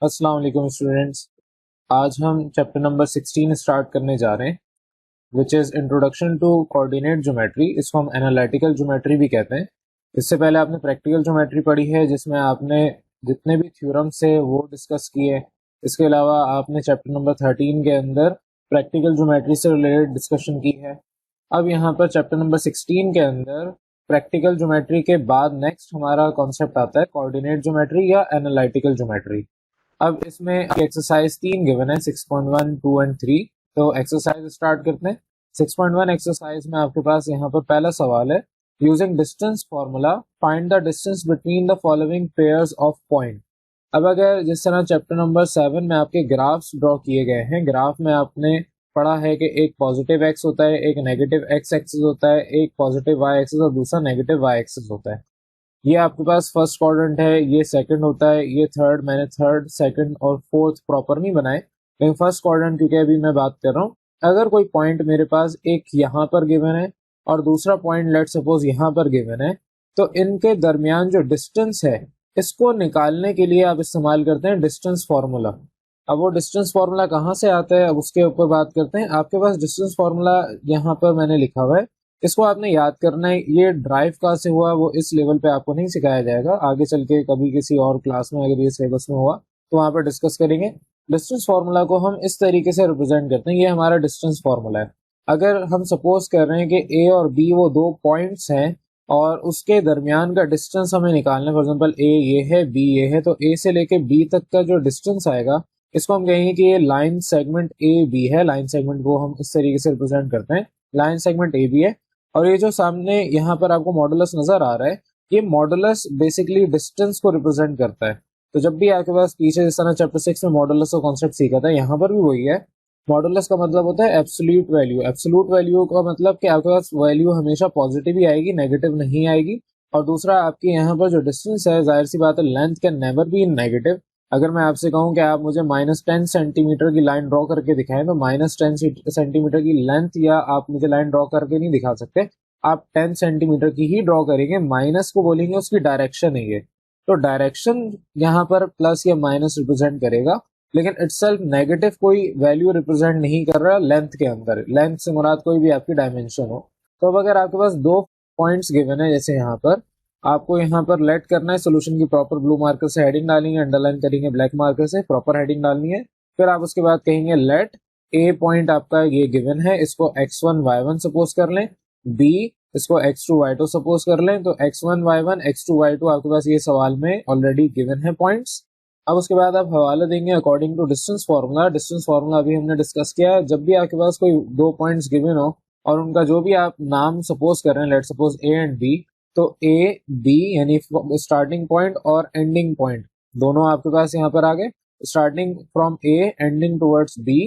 अस्सलाम वालेकुम स्टूडेंट्स। आज हम चैप्टर नंबर 16 स्टार्ट करने जा रहे हैं, which is introduction to coordinate geometry. इसको हम एनालिटिकल ज्योमेट्री भी कहते हैं। इससे पहले आपने प्रैक्टिकल ज्योमेट्री पढ़ी है, जिसमें आपने जितने भी थ्योरम्स है वो डिस्कस किए। इसके अलावा आपने चैप्टर नंबर 13 के अंदर प्रैक्टिकल ज्योमेट्री से रिलेटेड डिस्कशन की है। अब यहाँ पर चैप्टर नंबर 16 के अंदर प्रैक्टिकल ज्योमेट्री के बाद नेक्स्ट हमारा कॉन्सेप्ट आता है कोऑर्डिनेट ज्योमेट्री या एनालिटिकल ज्योमेट्री। अब इसमें एक्सरसाइज 3 गिवन है, 6.1, 2 एंड 3। तो एक्सरसाइज स्टार्ट करते हैं। 6.1 एक्सरसाइज में आपके पास यहाँ पर पहला सवाल है, using distance formula find the distance between the following pairs of point. अब अगर जिस तरह चैप्टर नंबर 7 में आपके ग्राफ्स ड्रॉ किए गए हैं, ग्राफ में आपने पढ़ा है कि एक पॉजिटिव एक्स होता है, एक नेगेटिव एक्स एक्सिस होता है, एक पॉजिटिव वाई एक्सिस और दूसरा नेगेटिव वाई एक्सिस होता है। ये आपके पास फर्स्ट क्वाड्रेंट है, ये सेकंड होता है, ये थर्ड। मैंने थर्ड, सेकंड और फोर्थ प्रॉपर नहीं बनाए, लेकिन फर्स्ट क्वाड्रेंट क्योंकि अभी मैं बात कर रहा हूँ। अगर कोई पॉइंट मेरे पास एक यहाँ पर गिवन है और दूसरा पॉइंट लेट सपोज यहाँ पर गिवन है, तो इनके दरमियान जो डिस्टेंस है इसको निकालने के लिए आप इस्तेमाल करते हैं डिस्टेंस फार्मूला। अब वो डिस्टेंस फार्मूला कहाँ से आता है, अब उसके ऊपर बात करते हैं। आपके पास डिस्टेंस फार्मूला यहाँ पर मैंने लिखा हुआ है, इसको आपने याद करना है। ये ड्राइव कहाँ से हुआ वो इस लेवल पे आपको नहीं सिखाया जाएगा, आगे चल के कभी किसी और क्लास में अगर ये सिलेबस में हुआ तो वहां पर डिस्कस करेंगे। डिस्टेंस फार्मूला को हम इस तरीके से रिप्रेजेंट करते हैं, ये हमारा डिस्टेंस फार्मूला है। अगर हम सपोज कर रहे हैं कि ए और बी वो दो पॉइंट्स हैं और उसके दरमियान का डिस्टेंस हमें निकालना है, फॉर एग्जाम्पल ए ये है, बी ये है, तो ए से लेके बी तक का जो डिस्टेंस आएगा इसको हम कहेंगे कि ये लाइन सेगमेंट ए बी है। लाइन सेगमेंट को हम इस तरीके से रिप्रेजेंट करते हैं, लाइन सेगमेंट ए बी है। और ये जो सामने यहाँ पर आपको मॉडुलस नजर आ रहा है, ये मॉडुलस बेसिकली डिस्टेंस को रिप्रेजेंट करता है। तो जब भी आपके पास पीछे जिस तरह चैप्टर 6 में मॉडुलस का कॉन्सेप्ट सीखा था, यहाँ पर भी वही है। मॉडुलस का मतलब होता है एब्सोल्यूट वैल्यू। एब्सोल्यूट वैल्यू का मतलब कि आपके पास वैल्यू हमेशा पॉजिटिव ही आएगी, नेगेटिव नहीं आएगी। और दूसरा, आपके यहाँ पर जो डिस्टेंस है, जाहिर सी बात है length can never be negative. अगर मैं आपसे कहूं कि आप मुझे -10 सेंटीमीटर की लाइन ड्रॉ करके दिखाएं, तो -10 सेंटीमीटर की लेंथ या आप मुझे लाइन ड्रॉ करके नहीं दिखा सकते, आप 10 सेंटीमीटर की ही ड्रॉ करेंगे। माइनस को बोलेंगे उसकी डायरेक्शन है ये। तो डायरेक्शन यहाँ पर प्लस या माइनस रिप्रेजेंट करेगा, लेकिन इटसेल्फ नेगेटिव कोई वैल्यू रिप्रेजेंट नहीं कर रहा लेंथ के अंदर। लेंथ से मुराद कोई भी आपकी डायमेंशन हो। तो अब अगर आपके पास दो पॉइंट्स गिवन है, जैसे यहाँ पर आपको यहाँ पर लेट करना है सोल्यूशन की प्रॉपर ब्लू मार्कर से हेडिंग डालेंगे, अंडरलाइन करेंगे ब्लैक मार्कर से, प्रॉपर हेडिंग डालनी है। फिर आप उसके बाद कहेंगे लेट ए पॉइंट आपका ये गिवन है, इसको x1 y1 सपोज कर लें, बी इसको x2 y2 सपोज कर लें। तो x1 y1 x2 y2 आपके पास ये सवाल में ऑलरेडी गिवन है पॉइंट्स। अब उसके बाद आप हवाला देंगे according to distance formula. Distance formula अभी हमने डिस्कस किया है। जब भी आपके पास कोई दो पॉइंट्स गिवन हो और उनका जो भी आप नाम सपोज कर रहे हैं, let suppose A and B, तो ए बी यानी स्टार्टिंग पॉइंट और एंडिंग पॉइंट दोनों आपके पास यहाँ पर आ गए। Starting from A ending towards B,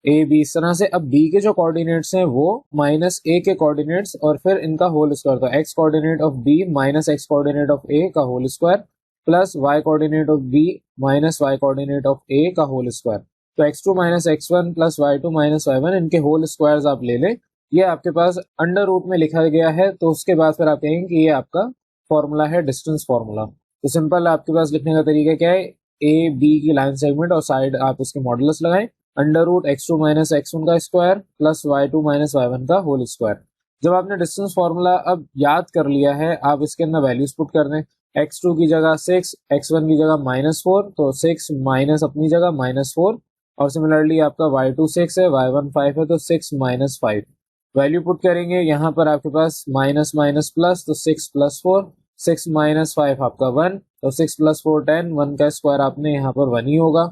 A B इस तरह से। अब बी के जो कोऑर्डिनेट्स हैं वो माइनस ए के कोऑर्डिनेट्स और फिर इनका होल स्क्वायर, तो x coordinate of B minus x coordinate of A का whole square plus y coordinate of B minus y coordinate of A का होल स्क्वायर। तो x2 minus x1 plus y2 minus y1 इनके whole squares आप ले लें, ये आपके पास अंडर रूट में लिखा गया है। तो उसके बाद फिर आप कहेंगे कि ये आपका फॉर्मूला है डिस्टेंस फॉर्मूला। तो सिंपल आपके पास लिखने का तरीका क्या है, ए बी की लाइन सेगमेंट और साइड आप उसके मॉडुलस लगाएं, under root x2 minus x1 का square plus y2 minus y1 का होल स्क्वायर। जब आपने डिस्टेंस फॉर्मूला अब याद कर लिया है, आप इसके अंदर वैल्यूज पुट कर दें। x2 की जगह 6, x1 की जगह -4, तो 6 माइनस अपनी जगह -4, और सिमिलरली आपका y2 6 है, y1 5 है, तो 6 माइनस 5 वैल्यू पुट करेंगे। यहाँ पर आपके पास माइनस माइनस प्लस, तो 6 प्लस 4, 6 माइनस 5 आपका 1, तो 6 प्लस 4 10, 1 का स्क्वायर आपने यहाँ पर 1 ही होगा।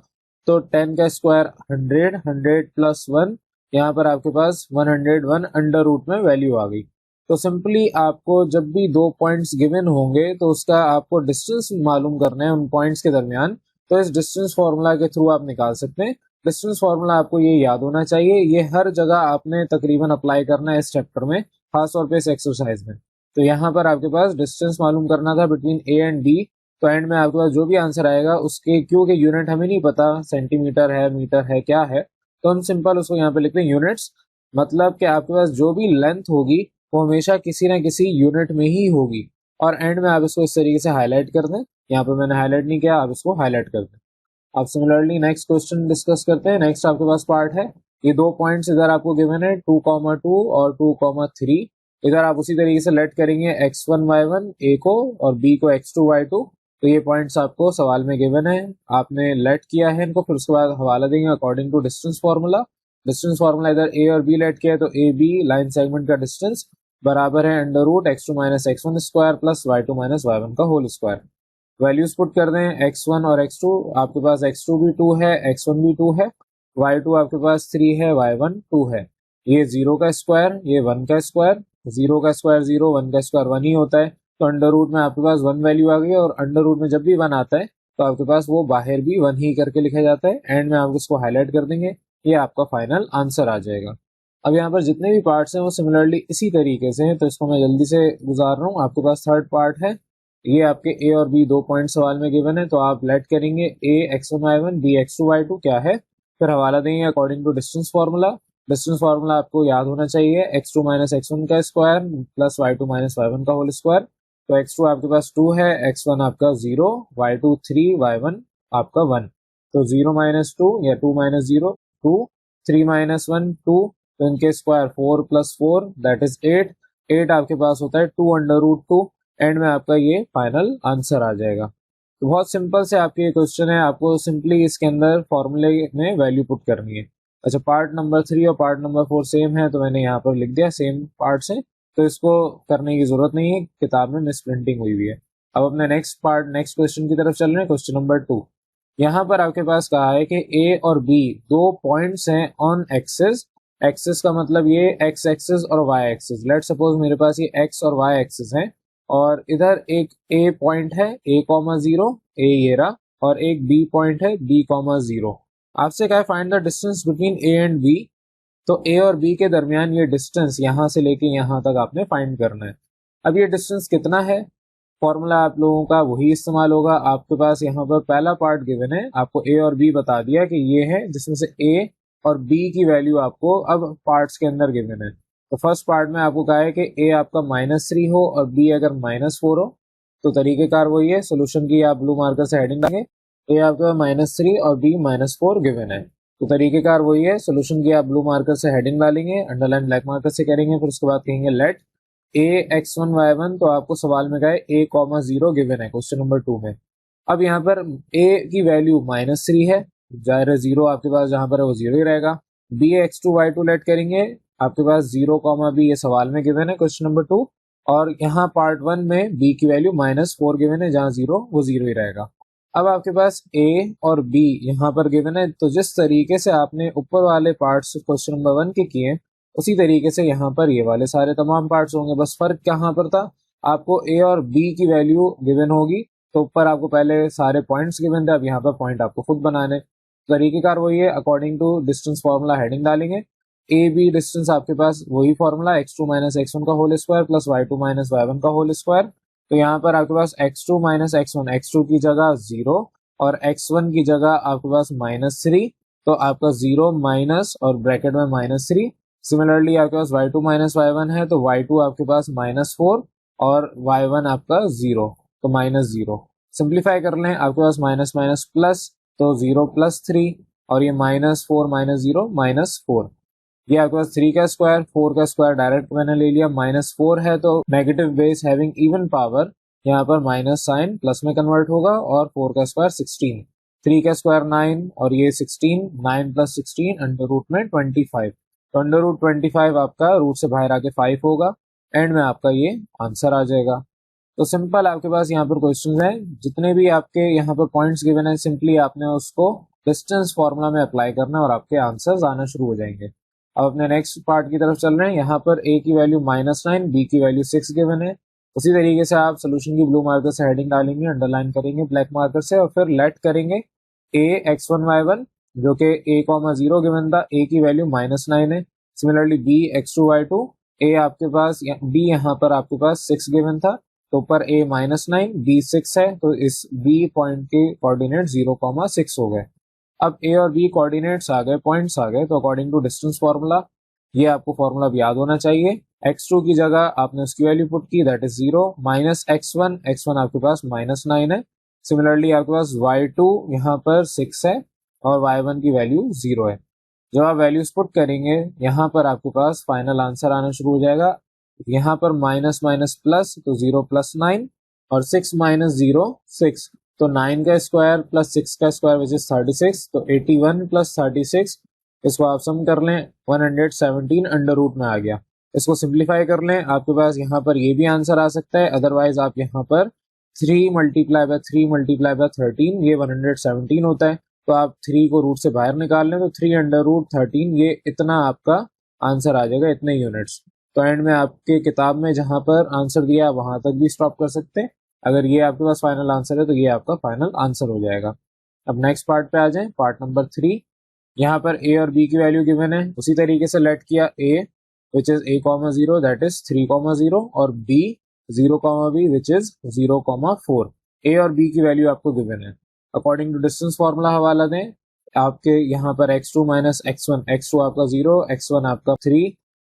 तो 10 का स्क्वायर 100, 100 प्लस 1, यहाँ पर आपके पास 101 अंडर रूट में वैल्यू आ गई। तो सिंपली आपको जब भी दो पॉइंट्स गिवन होंगे तो उसका आपको डिस्टेंस मालूम करना है उन पॉइंट्स के दरमियान, तो इस डिस्टेंस फार्मूला के थ्रू आप निकाल सकते हैं। डिस्टेंस फार्मूला आपको ये याद होना चाहिए, ये हर जगह आपने तकरीबन अप्लाई करना है इस चैप्टर में, खासतौर पे इस एक्सरसाइज में। तो यहाँ पर आपके पास डिस्टेंस मालूम करना था बिटवीन ए एंड बी, तो एंड में आपके पास जो भी आंसर आएगा उसके, क्योंकि यूनिट हमें नहीं पता सेंटीमीटर है मीटर है क्या है, तो हम सिंपल उसको यहाँ पे लिखते हैं यूनिट्स। मतलब कि आपके पास जो भी लेंथ होगी वो हमेशा किसी ना किसी यूनिट में ही होगी। और एंड में आप इसको इस तरीके से हाईलाइट कर दें, यहाँ पे मैंने हाईलाइट नहीं किया, आप इसको हाईलाइट कर दें। अब सिमिलरली नेक्स्ट क्वेश्चन डिस्कस करते हैं। नेक्स्ट आपके पास पार्ट है, ये दो पॉइंट्स इधर आपको गिवन है 2,2 और 2,3। इधर आप उसी तरीके से लेट करेंगे x1 y1 a को और b को x2 y2। तो ये पॉइंट्स आपको सवाल में गिवन है, आपने लेट किया है इनको, फिर उसके बाद हवाला देंगे according to distance formula. Distance formula इधर a और b लेट किया है, तो ए बी लाइन सेगमेंट का डिस्टेंस बराबर है under root x2 minus x1 square plus y2 minus y1 का होल स्क्वायर। वैल्यूज पुट कर दें x1 और x2, आपके पास x2 भी 2 है, x1 भी 2 है, y2 आपके पास 3 है, y1 2 है। ये 0 का स्क्वायर, ये 1 का स्क्वायर, 0 का स्क्वायर 0, 1 का स्क्वायर 1 ही होता है। तो अंडर रूट में आपके पास 1 वैल्यू आ गई, और अंडर रूट में जब भी 1 आता है तो आपके पास वो बाहर भी 1 ही करके लिखा जाता है। एंड में आप इसको हाईलाइट कर देंगे, ये आपका फाइनल आंसर आ जाएगा। अब यहाँ पर जितने भी पार्ट्स हैं वो सिमिलरली इसी तरीके से हैं, तो इसको मैं जल्दी से गुजार रहा हूँ। आपके पास थर्ड पार्ट है, ये आपके ए और बी दो पॉइंट सवाल में गिवन है, तो आप लेट करेंगे ए x1 y1 b x2 y2 क्या है, फिर हवाला देंगे according to distance formula. Distance formula आपको याद होना चाहिए, x2 माइनस x1 का square plus y2 minus y1 का होल स्क्वायर। तो x2 आपके पास 2 है, x1 आपका 0, y2 3, y1 आपका 1। तो 0 माइनस 2 या 2 माइनस 0 2, 3 माइनस 1 2, तो इनके स्क्वायर 4 प्लस 4 दैट इज 8। 8 आपके पास होता है 2 अंडर रूट 2। एंड में आपका ये फाइनल आंसर आ जाएगा। तो बहुत सिंपल से आपके ये क्वेश्चन है, आपको सिंपली इसके अंदर फॉर्मूले में वैल्यू पुट करनी है। अच्छा, पार्ट नंबर 3 और पार्ट नंबर 4 सेम है, तो मैंने यहाँ पर लिख दिया सेम पार्ट्स हैं, तो इसको करने की जरूरत नहीं है, किताब में मिस प्रिंटिंग हुई हुई है। अब अपने नेक्स्ट पार्ट नेक्स्ट क्वेश्चन की तरफ चल रहे हैं, क्वेश्चन नंबर 2। यहाँ पर आपके पास कहा है कि ए और बी दो पॉइंट्स हैं ऑन एक्सिस। एक्सिस का मतलब ये एक्स एक्सिस और वाई एक्सिस। लेट सपोज मेरे पास ये एक्स और वाई एक्सिस है, और इधर एक ए पॉइंट है a कॉमा 0, ए ये रहा, और एक बी पॉइंट है b कॉमा 0। आपसे क्या है, find the distance between A and B. तो ए और बी के दरमियान ये डिस्टेंस यहां से लेके यहां तक आपने फाइंड करना है। अब ये डिस्टेंस कितना है, फॉर्मूला आप लोगों का वही इस्तेमाल होगा। आपके पास यहाँ पर पहला पार्ट गिवन है, आपको ए और बी बता दिया कि ये है, जिसमें से ए और बी की वैल्यू आपको अब पार्ट्स के अंदर गिवन है। तो फर्स्ट पार्ट में आपको कहा है कि ए आपका -3 हो और बी अगर -4 हो, तो तरीकेकार वही है, सोल्यूशन की आप ब्लू मार्कर से हेडिंग डालेंगे। ए आपका -3 और बी -4 गिवन है, तो तरीकेकार वही है, सोल्यूशन की आप ब्लू मार्कर से हेडिंग डालेंगे, अंडरलाइन ब्लैक मार्कर से करेंगे, फिर उसके बाद कहेंगे लेट ए x1 y1। तो आपको सवाल में कहा है a कॉमा 0 गिवन है क्वेश्चन नंबर 2 में। अब यहाँ पर a की वैल्यू -3 है, जाहिर है 0 आपके पास जहां पर है वो 0 ही रहेगा। b x2 y2 लेट करेंगे, आपके पास 0 कॉमा b ये सवाल में गिवन है क्वेश्चन नंबर 2, और यहाँ पार्ट 1 में b की वैल्यू -4 गिवन है, जहां 0 वो 0 ही रहेगा। अब आपके पास a और b यहाँ पर गिवन है, तो जिस तरीके से आपने ऊपर वाले पार्ट्स क्वेश्चन नंबर 1 के किए उसी तरीके से यहाँ पर ये वाले सारे तमाम पार्ट्स होंगे। बस फर्क कहाँ पर था, आपको ए और बी की वैल्यू गिवन होगी, तो ऊपर आपको पहले सारे पॉइंट्स गिवन थे, अब यहाँ पर पॉइंट आपको खुद बनाने। तरीकेकार वही है, according to distance formula heading डालेंगे। ए बी डिस्टेंस आपके पास वही फार्मूला x2 माइनस x1 का whole square plus y2 minus y1 का होल स्क्वायर। तो यहाँ पर आपके पास x2 माइनस x1, x2 की जगह 0 और x1 की जगह आपके पास -3, तो आपका 0 माइनस और ब्रैकेट में -3। सिमिलरली आपके पास y2 माइनस y1 है, तो y2 आपके पास -4 और y1 आपका 0, तो -0। सिंप्लीफाई कर लें, आपके पास माइनस माइनस प्लस, तो 0 प्लस 3, और ये -4 -0 -4। ये आपके पास 3 का स्क्वायर, 4 का स्क्वायर डायरेक्ट मैंने ले लिया, -4 है तो negative base having even power, यहाँ पर माइनस साइन प्लस में कन्वर्ट होगा, और 4 का स्क्वायर 16, 3 का स्क्वायर 9, और ये 16, 9 प्लस 16 अंडर रूट में 25। तो अंडर रूट 25 आपका रूट से बाहर आके 5 होगा, एंड में आपका ये आंसर आ जाएगा। तो सिंपल आपके पास यहाँ पर क्वेश्चन है, जितने भी आपके यहाँ पर पॉइंट्स गिवन है, सिंपली आपने उसको डिस्टेंस फॉर्मूला में अप्लाई करना है और आपके आंसर्स आना शुरू हो जाएंगे। अब अपने नेक्स्ट पार्ट की तरफ चल रहे हैं। यहाँ पर a की वैल्यू -9, b की वैल्यू 6 गिवन है। उसी तरीके से आप सोल्यूशन की ब्लू मार्कर से हेडिंग डालेंगे, अंडरलाइन करेंगे ब्लैक मार्कर से, और फिर लेट करेंगे a x1 y1 जो कि a कॉमा 0 गिवन था, a की वैल्यू -9 है। Similarly b x2 y2, a आपके पास b यहाँ पर आपके पास 6 गिवन था, तो ऊपर a -9 b 6 है, तो इस b पॉइंट के कोऑर्डिनेट 0,6 हो गए। अब a और b कोऑर्डिनेट्स आ गए, पॉइंट्स आ गए, तो अकॉर्डिंग टू डिस्टेंस फार्मूला, ये आपको फार्मूला भी याद होना चाहिए। x2 की जगह आपने उसकी वैल्यू पुट की, दैट इज 0 माइनस x1 आपके पास -9 है, सिमिलरली आपके पास y2 यहाँ पर 6 है और y1 की वैल्यू 0 है। जब आप वैल्यूज पुट करेंगे यहाँ पर आपके पास फाइनल आंसर आना शुरू हो जाएगा। यहाँ पर माइनस माइनस प्लस तो 0 प्लस 9 और 6 माइनस 0 6 तो 9 का स्क्वायर प्लस 6 का स्क्वायर विच इज 36 तो 81 प्लस 36 इसको आप सम कर लें 117 अंडर रूट में आ गया। इसको सिंप्लीफाई कर लें आपके पास यहाँ पर ये भी आंसर आ सकता है, अदरवाइज आप यहाँ पर 3 मल्टीप्लाई बाय 3 मल्टीप्लाई बाय 13 ये 117 होता है। तो आप 3 को रूट से बाहर निकाल लें तो 3 अंडर रूट 13 ये इतना आपका आंसर आ जाएगा, इतने यूनिट्स। तो एंड में आपके किताब में जहां पर आंसर दिया वहां तक भी स्टॉप कर सकते हैं। अगर ये आपके पास फाइनल आंसर है तो ये आपका फाइनल आंसर हो जाएगा। अब नेक्स्ट पार्ट पे आ जाए, पार्ट नंबर 3। यहाँ पर ए और बी की वैल्यू गिवन है, उसी तरीके से लेट किया A which is a,0 that is 3,0 और b 0,b विच इज 0,4। ए और बी की वैल्यू आपको गिवन है। अकॉर्डिंग टू डिस्टेंस फॉर्मूला हवाला दें आपके यहाँ पर x2 माइनस x1, x2 आपका 0, x1 आपका 3,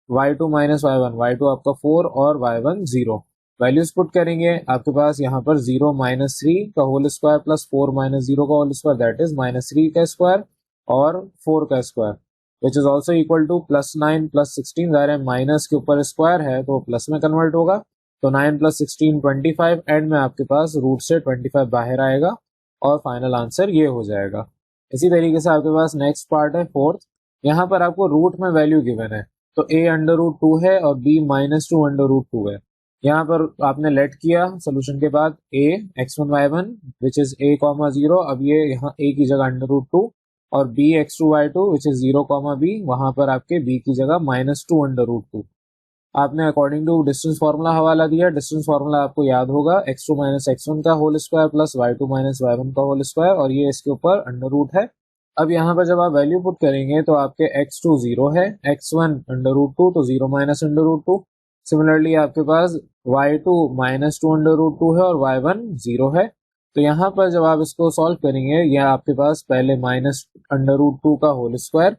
y2 माइनस y1, y2 आपका 4 और y1 0। वैल्यूज पुट करेंगे आपके पास यहाँ पर 0 माइनस 3 का होल स्क्वायर प्लस 4 माइनस 0 का whole square that is minus 3 का स्क्वायर और 4 का square which is also equal to plus 9 plus 16, ज़ाहिर है माइनस के ऊपर स्क्वायर है तो प्लस में कन्वर्ट होगा। तो 9 प्लस 16 25, एंड में आपके पास रूट से 25 बाहर आएगा और फाइनल आंसर ये हो जाएगा। इसी तरीके से आपके पास नेक्स्ट पार्ट है 4th। यहाँ पर आपको रूट में वैल्यू गिवन है तो a अंडर रूट 2 है और b माइनस 2 अंडर रूट 2 है। यहाँ पर आपने लेट किया सोल्यूशन के बाद a x1 y1 which is a,0, अब ये यहाँ a की जगह अंडर रूट 2 और b x2 y2 which is 0,b, वहां पर आपके b की जगह माइनस 2 अंडर रूट 2। आपने अकॉर्डिंग टू डिस्टेंस फार्मूला हवाला दिया, डिस्टेंस फार्मूला आपको याद होगा x2 माइनस x1 का whole square plus y2 minus y1 का होल स्क्वायर और ये इसके ऊपर अंडर रूट है। अब यहाँ पर जब आप वैल्यू पुट करेंगे तो आपके x2 0 है, x1 अंडर रूट 2 तो 0 माइनस अंडर रूट 2। सिमिलरली आपके पास y2 माइनस 2 अंडर रूट 2 है और y1 0 है। तो यहाँ पर जब आप इसको सॉल्व करेंगे यह आपके पास पहले माइनस अंडर रूट 2 का होल स्क्वायर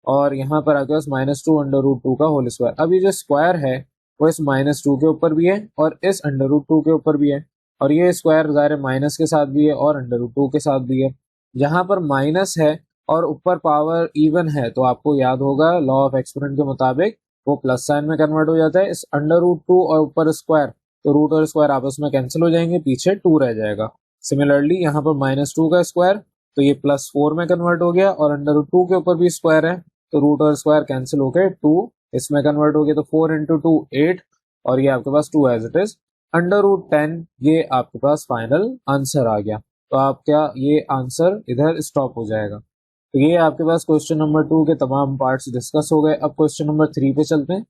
और यहाँ पर आपके पास माइनस 2 अंडर रूट 2 का होल स्क्वायर। अब ये जो स्क्वायर है वो इस माइनस 2 के ऊपर भी है और इस अंडर रूट 2 के ऊपर भी है और ये स्क्वायर ज़ाहिर माइनस के साथ भी है और अंडर रूट 2 के साथ भी है। जहां पर माइनस है और ऊपर पावर इवन है तो आपको याद होगा लॉ ऑफ एक्सपोनेंट के मुताबिक वो प्लस साइन में कन्वर्ट हो जाता है। इस अंडर रूट 2 और ऊपर स्क्वायर तो रूट और स्क्वायर आपस में कैंसिल हो जाएंगे, पीछे 2 रह जाएगा। सिमिलरली यहाँ पर माइनस 2 का स्क्वायर तो ये प्लस 4 में कन्वर्ट हो गया और अंडर रूट 2 के ऊपर भी स्क्वायर है तो रूट और स्क्वायर कैंसिल होकर 2 इसमें कन्वर्ट हो गया तो 4 इंटू 2 8 और ये आपके पास 2 as it is under root 10। ये आपके पास फाइनल आंसर आ गया। तो आपका ये आंसर इधर स्टॉप हो जाएगा। तो ये आपके पास क्वेश्चन नंबर 2 के तमाम पार्ट्स डिस्कस हो गए। अब क्वेश्चन नंबर 3 पे चलते हैं।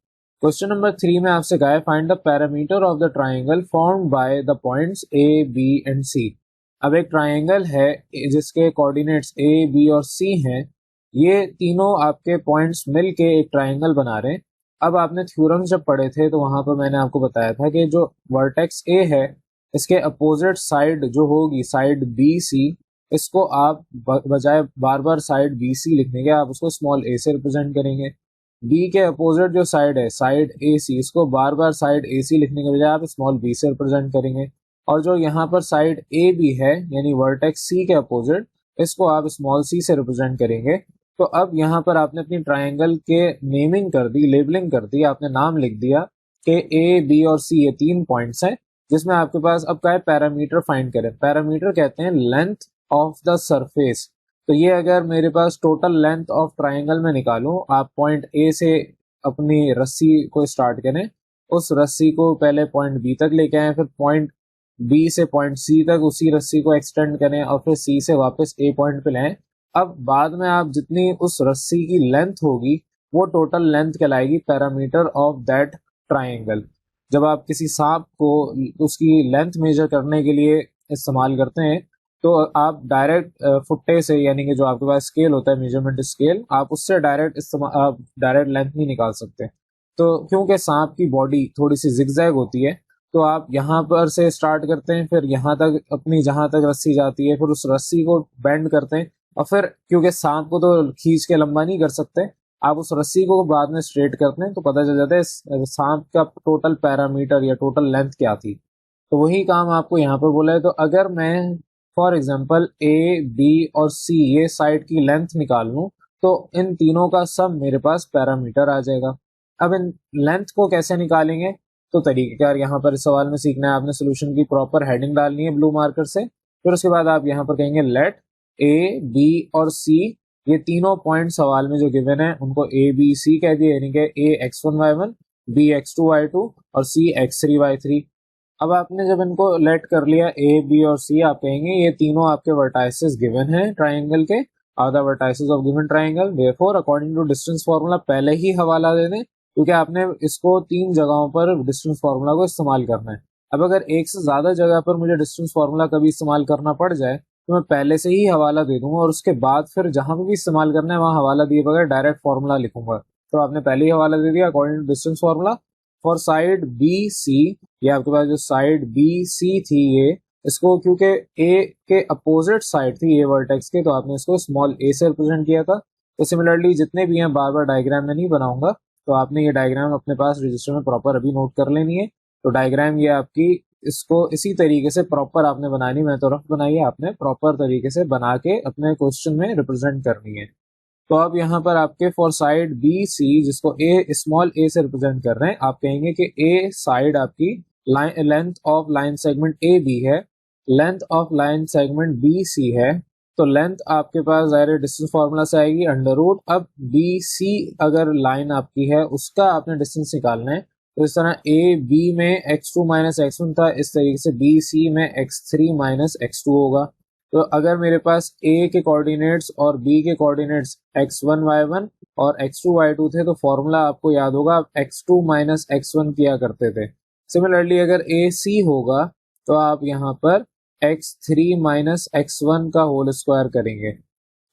क्वेश्चन नंबर 3 में आपसे कहा है find the parameter of the triangle formed by the points A B and C. अब एक ट्राइंगल है जिसके कोऑर्डिनेट्स ए बी और सी हैं, ये तीनों आपके पॉइंट्स मिलके एक ट्राइंगल बना रहे हैं। अब आपने थ्योरम्स जब पढ़े थे तो वहां पर मैंने आपको बताया था कि जो वर्टेक्स ए है इसके अपोजिट साइड जो होगी साइड बी सी, इसको आप बजाय बार बार साइड बी सी लिखने के आप उसको स्मॉल ए से रिप्रेजेंट करेंगे। बी के अपोजिट जो साइड है साइड ए सी, इसको बार बार साइड ए सी लिखने के बजाय आप स्मॉल बी से रिप्रेजेंट करेंगे। और जो यहाँ पर साइड ए बी है यानी वर्टेक्स सी के अपोजिट, इसको आप स्मॉल सी से रिप्रेजेंट करेंगे। तो अब यहाँ पर आपने अपनी ट्राइंगल के नेमिंग कर दी, लेबलिंग कर दी, आपने नाम लिख दिया कि ए बी और सी ये 3 पॉइंट्स हैं जिसमें आपके पास अब क्या है पैरामीटर फाइंड करें। पैरामीटर कहते हैं लेंथ ऑफ द सरफेस। तो ये अगर मेरे पास टोटल लेंथ ऑफ ट्राइंगल में निकालूं, आप पॉइंट ए से अपनी रस्सी को स्टार्ट करें, उस रस्सी को पहले पॉइंट बी तक लेके आए, फिर पॉइंट बी से पॉइंट सी तक उसी रस्सी को एक्सटेंड करें और फिर सी से वापस ए पॉइंट पे लाएं। अब बाद में आप जितनी उस रस्सी की लेंथ होगी वो टोटल लेंथ कहलाएगी पैरामीटर ऑफ दैट ट्राइंगल। जब आप किसी सांप को उसकी लेंथ मेजर करने के लिए इस्तेमाल करते हैं तो आप डायरेक्ट फुट्टे से यानी कि जो आपके पास स्केल होता है मेजरमेंट स्केल, आप उससे डायरेक्ट लेंथ नहीं निकाल सकते। तो क्योंकि सांप की बॉडी थोड़ी सी जिगजैग होती है तो आप यहाँ पर से स्टार्ट करते हैं, फिर यहाँ तक अपनी जहां तक रस्सी जाती है, फिर उस रस्सी को बेंड करते हैं और फिर क्योंकि सांप को तो खींच के लंबा नहीं कर सकते, आप उस रस्सी को बाद में स्ट्रेट करते हैं तो पता चल जाता है सांप का टोटल पैरामीटर या टोटल लेंथ क्या थी। तो वही काम आपको यहाँ पर बोला है। तो अगर मैं फॉर एग्जांपल ए बी और सी ये साइड की लेंथ निकाल लूं तो इन तीनों का सम मेरे पास पैरामीटर आ जाएगा। अब इन लेंथ को कैसे निकालेंगे, तो तरीकेकार यहाँ पर इस सवाल में सीखना है आपने। सोल्यूशन की प्रॉपर हेडिंग डालनी है ब्लू मार्कर से, फिर उसके बाद आप यहाँ पर कहेंगे लेट ए बी और सी, ये तीनों पॉइंट सवाल में जो गिवन है उनको ए बी सी कह दिए, यानी कि ए x1 y1, B x2 y2 और सी x3 y3। अब आपने जब इनको लेट कर लिया ए बी और सी, आप कहेंगे ये तीनों आपके वर्टाइसेस गिवन है ट्राइंगल के, are the vertices of given triangle, therefore according to distance formula पहले ही हवाला दे दें, क्योंकि आपने इसको 3 जगहों पर डिस्टेंस फार्मूला को इस्तेमाल करना है। अब अगर एक से ज्यादा जगह पर मुझे डिस्टेंस फार्मूला कभी इस्तेमाल करना पड़ जाए तो मैं पहले से ही हवाला दे दूंगा और उसके बाद फिर जहां पे भी इस्तेमाल करना है वहां हवाला दिए बगैर डायरेक्ट फार्मूला लिखूंगा। तो आपने पहले ही हवाला दे दिया according to distance formula for side B C. ये आपके पास जो साइड बी सी थी, ये इसको क्योंकि ए के अपोजिट साइड थी ये वर्टेक्स के, तो आपने इसको स्मॉल ए से रिप्रेजेंट किया था। तो सिमिलरली जितने भी हैं, बार बार डायग्राम में नहीं बनाऊंगा, तो आपने ये डायग्राम अपने पास रजिस्टर में प्रॉपर अभी नोट कर लेनी है। तो डायग्राम ये आपकी इसको इसी तरीके से प्रॉपर आपने बनानी, मैं तो रफ बनाई है, आपने प्रॉपर तरीके से बना के अपने क्वेश्चन में रिप्रेजेंट करनी है। तो अब यहाँ पर आपके फॉर साइड बी सी, जिसको ए स्मॉल ए से रिप्रेजेंट कर रहे हैं, आप कहेंगे कि ए साइड आपकी length of line segment A B है, length of line segment B C है। तो लेंथ आपके पास डायरेक्ट डिस्टेंस फार्मूला से आएगी अंडर रूट। अब बी सी अगर लाइन आपकी है उसका आपने डिस्टेंस निकालना है, तो इस तरह ए बी में x2 माइनस x1 था, इस तरीके से बी सी में x3 माइनस x2 होगा। तो अगर मेरे पास a के कोऑर्डिनेट्स और b के कोऑर्डिनेट्स x1 y1 और x2 y2 थे, तो फॉर्मूला आपको याद होगा, आप x2 माइनस x1 किया करते थे। सिमिलरली अगर a c होगा तो आप यहाँ पर x3 माइनस x1 का होल स्क्वायर करेंगे।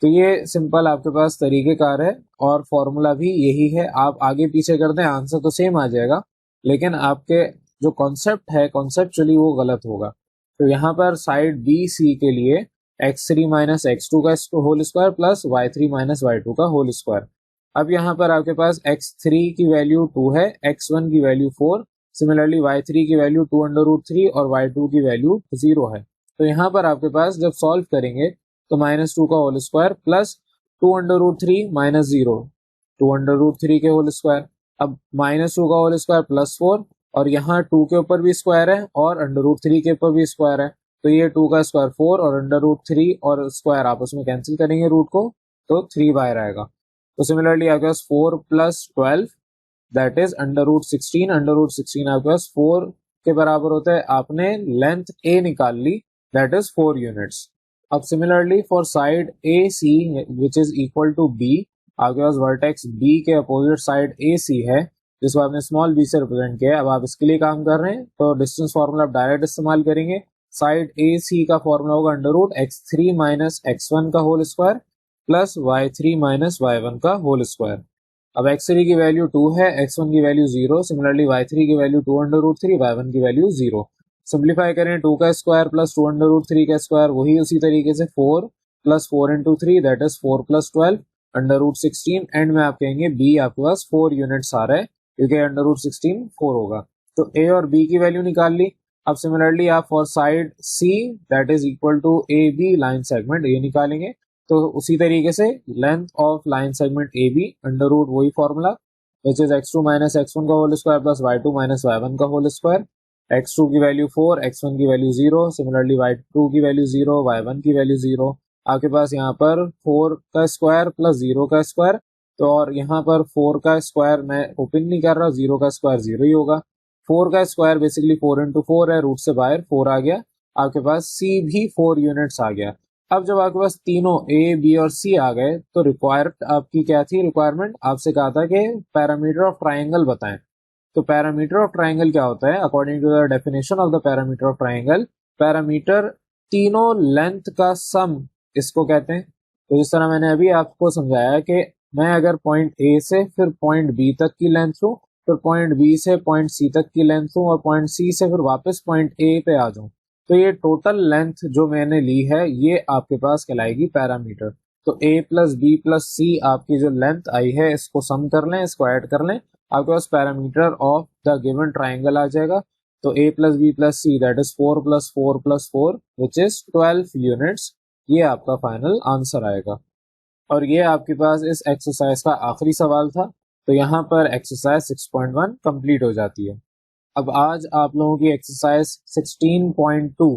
तो ये सिंपल आपके पास तरीकेकार है और फॉर्मूला भी यही है। आप आगे पीछे कर दें आंसर तो सेम आ जाएगा, लेकिन आपके जो कॉन्सेप्ट है कॉन्सेप्चुअली वो गलत होगा। तो यहाँ पर साइड बी सी के लिए x3 माइनस x2 का whole square plus y3 minus y2 का होल स्क्वायर। अब यहाँ पर आपके पास x3 की वैल्यू 2 है, x1 की वैल्यू 4, सिमिलरली y3 की वैल्यू 2 अंडर रूट 3 और y2 की वैल्यू 0 है। तो यहाँ पर आपके पास जब सॉल्व करेंगे तो -2 का whole square plus 2 under root 3 minus 0, 2 under root 3 के होल स्क्वायर। अब -2 का होल स्क्वायर प्लस 4, और यहाँ 2 के ऊपर भी स्क्वायर है और अंडर रूट 3 के ऊपर भी स्क्वायर है, तो ये 2 का स्क्वायर 4 और अंडर रूट 3 और स्क्वायर आपस में कैंसिल करेंगे रूट को, तो 3 बाहर आएगा। तो सिमिलरली आपके पास 4 plus 12 that is under root 16, under root 16 आपके पास 4 के बराबर होता है। आपने लेंथ ए निकाल ली, दैट इज 4 यूनिट्स। अब similarly for side A C which is equal to B, आपके पास वर्टेक्स बी के अपोजिट साइड ए सी है, जिसको आपने स्मॉल बी से रिप्रेजेंट किया है। अब आप इसके लिए काम कर रहे हैं तो डिस्टेंस फार्मूला आप डायरेक्ट इस्तेमाल करेंगे। साइड ए सी का फॉर्मूला होगा under root x3 minus x1 का whole square plus y3 minus y1 का होल स्क्वायर। अब x3 की वैल्यू 2 है, x1 की वैल्यू 0, सिमिलरली y3 की वैल्यू 2 अंडर रूट 3, y1 की वैल्यू 0। सिंप्लीफाई करें, 2 का स्क्वायर प्लस 2 अंडर रूट 3 का स्क्वायर, वही उसी तरीके से 4 plus 4 into 3 that is 4 plus 12 under root 16। End में आप कहेंगे बी आपके पास 4 यूनिट्स आ रहा है, क्योंकि अंडर रूट 16 4 होगा। तो ए और बी की वैल्यू निकाल ली। अब सिमिलरली आप for side C that is equal to A B line segment ये निकालेंगे। तो उसी तरीके से length of line segment A B under root वही formula which is x2 minus x1 का whole square plus y2 minus y1 का whole square. x2 की वैल्यू 4, x1 की वैल्यू 0, सिमिलरली y2 की वैल्यू 0, y1 की वैल्यू 0। आपके पास यहाँ पर 4 का स्क्वायर प्लस 0 का स्क्वायर, तो और यहाँ पर 4 का स्क्वायर मैं ओपन नहीं कर रहा, 0 का स्क्वायर 0 ही होगा। 4 का स्क्वायर बेसिकली 4 इंटू 4 है, रूट से बाहर 4 आ गया। आपके पास सी भी 4 यूनिट्स आ गया। अब जब आपके पास तीनों ए बी और सी आ गए तो रिक्वायर्ड आपकी क्या थी, रिक्वायरमेंट आपसे कहा था कि पैरामीटर ऑफ ट्राइंगल बताएं। तो पैरामीटर ऑफ ट्राइंगल क्या होता है, according to the definition of the parameter of triangle, parameter तीनों लेंथ का सम इसको कहते हैं। तो जिस तरह मैंने अभी आपको समझाया कि मैं अगर पॉइंट ए से फिर पॉइंट बी तक की लेंथ लूं, फिर पॉइंट बी से पॉइंट सी तक की लेंथ लूं और पॉइंट सी से फिर वापस पॉइंट ए पे आ जाऊं, तो ये टोटल लेंथ जो मैंने ली है ये आपके पास कहलाएगी पैरामीटर। तो ए प्लस बी प्लस सी आपकी जो लेंथ आई है इसको सम कर लें, इसको ऐड कर लें, आपके पास parameter of the given triangle आ जाएगा। तो a plus B plus C that is 4 plus 4 plus 4 which is 12 units. ये आपका फाइनल आंसर आएगा। और ये आपके पास इस एक्सरसाइज का आखिरी सवाल था। तो यहाँ पर एक्सरसाइज 6.1 कंप्लीट हो जाती है। अब आज आप लोगों की एक्सरसाइज 16.2,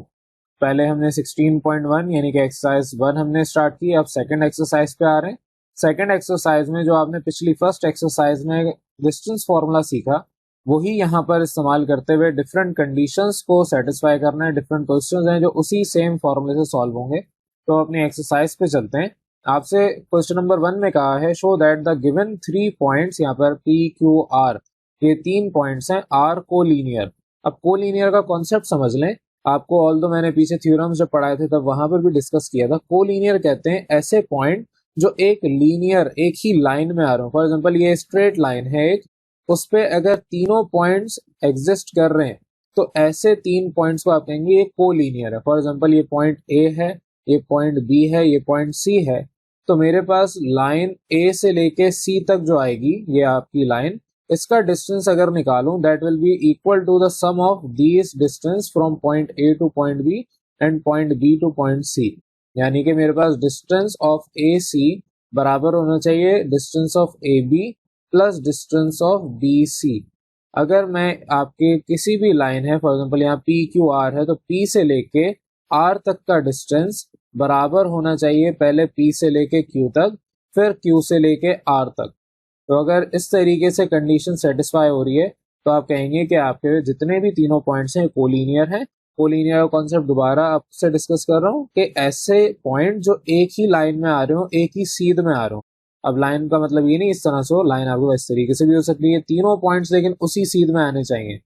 पहले हमने 16.1 यानी कि एक्सरसाइज 1 हमने स्टार्ट की, अब सेकंड एक्सरसाइज पे आ रहे हैं। सेकंड एक्सरसाइज में जो आपने पिछली फर्स्ट एक्सरसाइज में डिस्टेंस फॉर्मूला सीखा, वही यहाँ पर इस्तेमाल करते हुए डिफरेंट कंडीशंस को सेटिस्फाई करना है। डिफरेंट क्वेश्चंस हैं जो उसी सेम फॉर्मूले से सॉल्व होंगे। तो अपनी एक्सरसाइज पे चलते हैं। आपसे क्वेश्चन नंबर 1 में कहा है show that the given 3 points, यहाँ पर पी क्यू आर, ये 3 पॉइंट्स हैं, आर कोलिनियर। अब कोलिनियर का कॉन्सेप्ट समझ लें। आपको ऑल्दो मैंने पीछे थ्योरम्स जब पढ़ाए थे तब वहां पर भी डिस्कस किया था। कोलिनियर कहते हैं ऐसे पॉइंट जो एक लीनियर, एक ही लाइन में आ रहे हो। फॉर एग्जांपल ये स्ट्रेट लाइन है एक, उस पे अगर तीनों पॉइंट्स एग्जिस्ट कर रहे हैं तो ऐसे 3 पॉइंट्स को आप कहेंगे ये कोलिनियर है। फॉर एग्जांपल ये पॉइंट ए है, ये पॉइंट बी है, ये पॉइंट सी है। तो मेरे पास लाइन ए से लेके सी तक जो आएगी, ये आपकी लाइन, इसका डिस्टेंस अगर निकालूं that will be equal to the sum of these distance from point A to point B and point B to point C. यानी कि मेरे पास डिस्टेंस ऑफ ए सी बराबर होना चाहिए distance of A B plus distance of B C. अगर मैं आपके किसी भी लाइन है, फॉर एग्जांपल यहाँ पी क्यू आर है, तो पी से लेके आर तक का डिस्टेंस बराबर होना चाहिए पहले पी से लेके क्यू तक, फिर क्यू से लेके आर तक। तो अगर इस तरीके से कंडीशन सेटिस्फाई हो रही है तो आप कहेंगे कि आपके जितने भी तीनों पॉइंट्स हैं कोलिनियर हैं। कोलिनियर का कॉन्सेप्ट दोबारा आपसे डिस्कस कर रहा हूँ कि ऐसे पॉइंट जो एक ही लाइन में आ रहे हो, एक ही सीध में आ रहे हो। अब लाइन का मतलब ये नहीं इस तरह से हो, लाइन आपको इस तरीके से भी हो सकती है, तीनों पॉइंट्स लेकिन उसी सीध में आने चाहिए।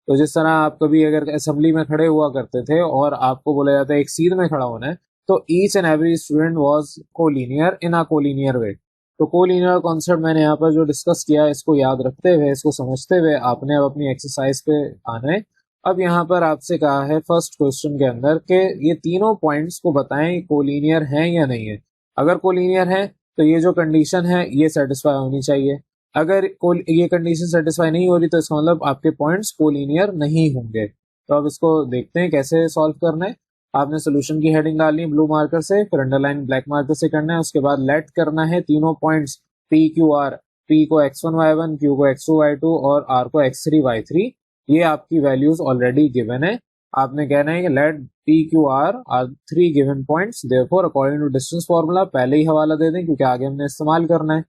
तो जिस तरह आप कभी अगर असेंबली में खड़े हुआ करते थे और आपको बोला जाता है एक सीध में खड़ा होना है, तो each and every student was collinear in a collinear way. तो कोलिनियर कॉन्सेप्ट मैंने यहाँ पर जो डिस्कस किया है, इसको याद रखते हुए, इसको समझते हुए आपने अब अपनी एक्सरसाइज पे आना है। अब यहाँ पर आपसे कहा है फर्स्ट क्वेश्चन के अंदर कि ये तीनों पॉइंट्स को बताएं कोलिनियर हैं या नहीं है। अगर कोलिनियर है तो ये जो कंडीशन है ये सेटिस्फाई होनी चाहिए। अगर ये कंडीशन सेटिस्फाई नहीं हो रही तो इसका मतलब आपके पॉइंट्स कोलिनियर नहीं होंगे। तो अब इसको देखते हैं कैसे सॉल्व करना है। आपने सोल्यूशन की हेडिंग डालनी है ब्लू मार्कर से, फिर अंडरलाइन ब्लैक मार्कर से करना है। उसके बाद लेट करना है तीनों points P Q are, P को x1 y1, क्यू को x2 y2 और r को x3 y3। ये आपकी वैल्यूज ऑलरेडी गिवन है। आपने कहना है कि let P Q R are 3 given points therefore according to distance formula. पहले ही हवाला दे दें क्योंकि आगे हमने इस्तेमाल करना है।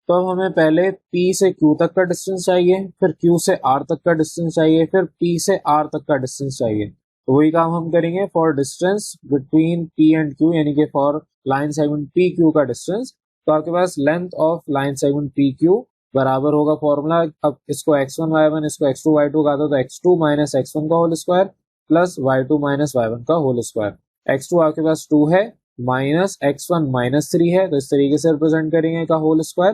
तो अब हमें पहले P से Q तक का डिस्टेंस चाहिए, फिर Q से R तक का डिस्टेंस चाहिए, फिर P से R तक का डिस्टेंस चाहिए। तो वही काम हम करेंगे for distance between P and Q, यानी कि for line segment P Q का डिस्टेंस। तो आपके पास length of line segment P Q बराबर होगा फॉर्मूला। अब इसको x1 y1, इसको x2 y2 का, तो x2 माइनस x1 का whole square plus y2 minus y1 का होल स्क्वायर। x2 आपके पास 2 है, माइनस x1 माइनस 3 है, तो इस तरीके से रिप्रेजेंट करेंगे का होल स्क्वायर,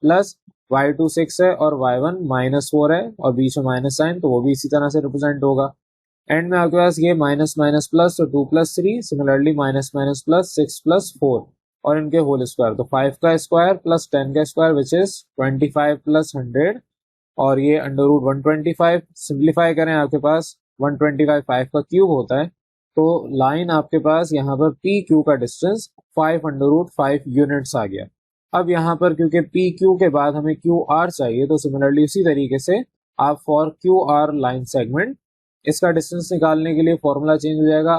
प्लस y2 6 है और y1 माइनस 4 है और बीच में माइनस साइन, तो वो भी इसी तरह से रिप्रेजेंट होगा। एंड में आपके पास ये माइनस माइनस प्लस, तो 2 plus 3, similarly minus minus plus 6 plus 4 और इनके होल स्क्वायर, तो 5 का स्क्वायर प्लस 10 का स्क्वायर विच इज 25 प्लस 100 और ये अंडर रूट 125। सिंप्लीफाई करें, आपके पास 125 5 का क्यूब होता है। तो लाइन आपके पास यहाँ पर पी क्यू का डिस्टेंस 5 अंडर रूट 5 यूनिट्स आ गया। अब यहाँ पर क्योंकि पी क्यू के बाद हमें क्यू आर चाहिए, तो सिमिलरली उसी तरीके से आप for Q R line segment इसका डिस्टेंस निकालने के लिए फॉर्मूला चेंज हो जाएगा।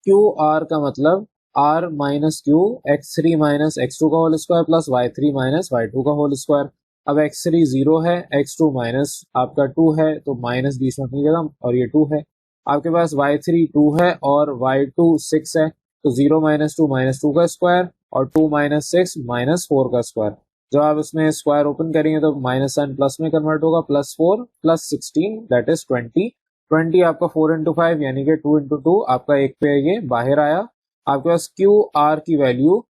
क्यू आर का मतलब are minus Q, x3 minus x2 का whole square plus y3 minus y2 का होल स्क्वायर। अब x3 0 है, x2 माइनस आपका 2 है, तो माइनस बीच में अपनी जगह और ये 2 है। आपके पास y3 2 है और y2 6 है, तो 0 माइनस 2 माइनस 2 का स्क्वायर और 2 माइनस 6 माइनस 4 का स्क्वायर। जब आप इसमें स्क्वायर ओपन करेंगे तो माइनस साइन प्लस में कन्वर्ट होगा, प्लस 4 प्लस 16 दैट इज 20। 20 आपका 4 इंटू 5 यानी कि 2 इंटू 2 आपका एक पे ये बाहर आया। आपके पास क्यू आर की वैल्यू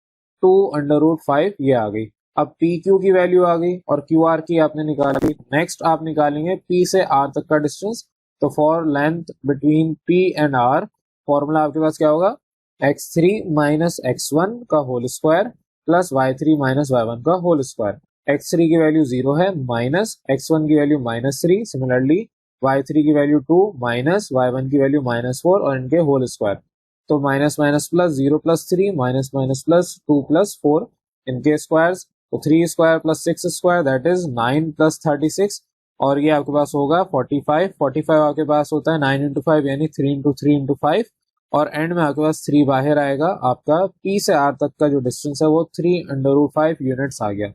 2 अंडर रूट 5 ये आ गई। अब पी क्यू की वैल्यू आ गई और क्यू आर की आपने निकाली। नेक्स्ट आप निकालेंगे पी से आर तक का डिस्टेंस। तो for length between P and R formula आपके पास क्या होगा, x3 माइनस x1 का whole square plus y3 minus y1 का होल स्क्वायर। x3 की वैल्यू 0 है, माइनस x1 की वैल्यू माइनस 3, सिमिलरली y3 की वैल्यू 2 माइनस y1 की वैल्यू -4 और इनके होल स्क्वायर। तो minus minus plus 0 plus 3 minus minus plus 2 plus 4 इनके स्क्वायर्स। तो 3 square plus 6 square that is 9 plus 36 और ये आपके पास होगा 45। 45 आपके पास होता है 9 इंटू 5 यानी 3 इंटू 3 इंटू 5 और एंड में आपके पास 3 बाहर आएगा। आपका P से R तक का जो डिस्टेंस है वो 3√5 यूनिट्स आ गया।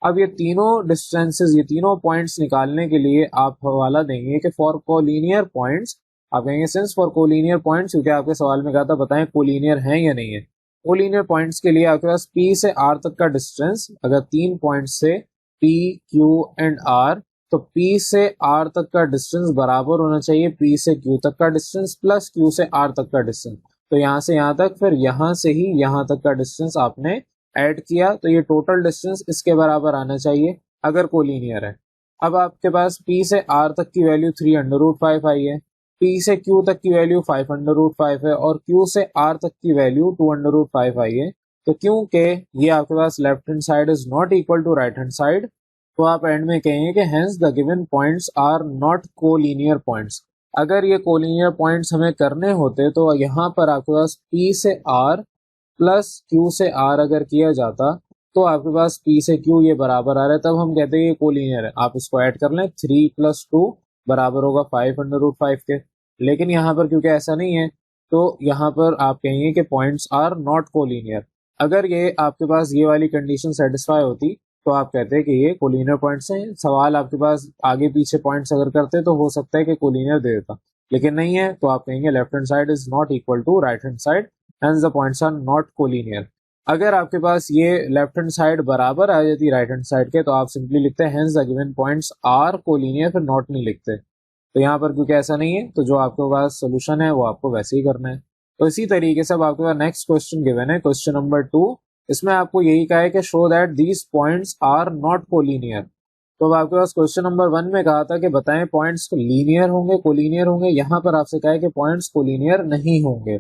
अब ये तीनों डिस्टेंसेस, ये तीनों पॉइंट्स निकालने के लिए आप हवाला देंगे कि फॉर कोलिनियर पॉइंट्स, आप कहेंगे सिंस फॉर कोलिनियर पॉइंट्स, क्योंकि आपके सवाल में कहा था बताएं कोलिनियर है या नहीं है। कोलिनियर पॉइंट्स के लिए आपके पास P से R तक का डिस्टेंस, अगर 3 पॉइंट्स से P, Q एंड R, तो P से R तक का डिस्टेंस बराबर होना चाहिए P से Q तक का डिस्टेंस प्लस Q से R तक का डिस्टेंस। तो यहाँ से यहाँ तक, फिर यहाँ से ही यहाँ तक का डिस्टेंस आपने ऐड किया तो ये टोटल डिस्टेंस इसके बराबर आना चाहिए अगर कोलिनियर है। अब आपके पास P से R तक की वैल्यू 3√5 आई है, P से Q तक की वैल्यू 5√5 है और Q से R तक की वैल्यू 2√5 आई है। तो क्योंकि ये आपके पास left hand side is not equal to right hand side, तो आप एंड में कहेंगे कि hence the given points are not collinear points. अगर ये कोलिनियर पॉइंट्स हमें करने होते तो यहाँ पर आपके पास P से R प्लस Q से R अगर किया जाता तो आपके पास P से Q ये बराबर आ रहा है, तब हम कहते हैं ये कोलिनियर है। आप इसको ऐड कर लें, 3 प्लस 2 बराबर होगा 5√5 के। लेकिन यहाँ पर क्योंकि ऐसा नहीं है तो यहाँ पर आप कहेंगे कि पॉइंट्स आर नॉट कोलिनियर। अगर ये आपके पास ये वाली कंडीशन सेटिस्फाई होती तो आप कहते हैं कि ये कोलिनियर पॉइंट्स हैं। सवाल आपके पास आगे पीछे पॉइंट्स अगर करते तो हो सकता है कि कोलिनियर दे देता, लेकिन नहीं है तो आप कहेंगे left hand side is not equal to right hand side, hence the points are not collinear. अगर आपके पास ये लेफ्ट हैंड साइड बराबर आ जाती राइट हैंड साइड के तो आप सिंपली लिखते हैं hence the given points are collinear, फिर नॉट नहीं लिखते। तो यहाँ पर क्योंकि ऐसा नहीं है तो जो आपके पास सोल्यूशन है वो आपको वैसे ही करना है। तो इसी तरीके से अब आपके पास नेक्स्ट क्वेश्चन गिवन है, क्वेश्चन नंबर 2। इसमें आपको यही कहा है कि show that these points are not collinear. तो अब आपके पास क्वेश्चन नंबर 1 में कहा था कि बताएं पॉइंट्स लीनियर होंगे कोलिनियर होंगे, यहाँ पर आपसे कहा है कि पॉइंट्स कोलिनियर नहीं होंगे।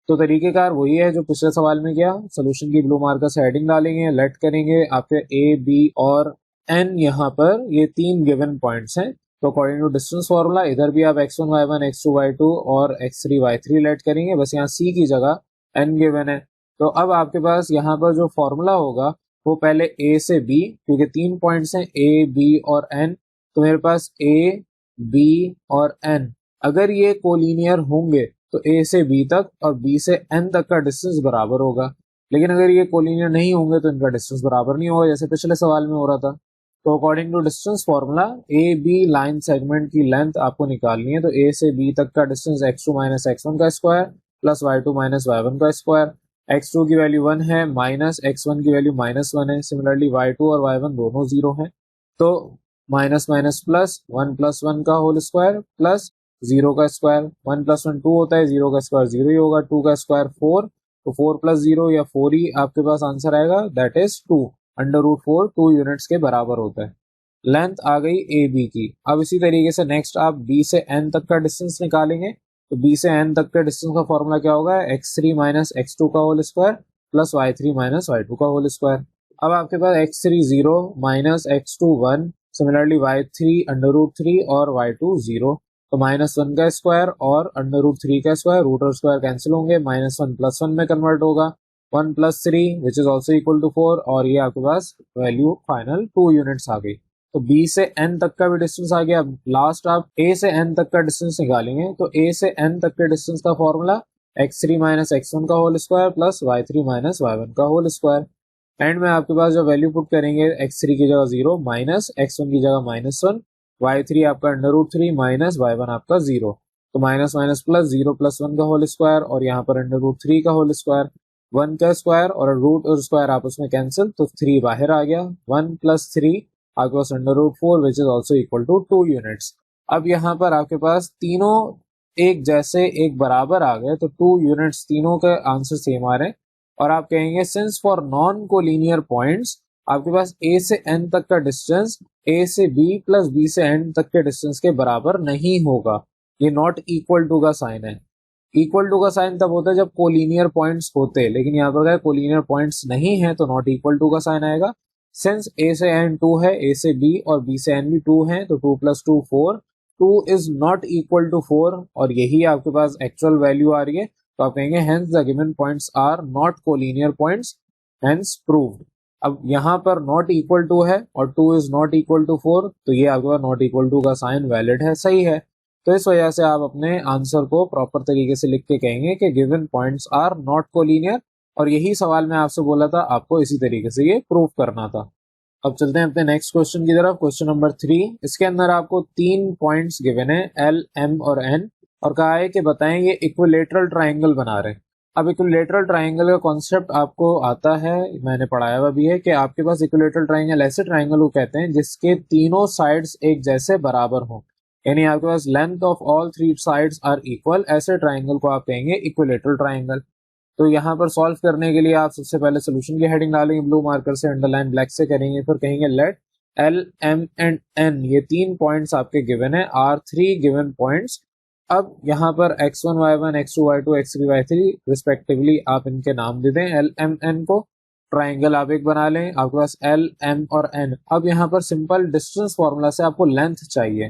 तो तरीकेकार वही है जो पिछले सवाल में किया, सोल्यूशन की ब्लू मार्कर से हेडिंग डालेंगे, लेट करेंगे, आपके A, B और N यहाँ पर ये 3 गिवन पॉइंट्स हैं। तो अकॉर्डिंग टू डिस्टेंस फॉर्मूला इधर भी आप x1 y1 x2 y2 और x3 y3 लेट करेंगे, बस यहाँ C की जगह N गिवन है। तो अब आपके पास यहाँ पर जो फॉर्मूला होगा वो पहले A से B, क्योंकि 3 पॉइंट्स हैं A, B और N, तो मेरे पास A, B और N अगर ये कोलिनियर होंगे तो A से B तक और B से N तक का डिस्टेंस बराबर होगा। लेकिन अगर ये कोलिनियर नहीं होंगे तो इनका डिस्टेंस बराबर नहीं होगा, जैसे पिछले सवाल में हो रहा था। तो according to distance formula A B line segment की लेंथ आपको निकालनी है। तो ए से बी तक का डिस्टेंस x2 माइनस x1 का square plus y2 minus y1 का स्क्वायर। x2 की वैल्यू 1 है, माइनस x1 की वैल्यू -1 है। सिमिलरली y2 और y1 दोनों 0 हैं, तो माइनस माइनस प्लस 1 प्लस 1 का होल स्क्वायर प्लस 0 का स्क्वायर। 1 प्लस 1 2 होता है, 0 का स्क्वायर 0 ही होगा, 2 का स्क्वायर 4, तो 4 प्लस 0 या 4 ही आपके पास आंसर आएगा, दैट इज 2। √4 2 यूनिट्स के बराबर होता है। लेंथ आ गई ए बी की। अब इसी तरीके से नेक्स्ट आप बी से एन तक का डिस्टेंस निकालेंगे। तो बी से एन तक के डिस्टेंस का फॉर्मूला क्या होगा, x3 माइनस x2 का whole square plus y3 minus y2 का होल स्क्वायर। अब आपके पास x3 0 minus x2 1, similarly y3 √3 और y2 0, तो -1 का स्क्वायर और √3 का स्क्वायर, रूट और स्क्वायर कैंसिल होंगे, -1 प्लस 1 में कन्वर्ट होगा, 1 plus 3 which is also equal to 4, और ये आपके पास वैल्यू फाइनल 2 यूनिट्स आ गई। तो B से N तक का भी डिस्टेंस आ गया। लास्ट आप A से N तक का डिस्टेंस निकालेंगे। तो A से N तक के डिस्टेंस का फॉर्मूला x3 माइनस x1 का whole square plus y3 minus y1 का होल स्क्वायर। एंड में आपके पास जो वैल्यू पुट करेंगे, x3 की जगह 0 माइनस x1 की जगह -1, y3 आपका √3 माइनस y1 आपका 0, तो माइनस माइनस प्लस 0 प्लस 1 का होल स्क्वायर और यहाँ पर √3 का होल स्क्वायर, 1 का स्क्वायर और रूट और स्क्वायर आपस में कैंसिल, तो 3 बाहर आ गया, 1 प्लस 3 आपके पास √4 which is also equal to 2 units. अब यहाँ पर आपके पास तीनों एक जैसे एक बराबर आ गए, तो 2 यूनिट्स तीनों के आंसर सेम आ रहे हैं। और आप कहेंगे since for non collinear points आपके पास A से N तक का डिस्टेंस A से B प्लस B से N तक के डिस्टेंस के बराबर नहीं होगा। ये नॉट इक्वल टू का साइन है। इक्वल टू का साइन तब होता है जब कोलिनियर पॉइंट्स होते हैं, लेकिन यहाँ पर कोलिनियर पॉइंट्स नहीं है तो नॉट इक्वल टू का साइन आएगा। सिंस A से N 2 है, A से B और B से N भी 2 है, तो 2 plus 2 4, 2 is not equal to 4 और यही आपके पास एक्चुअल वैल्यू आ रही है, तो आप कहेंगे hence the given points are not collinear points, hence proved. अब यहाँ पर नॉट इक्वल टू है और 2 इज नॉट इक्वल टू 4, तो ये आपके पास नॉट इक्वल टू का साइन वैलिड है, सही है। तो इस वजह से आप अपने आंसर को प्रॉपर तरीके से लिख के कहेंगे कि given points are not collinear, और यही सवाल मैं आपसे बोला था, आपको इसी तरीके से ये प्रूव करना था। अब चलते हैं अपने नेक्स्ट क्वेश्चन की तरफ, क्वेश्चन नंबर 3। इसके अंदर आपको 3 पॉइंट्स गिवन है एल, एम और एन, और कहा है कि बताएं ये इक्विलेटरल ट्राइंगल बना रहे हैं। अब इक्विलेटरल ट्राइंगल का कॉन्सेप्ट आपको आता है, मैंने पढ़ाया हुआ भी है कि आपके पास इक्विलेटरल ट्राइंगल ऐसे ट्राइंगल को कहते हैं जिसके तीनों साइड्स एक जैसे बराबर हों, यानी आपके पास length of all 3 sides are equal, ऐसे ट्राइंगल को आप कहेंगे इक्विलेटरल ट्राइंगल। तो यहाँ पर सॉल्व करने के लिए आप सबसे पहले सोल्यूशन की हेडिंग डालेंगे ब्लू मार्कर से, अंडरलाइन ब्लैक से करेंगे, फिर कहेंगे let L, M and N, ये 3 पॉइंट्स आपके गिवन है, आर 3 गिवन पॉइंट्स। अब यहाँ पर x1 y1 x2 y2 x3 y3 respectively आप इनके नाम दे दें एल, एम, एन को। ट्राइंगल आप एक बना लें, आपके पास एल, एम और एन। अब यहाँ पर सिंपल डिस्टेंस फॉर्मूला से आपको लेंथ चाहिए,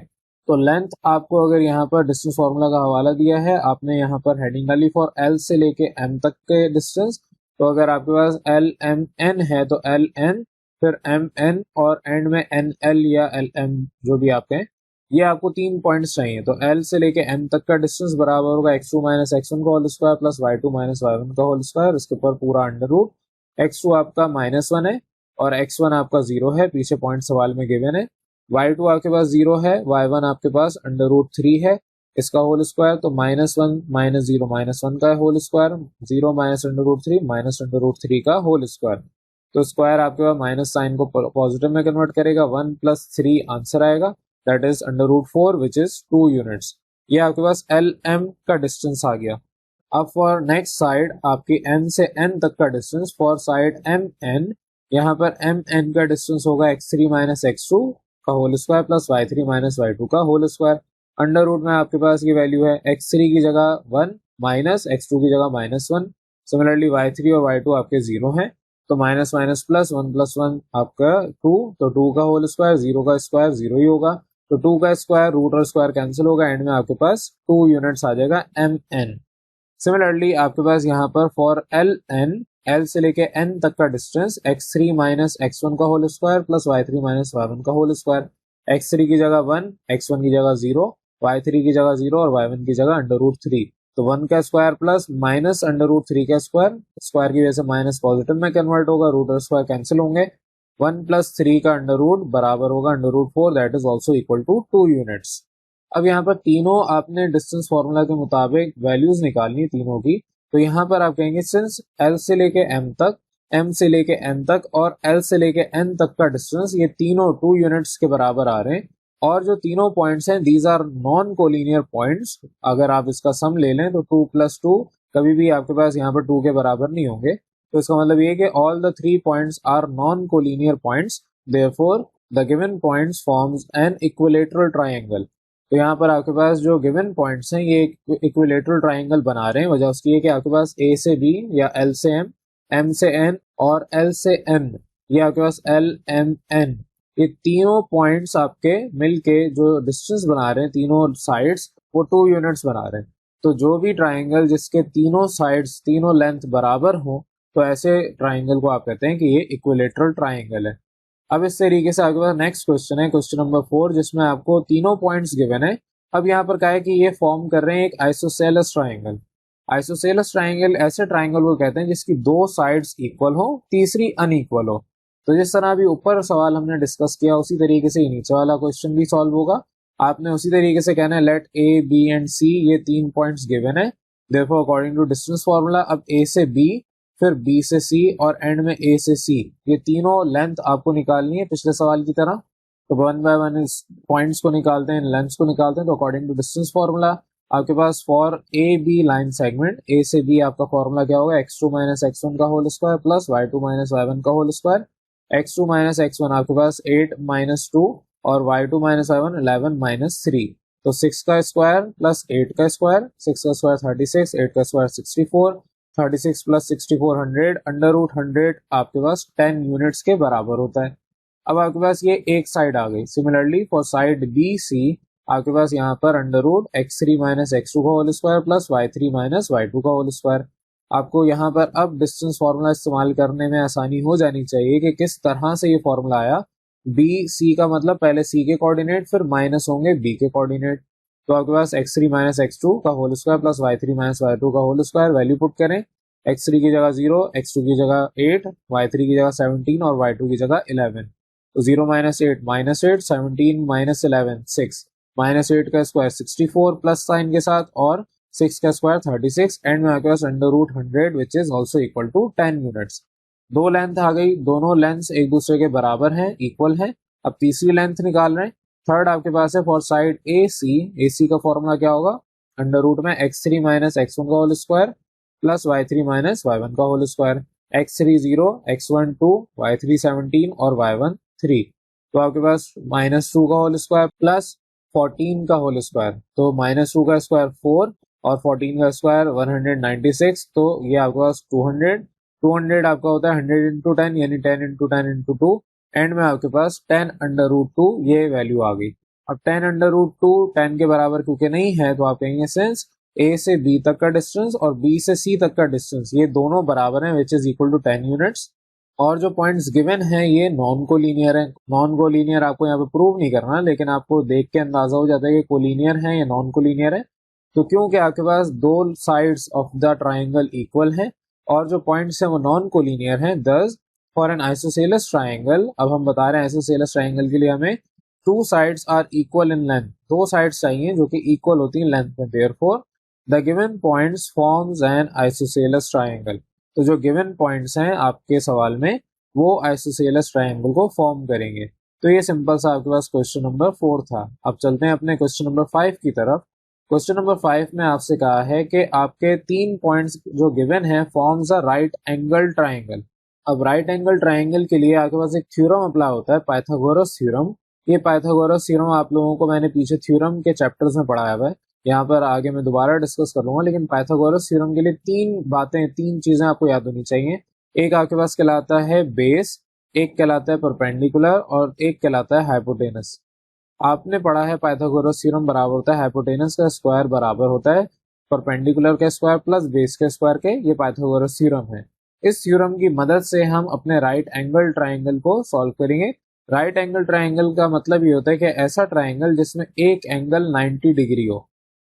तो लेंथ आपको अगर यहाँ पर डिस्टेंस फॉर्मूला का हवाला दिया है, आपने यहाँ पर हेडिंग डाली फॉर एल से लेके एम तक के डिस्टेंस, तो अगर आपके पास एल, एम, एन है तो एल, एन, फिर एम, एन और एंड में एन, एल या एल, एम, जो भी आप कहें, ये आपको 3 पॉइंट्स चाहिए। तो एल से लेके एम तक का डिस्टेंस बराबर होगा x2 माइनस x1 का whole square plus y2 minus y1 का होल स्क्वायर, इसके ऊपर पूरा अंडर रूट। x2 आपका -1 है और x1 आपका 0 है, पीछे पॉइंट सवाल में गिवन है। y2 आपके पास 0 है, y1 आपके पास अंडर रूट 3 है, इसका होल स्क्वायर, तो -1 माइनस 0 -1 का whole square, 0 minus under root 3 minus under root 3 का होल स्क्वायर। तो स्क्वायर आपके पास माइनस साइन को पॉजिटिव में कन्वर्ट करेगा, 1 + 3 आंसर आएगा, that is under root 4 which is 2 units. ये आपके पास एल, एम का डिस्टेंस आ गया। अब फॉर नेक्स्ट साइड आपकी एम से एन तक का distance, for side M N, यहाँ पर एम एन का डिस्टेंस होगा x3 माइनस x2 का whole square plus y3 minus y2 का होल स्क्वायर। अंडर रूट में आपके पास ये वैल्यू है x3 की जगह 1 माइनस x2 की जगह -1। सिमिलरली y3 और y2 आपके 0 हैं, तो माइनस माइनस प्लस 1 + 1 आपका 2, तो 2 का होल स्क्वायर, 0 का स्क्वायर 0 ही होगा, तो 2 का स्क्वायर, रूट और स्क्वायर कैंसिल होगा, एंड में आपके पास 2 यूनिट्स आ जाएगा एम एन। सिमिलरली आपके पास यहाँ पर फॉर एल एन, एल से लेके एन तक का डिस्टेंस x3 माइनस x1 का whole square plus y3 minus y1 का होल स्क्वायर। x3 की जगह 1, x1 की जगह 0, y3 की जगह 0 और y1 की जगह अंडर रूट 3, तो 1 का square plus minus under root 3 का स्क्वायर, स्क्वायर की वजह से माइनस पॉजिटिव में कन्वर्ट होगा, रूट और स्क्वायर कैंसिल होंगे, 1 + 3 का अंडर रूट बराबर होगा under root 4, that is also equal to 2 units. अब यहाँ पर तीनों आपने डिस्टेंस फॉर्मूला के मुताबिक वैल्यूज निकालनी है तीनों की, तो यहाँ पर आप कहेंगे सिंस एल से लेके एम तक, एम से लेके एन तक और एल से लेके एन तक का डिस्टेंस ये तीनों 2 यूनिट्स के बराबर आ रहे हैं, और जो तीनों पॉइंट्स हैं these are non collinear points. अगर आप इसका सम ले लें तो 2 + 2 कभी भी आपके पास यहाँ पर 2 के बराबर नहीं होंगे, तो इसका मतलब ये कि all the 3 points are non collinear points, therefore the given points forms an equilateral triangle. तो यहाँ पर आपके पास जो गिवन पॉइंट्स हैं ये इक्विलेटरल ट्राइंगल बना रहे हैं, वजह उसकी है कि आपके पास ए से बी या एल से एम से एन और एल से एन, ये आपके पास एल, एम, एन, ये तीनों पॉइंट्स आपके मिलके जो डिस्टेंस बना रहे हैं तीनों साइड्स, वो 2 यूनिट्स बना रहे हैं। तो जो भी ट्राइंगल जिसके तीनों साइड्स, तीनों लेंथ बराबर हो, तो ऐसे ट्राइंगल को आप कहते हैं कि ये इक्विलेटरल ट्राइंगल है। अब इस तरीके से आपके पास नेक्स्ट क्वेश्चन है, क्वेश्चन नंबर 4, जिसमें आपको तीनों पॉइंट्स गिवन है। अब यहाँ पर क्या है कि ये फॉर्म कर रहे हैं एक आइसोसेलेस ट्राइंगल। आइसोसेलेस ट्राइंगल ऐसे ट्राइंगल को कहते हैं जिसकी 2 साइड्स इक्वल हो, तीसरी अनइक्वल हो। तो जिस तरह अभी ऊपर सवाल हमने डिस्कस किया उसी तरीके से नीचे वाला क्वेश्चन भी सॉल्व होगा। आपने उसी तरीके से कहना है let A, B and C, ये 3 पॉइंट्स गिवन है, therefore according to distance formula अब ए से बी, फिर बी से सी और एंड में ए से सी, ये तीनों लेंथ आपको निकालनी है पिछले सवाल की तरह। तो 1 बाय 1 इस पॉइंट्स को निकालते हैं, लेंथ्स को निकालते हैं। तो अकॉर्डिंग टू डिस्टेंस फॉर्मूला आपके पास for A B line segment, A से बी आपका फॉर्मूला क्या होगा, x2 माइनस x1 का whole square plus y2 minus y1 का whole square. x2 minus x1 आपके पास 8 माइनस 2 और y2 माइनस y1 11 माइनस 3, तो 6 का स्क्वायर प्लस 8 का स्क्वायर, 6 का स्क्वायर 36, 8 का स्क्वायर 64, 36 + 64 100, अंडर रूट 100 आपके पास 10 यूनिट्स के बराबर होता है। अब आपके पास ये एक साइड आ गई। Similarly for side B C आपके पास यहाँ पर under root x3 minus x2 का whole square plus y3 minus y2 का होल स्क्वायर। आपको यहाँ पर अब डिस्टेंस फॉर्मूला इस्तेमाल करने में आसानी हो जानी चाहिए कि किस तरह से ये फॉर्मूला आया। बी सी का मतलब पहले सी के कोऑर्डिनेट फिर माइनस होंगे बी के कोऑर्डिनेट। तो आपके पास x3 माइनस x2 का whole square plus y3 minus y2 का होल स्क्वायर। वैल्यू पुट करें, x3 की जगह 0, x2 की जगह 8, y3 की जगह 17 और y2 की जगह 11। तो 0 माइनस 8 माइनस 8, 17 माइनस 11 6, माइनस 8 का स्क्वायर 64 प्लस साइन के साथ और 6 का स्क्वायर 36, एंड में आपके पास under root 100 which is also equal to 10 units. दो लेंथ आ गई, दोनों लेंथ एक दूसरे के बराबर हैं, इक्वल है। अब तीसरी लेंथ निकाल रहे हैं। थर्ड आपके पास है फॉर साइड ए सी का फॉर्मूला क्या होगा, अंडर रूट में x3 माइनस x1 का whole square plus y3 minus y1 का whole square. x3 0, x1 2, y3 17 और y1 3। तो आपके पास -2 का होल स्क्वायर प्लस 14 का होल स्क्वायर। तो -2 का स्क्वायर 4 और 14 का स्क्वायर 196। तो ये आपके पास 200 आपका होता है 100 इंटू 10 यानी 10 इंटू 10 इंटू 2। एंड में आपके पास 10 अंडर रूट 2 ये वैल्यू आ गई। अब 10 अंडर रूट 2 10 के बराबर क्योंकि नहीं है तो आप कहेंगे सिंस ए से बी तक का डिस्टेंस और बी से सी तक का डिस्टेंस ये दोनों बराबर हैं which is equal to 10 units. और जो पॉइंट्स गिवन है ये नॉन कोलिनियर है। नॉन कोलिनियर आपको यहाँ पे प्रूव नहीं करना, लेकिन आपको देख के अंदाजा हो जाता है कि कोलिनियर है या नॉन कोलिनियर है। तो क्योंकि आपके पास दो sides of the triangle equal हैं और जो पॉइंट्स हैं वो नॉन कोलिनियर हैं, दस फॉर एन आइसोसेलेस ट्राइंगल, अब हम बता रहे हैं आइसोसेलेस ट्राइंगल के लिए हमें two sides are equal in length, दो साइड्स चाहिए जो कि इक्वल होती हैं लेंथ में। Therefore the given points forms an isosceles triangle. तो जो गिवन पॉइंट्स हैं आपके सवाल में वो आइसोसेलेस ट्राइंगल को फॉर्म करेंगे। तो ये सिंपल सा आपके पास क्वेश्चन नंबर 4 था। अब चलते हैं अपने क्वेश्चन नंबर 5 की तरफ। क्वेश्चन नंबर 5 में आपसे कहा है कि आपके 3 पॉइंट्स जो गिवन है forms a right angle triangle. अब राइट एंगल ट्राइंगल के लिए आपके पास एक थ्योरम अप्लाई होता है, पाइथागोरस थ्योरम। ये पाइथागोरस थ्योरम आप लोगों को मैंने पीछे थ्योरम के चैप्टर्स में पढ़ाया हुआ है, यहाँ पर आगे मैं दोबारा डिस्कस कर लूंगा। लेकिन पाइथागोरस थ्योरम के लिए 3 चीजें आपको याद होनी चाहिए। एक आपके पास कहलाता है बेस, एक कहलाता है परपेंडिकुलर और एक कहलाता है हाइपोटेनस। आपने पढ़ा है पाइथागोरस थ्योरम बराबर होता है हाइपोटेनस का स्क्वायर बराबर होता है परपेंडिकुलर का स्क्वायर प्लस बेस के स्क्वायर के। ये पाइथागोरस थ्योरम है। इस थ्योरम की मदद से हम अपने राइट एंगल ट्राइंगल को सॉल्व करेंगे। राइट एंगल ट्राइंगल का मतलब ये होता है कि ऐसा ट्राइंगल जिसमें एक एंगल 90 डिग्री हो।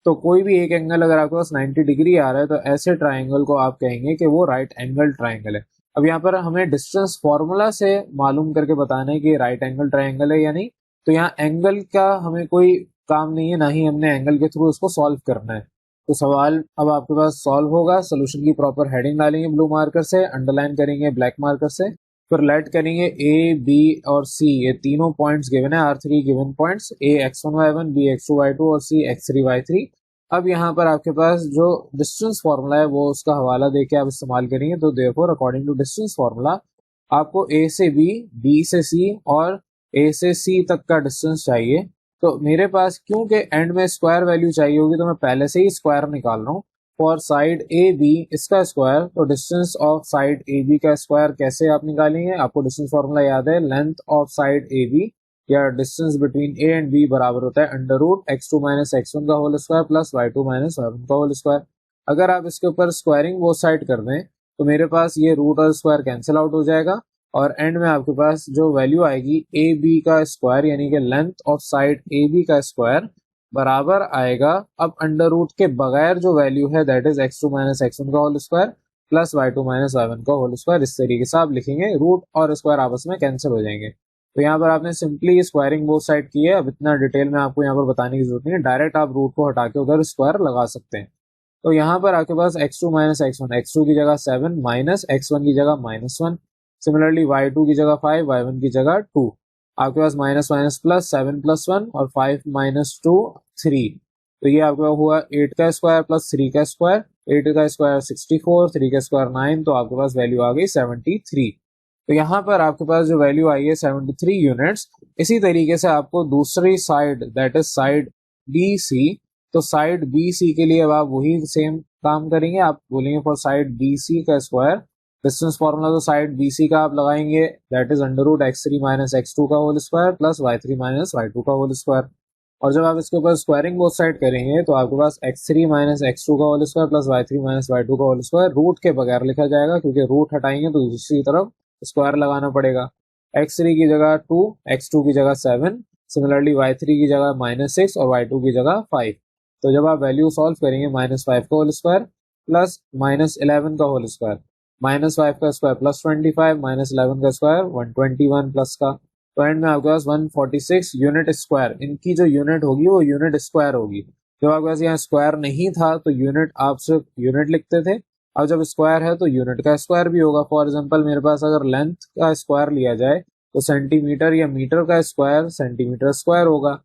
तो कोई भी एक एंगल अगर आपके पास 90 डिग्री आ रहा है तो ऐसे ट्राइंगल को आप कहेंगे कि वो राइट एंगल ट्राइंगल है। अब यहाँ पर हमें डिस्टेंस फॉर्मूला से मालूम करके बताना है कि राइट एंगल ट्राइंगल है या नहीं। तो यहाँ एंगल का हमें कोई काम नहीं है, ना ही हमने एंगल के थ्रू इसको सॉल्व करना है। तो सवाल अब आपके पास सॉल्व होगा। सोल्यूशन की प्रॉपर हेडिंग डालेंगे ब्लू मार्कर से, अंडरलाइन करेंगे ब्लैक मार्कर से, फिर लेट करेंगे ए बी और सी ये तीनों पॉइंट्स गिवन है, R3 गिवन पॉइंट्स, ए x1 y1, B x2 y2 और सी x3 y3। अब यहाँ पर आपके पास जो डिस्टेंस फॉर्मूला है वो उसका हवाला देके आप इस्तेमाल करेंगे। तो therefore according to distance formula आपको ए से बी से सी और ए से सी तक का डिस्टेंस चाहिए। तो मेरे पास क्योंकि एंड में स्क्वायर वैल्यू चाहिए होगी तो मैं पहले से ही स्क्वायर निकाल रहा हूँ। फॉर साइड ए बी इसका स्क्वायर, तो distance of side A B का स्क्वायर कैसे आप निकालेंगे, आपको डिस्टेंस फॉर्मूला याद है, length of side A B या distance between A and B बराबर होता है under root x2 minus x1 का whole square plus y2 minus y1 का होल स्क्वायर। अगर आप इसके ऊपर स्क्वायरिंग वो साइड कर दें तो मेरे पास ये रूट और स्क्वायर कैंसिल आउट हो जाएगा और एंड में आपके पास जो वैल्यू आएगी ए बी का स्क्वायर यानी कि length of side A B का स्क्वायर बराबर आएगा अब अंडर रूट के बगैर जो वैल्यू है that is x2 minus x1 का whole square plus y2 minus y1 का होल स्क्वायर। इस तरीके से आप लिखेंगे, रूट और स्क्वायर आपस में कैंसिल हो जाएंगे। तो यहाँ पर आपने सिंपली स्क्वायरिंग बोथ साइड की है। अब इतना डिटेल में आपको यहाँ पर बताने की जरूरत नहीं है, डायरेक्ट आप रूट को हटा के उधर स्क्वायर लगा सकते हैं। तो यहाँ पर आपके पास x2 माइनस x1, x2 की जगह 7 माइनस x1 की जगह -1, सिमिलरली y2 की जगह 5, y1 की जगह 2, आपके पास माइनस माइनस प्लस 7 प्लस 1 और 5 माइनस 2 3। तो ये आपका हुआ 8 का स्क्वायर प्लस 3 का स्क्वायर, 8 का स्क्वायर 64, 3 का स्क्वायर 9, तो आपके पास वैल्यू आ गई 73। तो यहाँ पर आपके पास जो वैल्यू आई है 73 यूनिट्स। इसी तरीके से आपको दूसरी side that is side B C, तो साइड बी सी के लिए अब आप वही सेम काम करेंगे। आप बोलेंगे फॉर साइड बी सी का स्क्वायर, डिस्टेंस फॉर्मूला तो साइड बी सी का आप लगाएंगे that is under root x3 minus x2 का whole square plus y3 minus y2 का होल स्क्वायर। और जब आप इसके ऊपर स्क्वायरिंग बोथ साइड करेंगे तो आपके पास x3 माइनस एक्स टू का whole square plus y3 minus y2 का होल स्क्वायर रूट के बगैर लिखा जाएगा, क्योंकि रूट हटाएंगे तो दूसरी तरफ स्क्वायर लगाना पड़ेगा। x3 की जगह 2, x2 की जगह 7, सिमिलरली y3 की जगह -6 और y2 की जगह 5। तो जब आप वैल्यू सॉल्व करेंगे -5 का होल स्क्वायर प्लस -11 का होल स्क्वायर, -5 का स्क्वायर प्लस 25, -11 का स्क्वायर 121 प्लस का, तो एंड में आपके पास 146 यूनिट स्क्वायर, इनकी जो यूनिट होगी वो यूनिट स्क्वायर होगी। जब आपके पास यहाँ स्क्वायर नहीं था तो यूनिट आप सिर्फ यूनिट लिखते थे, अब जब स्क्वायर है तो यूनिट का स्क्वायर भी होगा। फॉर एग्जांपल मेरे पास अगर लेंथ का स्क्वायर लिया जाए तो सेंटीमीटर या मीटर का स्क्वायर सेंटीमीटर स्क्वायर होगा।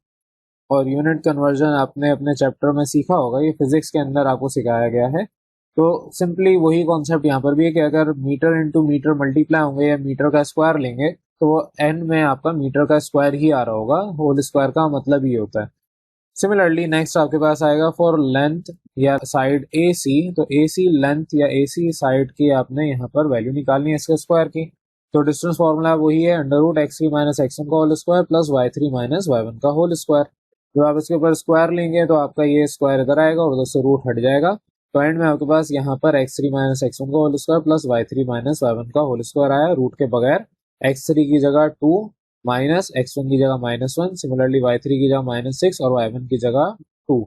और यूनिट कन्वर्जन आपने अपने चैप्टर में सीखा होगा, ये फिजिक्स के अंदर आपको सिखाया गया है। तो सिंपली वही कॉन्सेप्ट यहाँ पर भी है कि अगर मीटर इंटू मीटर मल्टीप्लाई होंगे या मीटर का स्क्वायर लेंगे तो वो एंड में आपका मीटर का स्क्वायर ही आ रहा होगा, होल स्क्वायर का मतलब ही होता है। सिमिलरली नेक्स्ट आपके पास आएगा फॉर लेंथ या साइड ए सी, तो ए सी लेंथ या ए सी साइड की आपने यहाँ पर वैल्यू निकालनी है इसके स्क्वायर की। तो डिस्टेंस फॉर्मूला वही है √x3 माइनस x1 का whole square plus y3 minus y1 का होल स्क्वायर। जब आप इसके ऊपर स्क्वायर लेंगे तो आपका ये स्क्वायर इधर आएगा और उधर से रूट हट जाएगा, तो एंड में आपके पास यहाँ पर x3 माइनस x1 का whole square plus y3 minus y1 का होल स्क्वायर आया रूट के बगैर। x3 की जगह 2 माइनस x1 की जगह -1, सिमिलरली y3 की जगह -6 और y1 की जगह 2।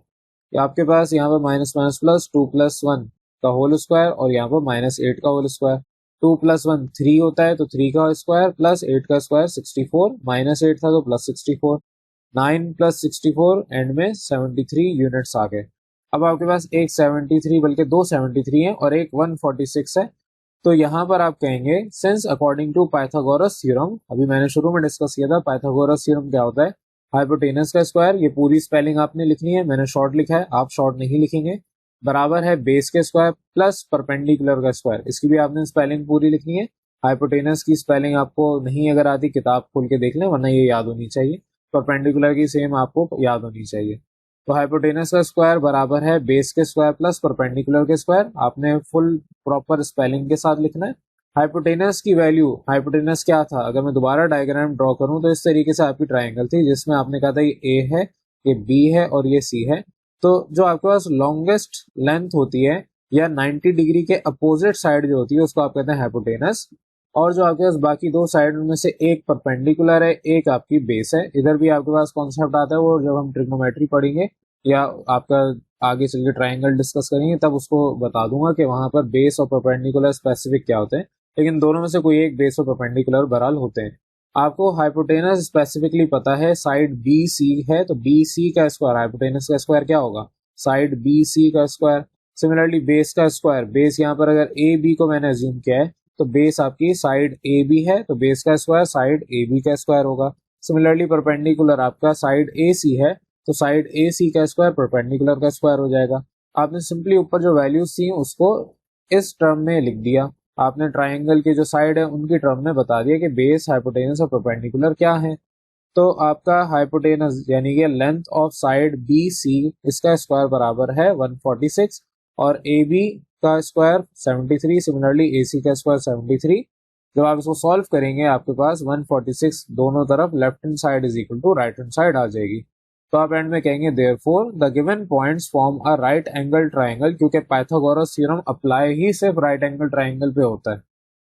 आपके पास यहाँ पर माइनस माइनस प्लस 2 प्लस 1 का होल स्क्वायर और यहाँ पर -8 का होल स्क्वायर। 2 प्लस 1 3 होता है तो 3 का स्क्वायर प्लस 8 का स्क्वायर 64, -8 था तो प्लस 64, 9 प्लस 64 एंड में 73 यूनिट्स आ गए। अब आपके पास एक 73 बल्कि दो 73 है और एक 146 है। तो यहाँ पर आप कहेंगे since according to Pythagoras theorem, अभी मैंने शुरू में डिस्कस किया था पाइथागोरस थ्योरम क्या होता है, हाइपोटेनस का स्क्वायर, ये पूरी स्पेलिंग आपने लिखनी है, मैंने शॉर्ट लिखा है, आप शॉर्ट नहीं लिखेंगे, बराबर है बेस के स्क्वायर प्लस परपेंडिकुलर का स्क्वायर, इसकी भी आपने स्पेलिंग पूरी लिखनी है। हाइपोटेनस की स्पेलिंग आपको नहीं अगर आती किताब खोल के देख लें, वरना ये याद होनी चाहिए। परपेंडिकुलर की सेम आपको याद होनी चाहिए। तो हाइपोटेनस का स्क्वायर बराबर है बेस के स्क्वायर प्लस परपेंडिकुलर के स्क्वायर, आपने फुल प्रॉपर स्पेलिंग के साथ लिखना है। हाइपोटेनस की वैल्यू, हाइपोटेनस क्या था, अगर मैं दोबारा डायग्राम ड्रॉ करूं तो इस तरीके से आपकी ट्राइंगल थी जिसमें आपने कहा था ये ए है, ये बी है और ये सी है। तो जो आपके पास लॉन्गेस्ट लेंथ होती है या 90 डिग्री के अपोजिट साइड जो होती है उसको आप कहते हैं हाइपोटेनस। और जो आपके पास बाकी दो साइड उनमें से एक परपेंडिकुलर है, एक आपकी बेस है। इधर भी आपके पास कॉन्सेप्ट आता है, वो जब हम ट्रिग्नोमेट्री पढ़ेंगे या आपका आगे चल के ट्राइंगल डिस्कस करेंगे तब उसको बता दूंगा कि वहां पर बेस और परपेंडिकुलर स्पेसिफिक क्या होते हैं, लेकिन दोनों में से कोई एक बेस और परपेंडिकुलर बहरहाल होते हैं। आपको हाइपोटेनस स्पेसिफिकली पता है साइड बी सी है, तो बी सी का स्क्वायर, हाइपोटेनस का स्क्वायर क्या होगा, साइड बी सी का स्क्वायर। सिमिलरली बेस का स्क्वायर, बेस यहाँ पर अगर ए बी को मैंने अज्यूम किया है तो बेस आपकी साइड ए बी है, तो बेस का स्क्वायर साइड ए बी का स्क्वायर होगा। सिमिलरली परपेंडिकुलर आपका साइड ए सी है, तो साइड ए सी का स्क्वायर परपेंडिकुलर का स्क्वायर हो जाएगा। आपने सिंपली ऊपर जो वैल्यूज थी उसको इस टर्म में लिख दिया, आपने ट्राइंगल की जो साइड है उनकी टर्म में बता दिया कि बेस, हाइपोटेनस और परपेंडिकुलर क्या है। तो आपका हाइपोटेनस यानी कि length of side B C, इसका स्क्वायर बराबर है 146 और ए बी का स्क्वायर 73, सिमिलरली ए सी का स्क्वायर 73। जब आप इसको सॉल्व करेंगे आपके पास 146 दोनों तरफ left hand side is equal to right hand side आ जाएगी। तो आप एंड में कहेंगे therefore the given points form a right angle triangle, क्योंकि पाइथागोरस थ्योरम अप्लाई ही सिर्फ राइट एंगल ट्राइंगल पे होता है।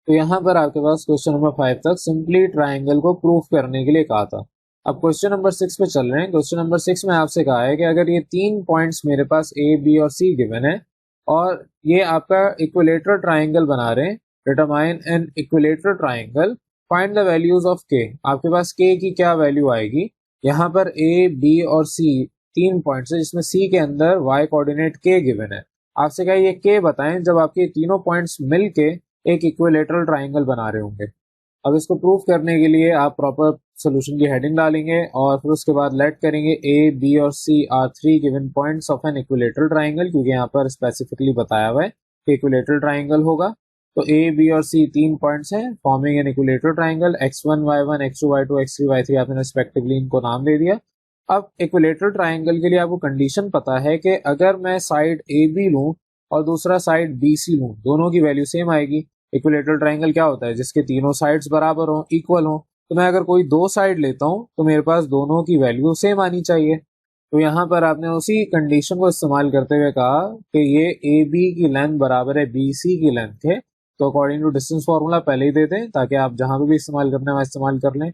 तो यहाँ पर आपके पास क्वेश्चन नंबर 5 तक सिंपली ट्राइंगल को प्रूफ करने के लिए कहा था। अब क्वेश्चन नंबर 6 पे चल रहे हैं। क्वेश्चन नंबर 6 में आपसे कहा है कि अगर ये तीन पॉइंट्स मेरे पास ए बी और सी गिवन है और ये आपका इक्विलेटरल ट्राइंगल बना रहे हैं, determine N equilateral triangle, find the values of के। आपके पास के की क्या वैल्यू आएगी, यहाँ पर ए बी और सी तीन पॉइंट्स है जिसमें सी के अंदर वाई कोऑर्डिनेट के गिवन है। आपसे कहा ये के बताएं जब आपके तीनों पॉइंट्स मिलके एक इक्विलेटरल ट्राइंगल बना रहे होंगे। अब इसको प्रूफ करने के लिए आप प्रॉपर सोल्यूशन की हेडिंग डालेंगे और फिर उसके बाद लेट करेंगे ए बी और C are three given points of an equilateral triangle, क्योंकि यहाँ पर स्पेसिफिकली बताया हुआ है कि इक्विलेटरल ट्राइंगल होगा। तो ए बी और सी तीन पॉइंट्स हैं forming an equilateral triangle, x1 y1 x2 y2 x3 y3 आपने रिस्पेक्टिवली इनको नाम दे दिया। अब इक्विलेटरल ट्राइंगल के लिए आपको कंडीशन पता है कि अगर मैं साइड ए बी लूं और दूसरा साइड बी सी लूं, दोनों की वैल्यू सेम आएगी। इक्विलेटरल ट्राइंगल क्या होता है, जिसके तीनों साइड्स बराबर हो, इक्वल हो। तो मैं अगर कोई दो साइड लेता हूं तो मेरे पास दोनों की वैल्यू सेम आनी चाहिए। तो यहाँ पर आपने उसी कंडीशन को इस्तेमाल करते हुए कहा कि ये ए बी की लेंथ बराबर है बी सी की लेंथ के, तो अकॉर्डिंग टू डिस्टेंस फॉर्मूला पहले ही देते हैं ताकि आप जहां पे भी इस्तेमाल करना है वहां इस्तेमाल कर लें।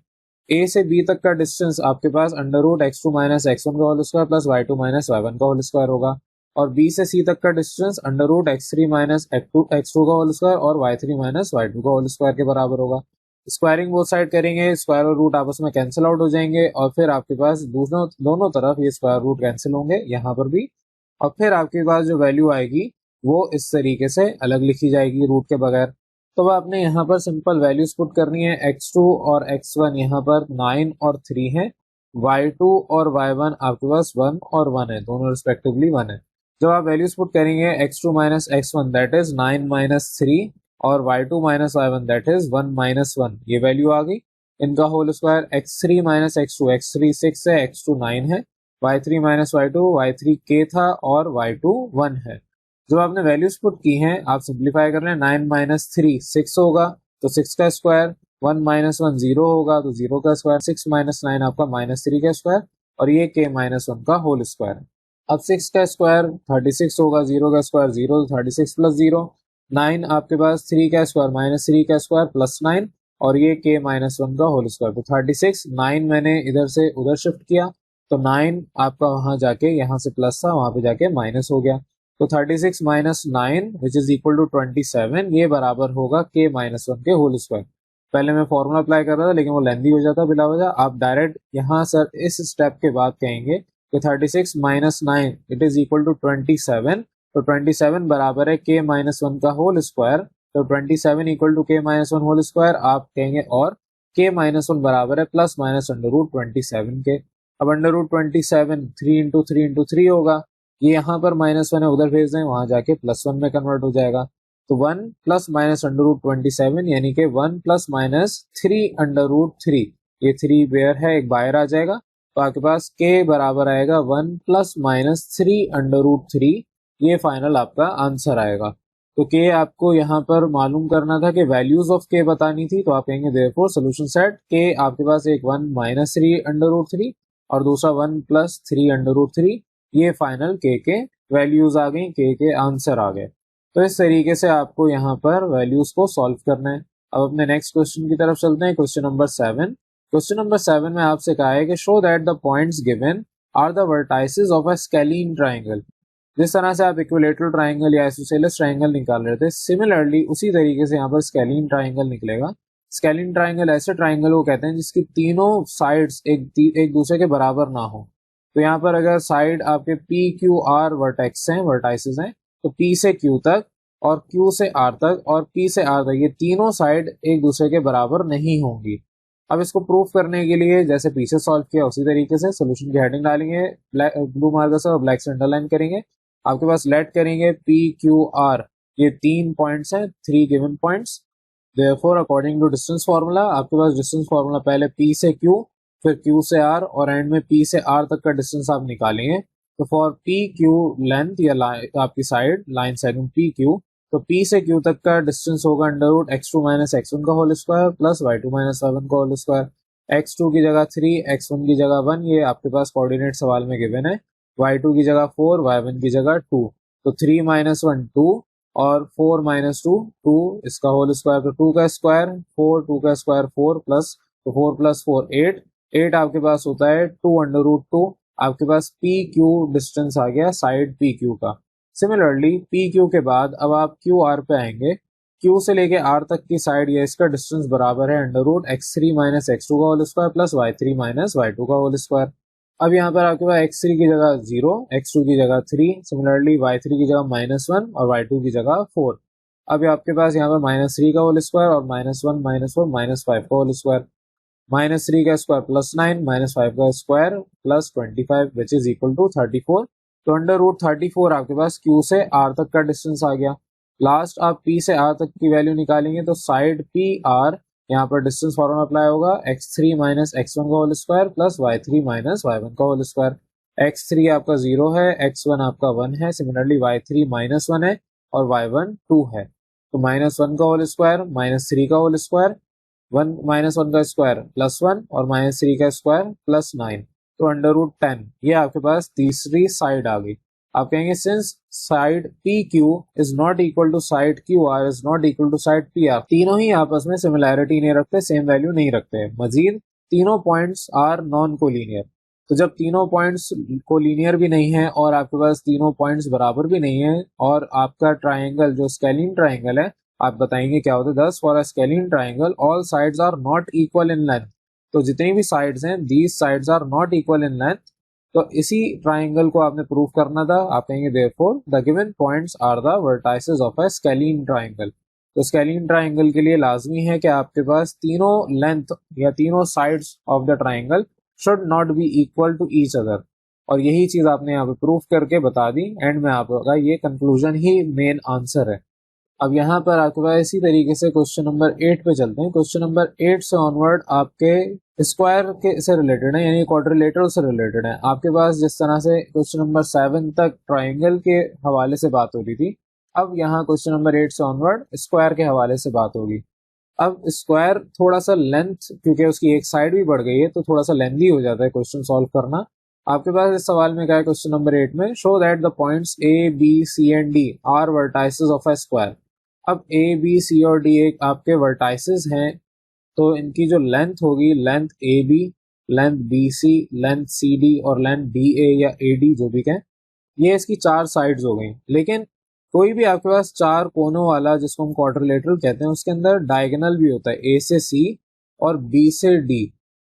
ए से बी तक का डिस्टेंस आपके पास under root x two minus x one का whole square plus y two minus y one का होल स्क्वायर होगा, और बी से सी तक का distance under root x three minus x two का होल स्क्वायर और y three minus y two का होल स्क्वायर के बराबर होगा। स्क्वायरिंग बोथ साइड करेंगे, स्क्वायर और रूट आपस में कैंसिल आउट हो जाएंगे और फिर आपके पास दोनों तरफ ये स्क्वायर रूट कैंसिल होंगे यहाँ पर भी, और फिर आपके पास जो वैल्यू आएगी वो इस तरीके से अलग लिखी जाएगी रूट के बगैर। तो आपने यहाँ पर सिंपल वैल्यूज पुट करनी है, x2 और x1 यहाँ पर 9 और 3 है, y2 और y1 आपके पास 1 और 1 है, दोनों रिस्पेक्टिवली 1 है। जब आप वैल्यूज पुट करेंगे x2 minus x1 that is 9 minus 3 और y2 minus y1 that is 1 minus 1, ये वैल्यू आ गई। इनका whole square x3 minus x2, x3 6 है, x2 9 है, y3 minus y2, y3 k था और y2 1 है। जो आपने वैल्यूज पुट की हैं आप सिंप्लीफाई कर रहे हैं, 9 माइनस 3 6 होगा तो 6 का स्क्वायर, 1 माइनस 1 0 होगा तो 0 का स्क्वायर, 6 माइनस 9 आपका माइनस 3 का स्क्वायर और ये k माइनस 1 का होल स्क्वायर। अब 6 का स्क्वायर 36 होगा, 0 का स्क्वायर 0 तो 36 प्लस 0, 9 आपके पास 3 का स्क्वायर माइनस 3 का स्क्वायर प्लस 9 और ये k माइनस 1 का होल स्क्वायर। तो 36 9 मैंने इधर से उधर शिफ्ट किया तो 9 आपका वहां जाके यहाँ से प्लस था वहां पे जाके माइनस हो गया, तो 36 minus 9 which is equal to 27, ये बराबर होगा k माइनस 1 के होल स्क्वायर। पहले मैं फॉर्मूला अप्लाई कर रहा था लेकिन वो लेंदी हो जाता बिला वजह, आप डायरेक्ट यहाँ सर इस स्टेप के बाद कहेंगे कि 36 minus 9 it is equal to 27, तो 27 बराबर है k माइनस 1 का होल स्क्वायर, तो 27 equal to k minus 1 whole square आप कहेंगे, और k माइनस 1 बराबर है प्लस माइनस अंडर रूट 27 के। अब अंडर रूट 27 3 इंटू 3 इंटू 3 होगा, ये यहाँ पर माइनस 1 है उधर भेज दें वहां जाके प्लस 1 में कन्वर्ट हो जाएगा, तो 1 प्लस माइनस अंडर रूट 27 यानी कि 1 प्लस माइनस 3 अंडर रूट 3, ये 3 बेयर है एक बाहर आ जाएगा, तो आपके पास k बराबर आएगा 1 प्लस माइनस 3 अंडर रूट 3, ये फाइनल आपका आंसर आएगा। तो k आपको यहाँ पर मालूम करना था कि वैल्यूज ऑफ k बतानी थी, तो आप कहेंगे देयरफॉर सॉल्यूशन सेट k आपके पास एक 1 माइनस 3 अंडर रूट 3 और दूसरा 1 प्लस 3 अंडर रूट 3, ये फाइनल k के वैल्यूज आ गई, k के आंसर आ गए। तो इस तरीके से आपको यहाँ पर वैल्यूज को सॉल्व करना है। अब अपने नेक्स्ट क्वेश्चन की तरफ चलते हैं, क्वेश्चन नंबर 7। क्वेश्चन नंबर 7 में आपसे कहा है कि show that the points given are the vertices of a scalene triangle. जिस तरह से आप इक्विलेटरल ट्राइंगल या आइसोसेलेस ट्राइंगल निकाल रहे थे, सिमिलरली उसी तरीके से यहाँ पर स्केलीन ट्राइंगल निकलेगा। स्केलीन ट्राइंगल ऐसे ट्राइंगल को कहते हैं जिसकी तीनों साइड्स एक दूसरे के बराबर ना हो। तो यहाँ पर अगर साइड आपके पी क्यू आर वर्टेक्स हैं, वर्टाइसेस हैं, तो पी से क्यू तक और क्यू से आर तक और पी से आर तक, ये तीनों साइड एक दूसरे के बराबर नहीं होंगी। अब इसको प्रूफ करने के लिए जैसे पीछे सॉल्व किया उसी तरीके से सोल्यूशन की हेडिंग डालेंगे, ब्लू मार्कर से और ब्लैक से अंडरलाइन करेंगे। आपके पास लेट करेंगे पी क्यू आर, ये 3 पॉइंट्स हैं, 3 given points. Therefore according to distance formula आपके पास डिस्टेंस फार्मूला पहले पी से क्यू फिर Q से R और एंड में P से R तक का डिस्टेंस आप निकालेंगे। तो फॉर पी क्यू लेंथ या आपकी side line segment P Q, तो P से Q तक का डिस्टेंस होगा under root x2 minus x1 का whole square plus y2 minus y1 का होल स्क्वायर। x2 की जगह 3, x1 की जगह 1, ये आपके पास कोऑर्डिनेट सवाल में गिवन है। y2 की जगह 4, y1 की जगह 2, तो 3 माइनस 1 2 और 4 माइनस 2 2, इसका होल स्क्वायर, तो 2 का स्क्वायर 4, 2 का स्क्वायर 4 प्लस, तो 4 प्लस 4 8 आपके पास होता है 2 अंडर रूट 2। आपके पास पी क्यू डिस्टेंस आ गया साइड पी क्यू का। सिमिलरली पी क्यू के बाद अब आप क्यू आर पे आएंगे, क्यू से लेके आर तक की साइड या इसका डिस्टेंस बराबर है under root x3 minus x2 का whole square plus y3 minus y2 का होल स्क्वायर। अब यहाँ पर आपके पास x3 की जगह 0, x2 की जगह 3, सिमिलरली y3 की जगह -1 और y2 की जगह 4। अब आपके पास यहाँ पर -3 का होल स्क्वायर और -1 -4 -5 का होल स्क्वायर, -3 का स्क्वायर प्लस 9 -5 का square plus 25 which is equal to 34। तो अंडर रूट 34 आपके पास Q से R तक का डिस्टेंस आ गया। लास्ट आप P से R तक की वैल्यू निकालेंगे तो साइड पी आर यहाँ पर डिस्टेंस फॉर्मूला अप्लाई होगा, x3 माइनस x1 का whole square plus y3 minus y1 का होल स्क्वायर। x3 आपका 0 है, x1 आपका 1 है, सिमिलरली y3 -1 है और y1 2 है। तो -1 का होल स्क्वायर -3 का होल स्क्वायर, 1 -1 का स्क्वायर +1 और -3 का स्क्वायर +9। तो √10 ये आपके पास तीसरी साइड आ गई। आप कहेंगे since side P Q is not equal to side Q R is not equal to side P R, तीनों ही आपस में सिमिलैरिटी नहीं रखते, सेम वैल्यू नहीं रखते। मजीद तीनों पॉइंट्स आर नॉन कोलिनियर। तो जब तीनों पॉइंट्स कोलिनियर भी नहीं है और आपके पास तीनों पॉइंट्स बराबर भी नहीं है और आपका ट्राइंगल जो स्केलिन ट्राइंगल है, आप बताएंगे क्या होता है। Thus for a scalene triangle all sides are not equal in length. तो जितनी भी साइड्स हैं these sides are not equal in length. तो इसी ट्राइंगल को आपने प्रूव करना था। आप कहेंगे therefore the given points are the vertices of a scalene triangle. तो स्केलिन ट्राइंगल के लिए लाजमी है कि आपके पास तीनों लेंथ या तीनों sides of the triangle should not be equal to each other. और यही चीज आपने यहाँ पे प्रूफ करके बता दी। एंड में आपका ये कंक्लूजन ही मेन आंसर है। अब यहाँ पर आपके पास इसी तरीके से क्वेश्चन नंबर 8 पे चलते हैं। क्वेश्चन नंबर 8 से ऑनवर्ड आपके स्क्वायर के से रिलेटेड है, यानी क्वाड्रिलेटरल से रिलेटेड है। आपके पास जिस तरह से क्वेश्चन नंबर 7 तक ट्राइंगल के हवाले से बात हो रही थी, अब यहाँ क्वेश्चन नंबर 8 से ऑनवर्ड स्क्वायर के हवाले से बात होगी। अब स्क्वायर थोड़ा सा लेंथ, क्योंकि उसकी एक साइड भी बढ़ गई है, तो थोड़ा सा लेंथी हो जाता है क्वेश्चन सॉल्व करना। आपके पास इस सवाल में क्या है क्वेश्चन नंबर 8 में, show that the points A B C and D are vertices of a square. अब ए बी सी और डी एक आपके वर्टाइसेस हैं, तो इनकी जो लेंथ होगी, length A B, length B C, length C D और लेंथ डी ए या ए डी जो भी कहें, ये इसकी चार साइड्स हो गई। लेकिन कोई भी आपके पास चार कोनों वाला जिसको हम क्वाड्रिलेटरल कहते हैं, उसके अंदर डायगोनल भी होता है, ए से सी और बी से डी।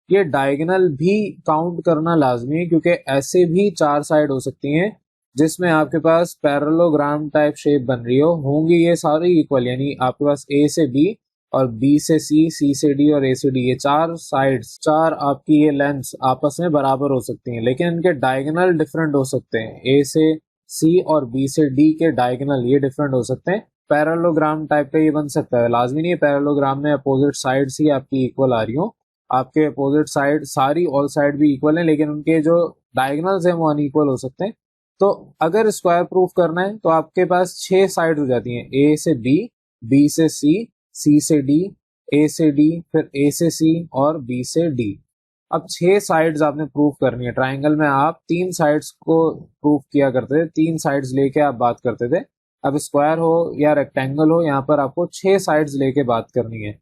ये डायगोनल भी काउंट करना लाजमी है, क्योंकि ऐसे भी चार साइड हो सकती हैं जिसमें आपके पास पैरेललोग्राम टाइप शेप बन रही हो, होंगी ये सारी इक्वल, यानी आपके पास ए से बी और बी से सी, सी से डी और ए से डी, ये चार साइड्स, चार आपकी ये लेंथ्स आपस में बराबर हो सकती हैं, लेकिन इनके डायगोनल डिफरेंट हो सकते हैं। ए से सी और बी से डी के डायगोनल ये डिफरेंट हो सकते हैं। पैरेललोग्राम टाइप का ये बन सकता है, लाजमी नहीं है पैरेललोग्राम में अपोजिट साइड्स ही आपकी इक्वल आ रही हो। आपके अपोजिट साइड सारी ऑल साइड भी इक्वल है, लेकिन उनके जो डायगोनल्स हैं वो अनइक्वल हो सकते हैं। तो अगर स्क्वायर प्रूफ करना है तो आपके पास 6 साइड हो जाती हैं, ए से बी, बी से सी, सी से डी, ए से डी, फिर ए से सी और बी से डी। अब 6 साइड्स आपने प्रूफ करनी है। ट्राइंगल में आप 3 साइड्स को प्रूफ किया करते थे, 3 साइड्स लेके आप बात करते थे। अब स्क्वायर हो या रेक्टेंगल हो, यहाँ पर आपको 6 साइड्स लेके बात करनी है।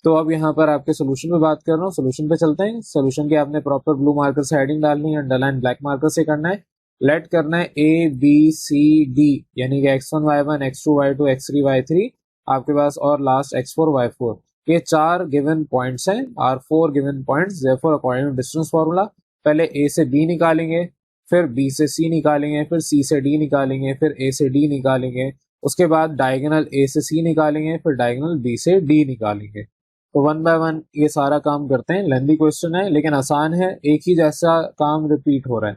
तो अब यहाँ पर आपके सोल्यूशन पे बात कर रहा हूँ। सोल्यूशन पे चलते हैं। सोल्यूशन की आपने प्रॉपर ब्लू मार्कर से हेडिंग डालनी है, अंडरलाइन ब्लैक मार्कर से करना है। लेट करना है ए बी सी डी, यानी कि x1 y1 x2 y2 x3 y3 आपके पास, और लास्ट x4 y4। ये चार गिवन पॉइंट्स हैं, are 4 given points. Therefore according to distance formula पहले a से b निकालेंगे, फिर b से c निकालेंगे, फिर c से d निकालेंगे, फिर a से d निकालेंगे, उसके बाद डायगोनल a से c निकालेंगे, फिर डायगोनल b से d निकालेंगे। तो 1 बाय 1 ये सारा काम करते हैं। लेंथी क्वेश्चन है लेकिन आसान है, एक ही जैसा काम रिपीट हो रहा है।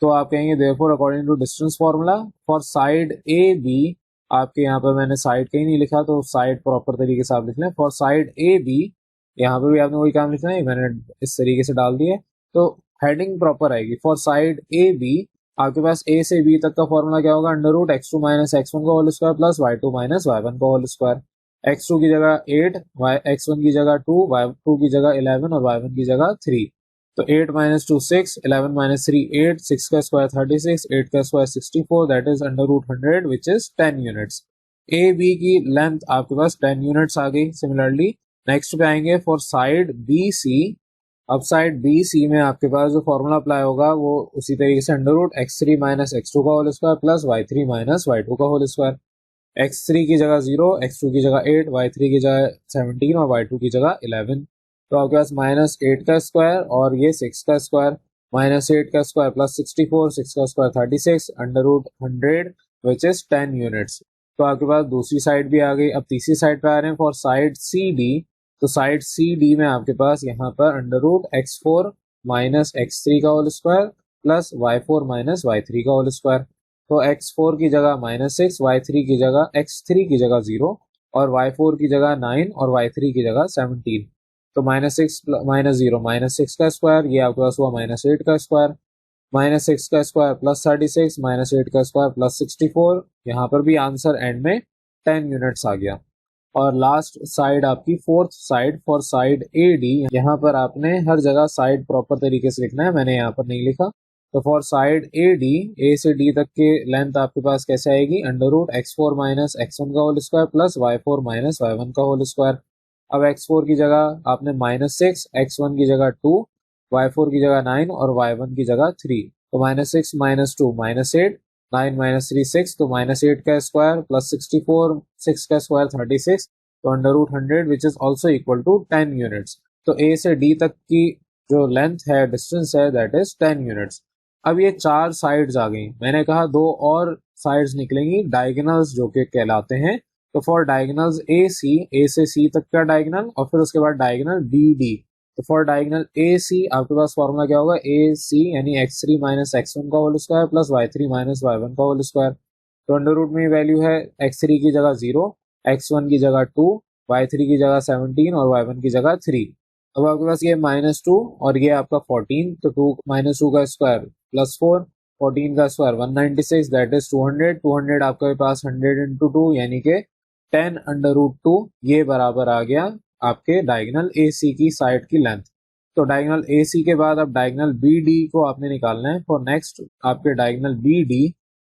तो आप कहेंगे therefore according to distance formula for side A B, आपके यहाँ पर मैंने साइड कहीं नहीं लिखा तो साइड प्रॉपर तरीके से आप लिख लें। फॉर साइड ए बी, यहाँ पर भी आपने वही काम लिखना है, मैंने इस तरीके से डाल दिया, तो हेडिंग प्रॉपर आएगी। फॉर साइड ए बी आपके पास ए से बी तक का फॉर्मूला क्या होगा, under root x2 minus x1 का whole square plus y2 minus y1 का होल स्क्वायर। x2 की जगह 8, x1 की जगह 2, y2 की जगह 11 और y1 की जगह 3। तो 8 माइनस 2 6, 11 माइनस 3 8, 6 का स्क्वायर 36, 8 का square 64, that is under root 100 which is 10 units. A B की लेंथ आपके पास 10 यूनिट्स आ गई। सिमिलरली नेक्स्ट पे आएंगे फॉर साइड बी सी। अब साइड बी सी में आपके पास जो फॉर्मूला अप्लाई होगा वो उसी तरीके से under root x3 minus x2 का whole square plus y3 minus y2 का होल स्क्वायर। x3 की जगह 0, x2 की जगह 8, y3 की जगह 17 और y2 की जगह 11। तो आपके पास माइनस 8 का स्क्वायर और ये 6 का स्क्वायर, माइनस 8 का स्क्वायर प्लस 64, 6 का square 36, under root 100 which is 10 units. तो आपके पास दूसरी साइड भी आ गई। अब तीसरी साइड पे आ रहे हैं फॉर साइड सी डी। तो साइड सी डी में आपके पास यहाँ पर under root x4 minus x3 का whole square plus y4 minus y3 का होल स्क्वायर। तो x4 की जगह -6, y3 की जगह x3 की जगह 0 और y4 की जगह 9 और y3 की जगह 17। तो -6 माइनस 0 -6 का स्क्वायर, ये आपके पास हुआ -8 का स्क्वायर, -6 का स्क्वायर प्लस 36, -8 का स्क्वायर प्लस 64। यहाँ पर भी आंसर एंड में 10 यूनिट्स आ गया। और लास्ट साइड आपकी fourth side for side A D. यहाँ पर आपने हर जगह साइड प्रॉपर तरीके से लिखना है, मैंने यहाँ पर नहीं लिखा। तो फॉर साइड ए डी, ए से डी तक के लेंथ आपके पास कैसे आएगी, under root x4 minus x1 का whole square plus y4 minus y1 का होल स्क्वायर। अब x4 की जगह आपने -6, x1 की जगह 2, y4 की जगह 9 और y1 की जगह 3। तो -6 माइनस 2 -8, 9 माइनस 3 6, तो -8 का स्क्वायर प्लस 64, 6 का स्क्वायर 36, तो under root 100 which is also equal to 10 units. तो ए से डी तक की जो लेंथ है, डिस्टेंस है, दैट इज 10 यूनिट्स। अब ये 4 साइड्स आ गई, मैंने कहा 2 और साइड्स निकलेंगी डायगोनल्स जो कि कहलाते हैं। तो फॉर डायगोनल्स ए से सी तक का डायगोनल और फिर उसके बाद डायगोनल बी डी। तो फॉर डायगोनल ए सी आपके पास फॉर्मूला क्या होगा, ए सी यानी x3 माइनस x1 का whole square plus y3 minus y1 का होल स्क्वायर। तो अंडर रूट में वैल्यू है x3 की जगह 0, x1 की जगह 2, y3 की जगह 17 और y1 की जगह 3। अब आपके पास ये -2 और ये आपका 14, तो 2 -2 का स्क्वायर प्लस 4, 14 का स्क्वायर 196, दैट इज 200। 200 आपके पास 100 इंटू 2 यानी कि 10 अंडर रूट 2, ये बराबर आ गया आपके डायगोनल ए सी की साइड की लेंथ। तो डायगोनल ए सी के बाद अब डायगोनल बी डी को आपने निकालना है। फॉर नेक्स्ट आपके डायगोनल बी डी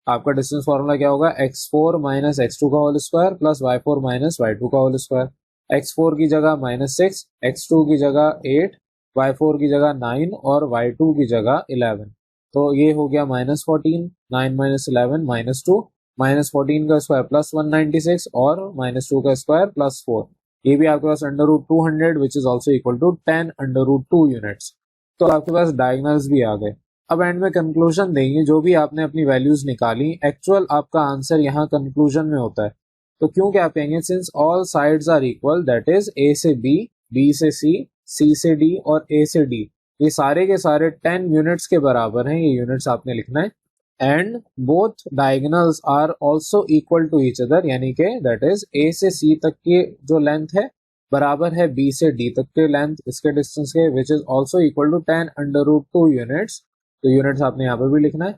आपका डिस्टेंस फॉर्मूला क्या होगा, x4 माइनस x2 का whole square plus y4 minus y2 का होल स्क्वायर। x4 की जगह -6, x2 की जगह 8, y4 की जगह 9 और y2 की जगह 11। तो ये हो गया -14, 9 माइनस 11 -2, -14 का स्क्वायर प्लस 196 और -2 का स्क्वायर प्लस 4। ये भी आपके पास under root 200 which is also equal to 10 under root 2 units. तो आपके पास डायगोनल्स भी आ गए। अब एंड में कंक्लूजन देंगे, जो भी आपने अपनी वैल्यूज निकाली, एक्चुअल आपका आंसर यहाँ कंक्लूजन में होता है। तो क्यों क्या कहेंगे, since all sides are equal that is A से बी से सी से डी और ए से डी, ये सारे के सारे 10 यूनिट्स के बराबर हैं, ये यूनिट्स आपने लिखना है। And both diagonals are also equal to each other, यानी कि दैट इज ए से सी तक की जो लेंथ है बराबर है बी से डी तक के लेंथ इसके डिस्टेंस के, which is also equal to 10 under root 2 units. तो यूनिट्स आपने यहाँ पर भी लिखना है।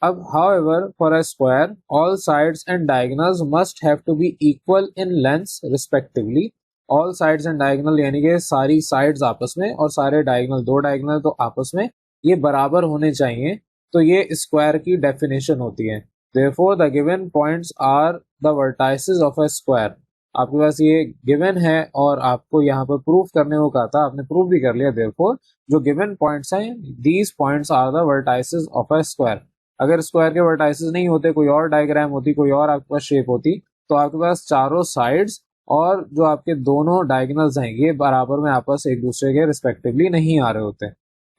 अब however for a square all sides and diagonals must have to be equal in lengths respectively. All sides and diagonal यानी कि सारी साइड्स आपस में और सारे डायगोनल, 2 डायगोनल तो आपस में ये बराबर होने चाहिए। तो ये स्क्वायर की डेफिनेशन होती है। Therefore the given points are the vertices of a square। आपके पास ये गिवन है और आपको यहाँ पर प्रूफ करने को कहा था, आपने प्रूफ भी कर लिया। Therefore जो गिवन पॉइंट्स हैं, these points are the vertices of a square। अगर स्क्वायर के वर्टाइसेस नहीं होते, कोई और डायग्राम होती, कोई और आपके पास शेप होती, तो आपके पास चारों साइड्स और जो आपके दोनों डायगोनल्स हैं ये बराबर में आपस एक दूसरे के रिस्पेक्टिवली नहीं आ रहे होते।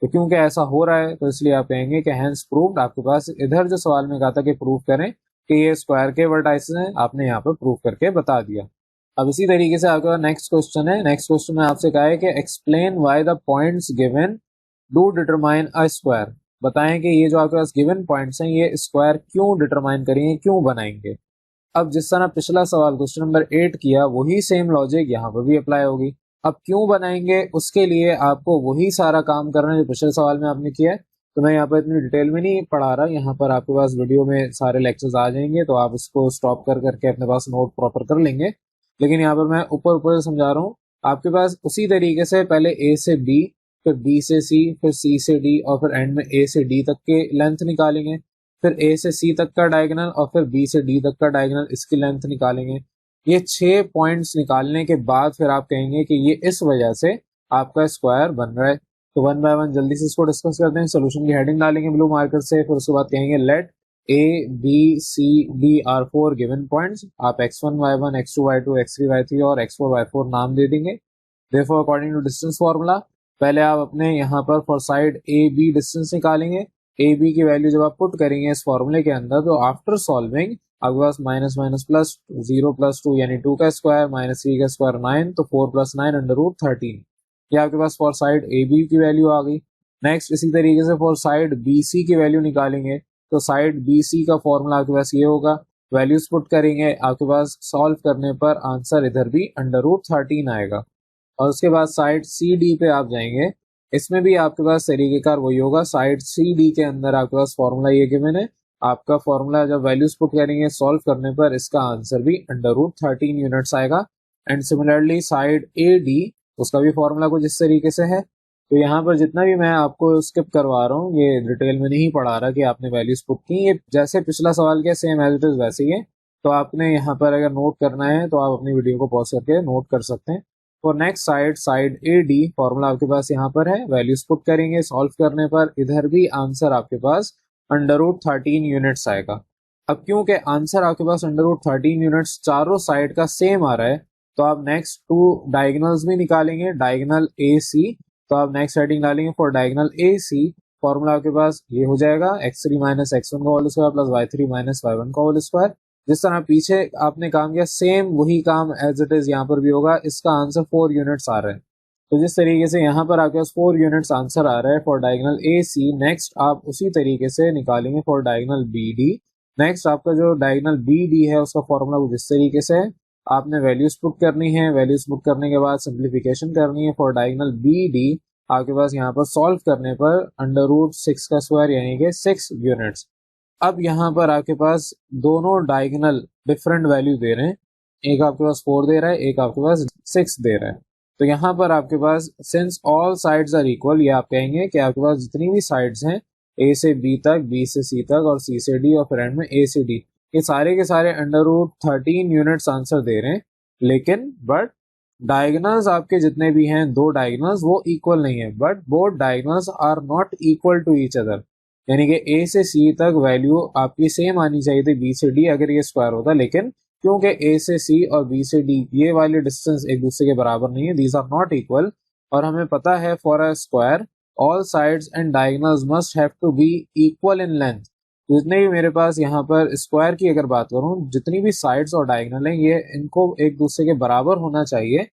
तो क्योंकि ऐसा हो रहा है तो इसलिए आप कहेंगे कि हैंस प्रूव्ड। आपके पास इधर जो सवाल में कहा था कि प्रूव करें कि ये स्क्वायर के वर्टाइसेस हैं, आपने यहाँ पर प्रूव करके बता दिया। अब इसी तरीके से आपके पास नेक्स्ट क्वेश्चन है। नेक्स्ट क्वेश्चन में आपसे कहा है कि explain why the points given do determine a square. बताएं कि ये जो आपके पास गिवन पॉइंट्स हैं ये स्क्वायर क्यों डिटरमाइन करेंगे, क्यों बनाएंगे। अब जिस तरह पिछला सवाल क्वेश्चन नंबर 8 किया, वही सेम लॉजिक यहाँ पर भी अप्लाई होगी। अब क्यों बनाएंगे, उसके लिए आपको वही सारा काम करना है जो पिछले सवाल में आपने किया है। तो मैं यहाँ पर इतनी डिटेल में नहीं पढ़ा रहा, यहाँ पर आपके पास वीडियो में सारे लेक्चर्स आ जाएंगे, तो आप इसको स्टॉप कर करके अपने पास नोट प्रॉपर कर लेंगे। लेकिन यहाँ पर मैं ऊपर ऊपर समझा रहा हूँ। आपके पास उसी तरीके से पहले ए से बी, फिर बी से सी, फिर सी से डी और फिर एंड में ए से डी तक के लेंथ निकालेंगे। फिर ए से सी तक का डायगोनल और फिर बी से डी तक का डायगोनल, इसकी लेंथ निकालेंगे। ये 6 पॉइंट्स निकालने के बाद फिर आप कहेंगे कि ये इस वजह से आपका स्क्वायर बन रहा है। तो 1 बाय 1 जल्दी से इसको डिस्कस करते हैं। सोल्यूशन की हेडिंग डालेंगे ब्लू मार्कर से, फिर उसके बाद कहेंगे let A B C D are 4 given points. आप x1 y1 x2 y2 x3 y3 और x4 y4 नाम दे देंगे। Therefore according to distance formula पहले आप अपने यहाँ पर for side A B distance निकालेंगे। ए बी की वैल्यू जब आप पुट करेंगे इस फॉर्मूले के अंदर, तो आफ्टर सॉल्विंग आपके पास माइनस माइनस प्लस 0 प्लस 2 यानी 2 का स्क्वायर माइनस 3 का स्क्वायर 9, तो 4 प्लस 9 अंडर रूट 13। ये आपके पास फॉर साइड ए बी की वैल्यू आ गई। नेक्स्ट इसी तरीके से फॉर साइड बी सी की वैल्यू निकालेंगे। तो साइड बी सी का फॉर्मूला आपके पास ये होगा, वैल्यूज पुट करेंगे, आपके पास सॉल्व करने पर आंसर इधर भी अंडर रूट 13 आएगा। और उसके बाद साइड सी डी पे आप जाएंगे, इसमें भी आपके पास तरीकेकार वही होगा। साइड सी डी के अंदर आपके पास फॉर्मूला ये गिवन है। आपका फॉर्मूला जब वैल्यूज पुट करेंगे सॉल्व करने पर इसका आंसर भी अंडर रूट 13 यूनिट्स आएगा। And similarly side A D, उसका भी फॉर्मूला कुछ इस तरीके से है। तो यहाँ पर जितना भी मैं आपको स्किप करवा रहा हूँ, ये डिटेल में नहीं पढ़ा रहा कि आपने वैल्यूज पुट की, ये जैसे पिछला सवाल के सेम एज इट इज वैसे ही है। तो आपने यहाँ पर अगर नोट करना है तो आप अपनी वीडियो को पॉज करके नोट कर सकते हैं। For next side A D, formula आपके पास यहाँ पर है, वैल्यूज पुट करेंगे, सॉल्व करने पर इधर भी आंसर आपके पास √13 यूनिट्स आएगा। अब क्योंकि आंसर आपके पास √13 यूनिट्स चारों साइड का सेम आ रहा है, तो आप नेक्स्ट टू डायगोनल्स भी निकालेंगे, डायगोनल ए सी। तो आप नेक्स्ट हेडिंग डालेंगे for diagonal A C, formula आपके पास ये हो जाएगा x3 माइनस x1 का whole square plus y3 minus y1 का होल स्क्वायर। जिस तरह पीछे आपने काम किया सेम वही काम एज इट इज यहाँ पर भी होगा। इसका आंसर 4 यूनिट्स आ रहा है। तो जिस तरीके से यहाँ पर आपके पास 4 यूनिट्स आंसर आ रहा है for diagonal A C, next आप उसी तरीके से निकालेंगे for diagonal B D. Next आपका जो डायगोनल बी डी है उसका फॉर्मूला कुछ इस तरीके से है, आपने वैल्यूज पुट करनी है, वैल्यूज पुट करने के बाद सिंप्लीफिकेशन करनी है फॉर डायगोनल बी डी। आपके पास यहाँ पर सॉल्व करने पर √6 का स्क्वायर यानी कि 6 यूनिट्स। अब यहाँ पर आपके पास दोनों डायगोनल डिफरेंट वैल्यू दे रहे हैं, एक आपके पास 4 दे रहा है, एक आपके पास 6 दे रहा है। तो यहाँ पर आपके पास since all sides are equal, ये आप कहेंगे कि आपके पास जितनी भी साइड्स हैं ए से बी तक, बी से सी तक और सी से डी और फिर एंड में ए से डी, ये सारे के सारे √13 यूनिट्स आंसर दे रहे हैं। लेकिन बट डायगोनल्स आपके जितने भी हैं, दो डायगोनल्स वो इक्वल नहीं है, but both diagonals are not equal to each other. यानी कि ए से सी तक वैल्यू आपकी सेम आनी चाहिए थी बी से डी अगर ये स्क्वायर होता, लेकिन क्योंकि ए से सी और बी से डी ये वाली डिस्टेंस एक दूसरे के बराबर नहीं है, दीज आर नॉट इक्वल। और हमें पता है for a square all sides and diagonals must have to be equal in length. जितने भी मेरे पास यहाँ पर स्क्वायर की अगर बात करूं, जितनी भी साइड्स और डायगोनल हैं ये इनको एक दूसरे के बराबर होना चाहिए,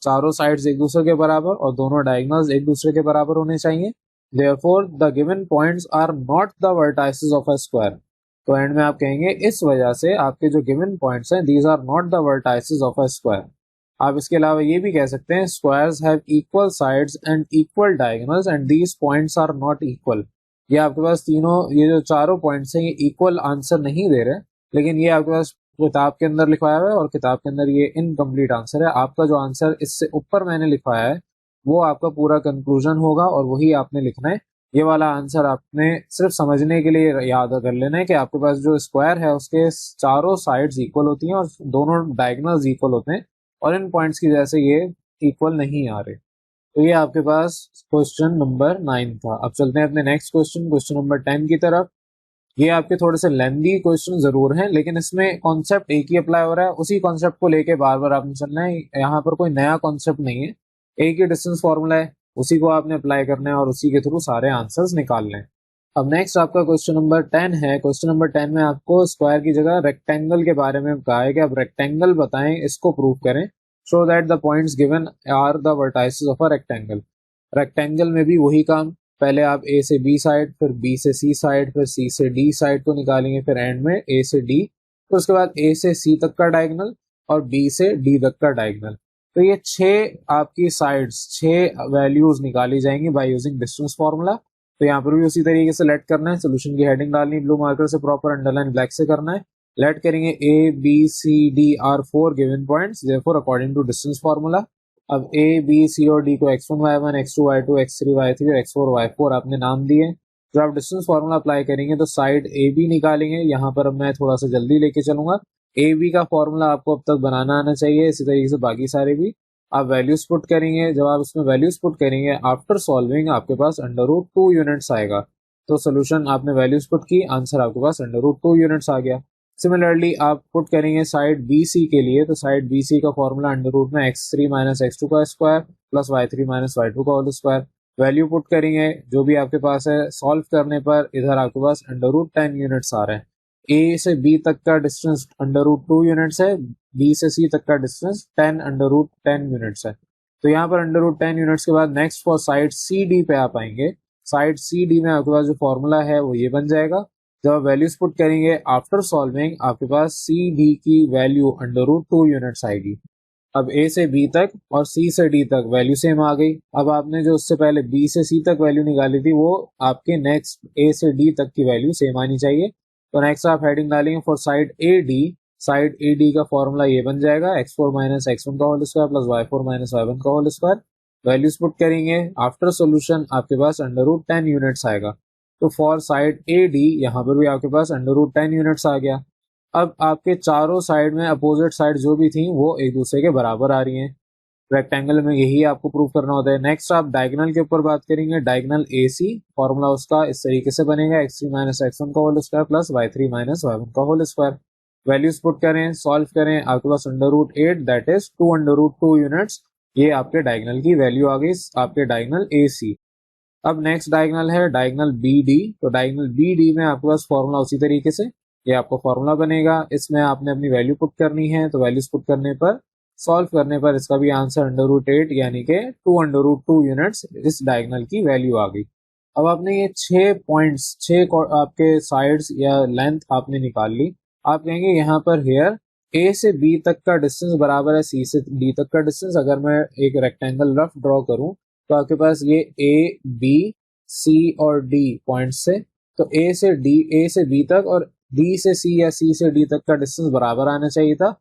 चारों साइड्स एक दूसरे के बराबर और दोनों डायगोनल्स एक दूसरे के बराबर होने चाहिए। Therefore, the given points are not the vertices of a square. तो एंड में आप कहेंगे इस वजह से आपके जो गिवन पॉइंट्स हैं these are not the vertices of a square. आप इसके अलावा ये भी कह सकते हैं squares have equal sides and equal diagonals and these points are not equal. ये आपके पास तीनों ये जो चारों पॉइंट्स हैं ये इक्वल आंसर नहीं दे रहे, लेकिन ये आपके पास किताब के अंदर लिखवाया हुआ है और किताब के अंदर ये इनकम्प्लीट आंसर है। आपका जो आंसर इससे ऊपर मैंने लिखवाया है वो आपका पूरा कंक्लूजन होगा और वही आपने लिखना है। ये वाला आंसर आपने सिर्फ समझने के लिए याद कर लेना है कि आपके पास जो स्क्वायर है उसके चारों साइड्स इक्वल होती हैं और दोनों डायगोनल्स इक्वल होते हैं, और इन पॉइंट्स की वजह से ये इक्वल नहीं आ रहे। तो ये आपके पास क्वेश्चन नंबर 9 था। अब चलते हैं अपने नेक्स्ट क्वेश्चन नंबर 10 की तरफ। ये आपके थोड़े से लेंदी क्वेश्चन जरूर हैं, लेकिन इसमें कॉन्सेप्ट एक ही अप्लाई हो रहा है, उसी कॉन्सेप्ट को लेके बार बार आपने चलना है। यहाँ पर कोई नया कॉन्सेप्ट नहीं है, एक ही डिस्टेंस फॉर्मूला है, उसी को आपने अप्लाई करना है और उसी के थ्रू सारे आंसर्स निकालने हैं। अब नेक्स्ट आपका क्वेश्चन नंबर 10 है। क्वेश्चन नंबर 10 में आपको स्क्वायर की जगह रेक्टेंगल के बारे में कहा है कि आप रेक्टेंगल बताएं, इसको प्रूव करें। Show that the points given are the vertices of a rectangle. Rectangle में भी वही काम, पहले आप ए से बी साइड, फिर बी से सी साइड, फिर सी से डी साइड को निकालेंगे, फिर एंड में ए से डी, फिर उसके बाद ए से सी तक का डायगोनल और बी से डी तक का डायगोनल। तो ये 6 आपकी साइड्स, 6 वैल्यूज निकाली जाएंगी बाय यूजिंग डिस्टेंस फॉर्मूला। तो यहाँ पर भी उसी तरीके से लेट करना है, सोल्यूशन की हेडिंग डालनी ब्लू मार्कर से, प्रॉपर अंडरलाइन ब्लैक से करना है। लेट करेंगे A B C D are 4 given points, therefore according to distance formula. अब ए बी सी और डी को x1 y1 x2 y2 x3 y3 और x4 y4 आपने नाम दिए। जब आप डिस्टेंस फॉर्मूला अप्लाई करेंगे तो साइड ए बी निकालेंगे। यहाँ पर अब मैं थोड़ा सा जल्दी लेके चलूंगा। ए बी का फॉर्मूला आपको अब तक बनाना आना चाहिए, इसी तरीके से बाकी सारे भी। आप वैल्यूज पुट करेंगे, जब आप इसमें वैल्यूज पुट करेंगे आफ्टर सॉल्विंग आपके पास √2 यूनिट्स आएगा। तो सोल्यूशन आपने वैल्यूज पुट की, आंसर आपके पास √2 यूनिट्स आ गया। सिमिलरली आप पुट करेंगे साइड बी सी के लिए, तो साइड बी सी का फॉर्मूला अंडर रूट में x3 माइनस x2 का square plus y3 minus y2 का होल स्क्वायर। वैल्यू पुट करेंगे जो भी आपके पास है, सॉल्व करने पर इधर आपके पास √10 यूनिट्स आ रहे हैं। ए से बी तक का डिस्टेंस √2 यूनिट्स है, बी से सी तक का डिस्टेंस √10 यूनिट्स है। तो यहाँ पर √10 यूनिट्स के बाद next for side C D पे आप आएंगे। साइड सी डी में आपके पास जो फॉर्मूला है वो ये बन जाएगा। जब आप वैल्यूज पुट करेंगे आफ्टर सॉल्विंग आपके पास सी डी की वैल्यू √2 यूनिट्स आएगी। अब ए से बी तक और सी से डी तक वैल्यू सेम आ गई। अब आपने जो उससे पहले बी से सी तक वैल्यू निकाली थी वो आपके नेक्स्ट ए से डी तक की वैल्यू सेम आनी चाहिए। तो नेक्स्ट आप हेडिंग डालेंगे for side A D. Side A D का फॉर्मूला ये बन जाएगा x4 माइनस x1 का whole square plus y4 minus y1 का होल स्क्वायर। वैल्यूज पुट करेंगे, आफ्टर सोल्यूशन आपके पास अंडर रूट 10 यूनिट्स आएगा। तो फॉर साइड ए डी यहाँ पर भी आपके पास अंडर रूट 10 यूनिट्स आ गया। अब आपके चारों साइड में अपोजिट साइड जो भी थी वो एक दूसरे के बराबर आ रही हैं। रेक्टेंगल में यही आपको प्रूव करना होता है। नेक्स्ट आप डायगोनल के ऊपर बात करेंगे। डायगोनल ए सी फॉर्मूला उसका इस तरीके से बनेगा x3 माइनस x1 का whole square plus y3 minus y1 का होल स्क्वायर। वैल्यूज पुट करें, सॉल्व करें, आपके पास under root 8 that is 2 under root 2 units, ये आपके डायगोनल की वैल्यू आ गई आपके डायगोनल ए सी। अब नेक्स्ट डायगोनल है डायगोनल बी डी। तो डायगोनल बी डी में आपके पास फॉर्मूला उसी तरीके से ये आपका फॉर्मूला बनेगा। इसमें आपने अपनी वैल्यू पुट करनी है, तो वैल्यूज पुट करने पर सॉल्व करने पर इसका भी आंसर अंडर रूट 8 यानी कि 2 अंडर रूट 2 यूनिट्स इस डायगोनल की वैल्यू आ गई। अब आपने ये 6 पॉइंट्स, 6 आपके साइड्स या लेंथ आपने निकाल ली। आप कहेंगे यहाँ पर हेयर ए से बी तक का डिस्टेंस बराबर है सी से डी तक का डिस्टेंस। अगर मैं एक रेक्टेंगल रफ ड्रॉ करूं तो आपके पास ये ए बी सी और डी पॉइंट्स से, तो ए से डी, ए से बी तक और डी से सी या सी से डी तक का डिस्टेंस बराबर आना चाहिए था।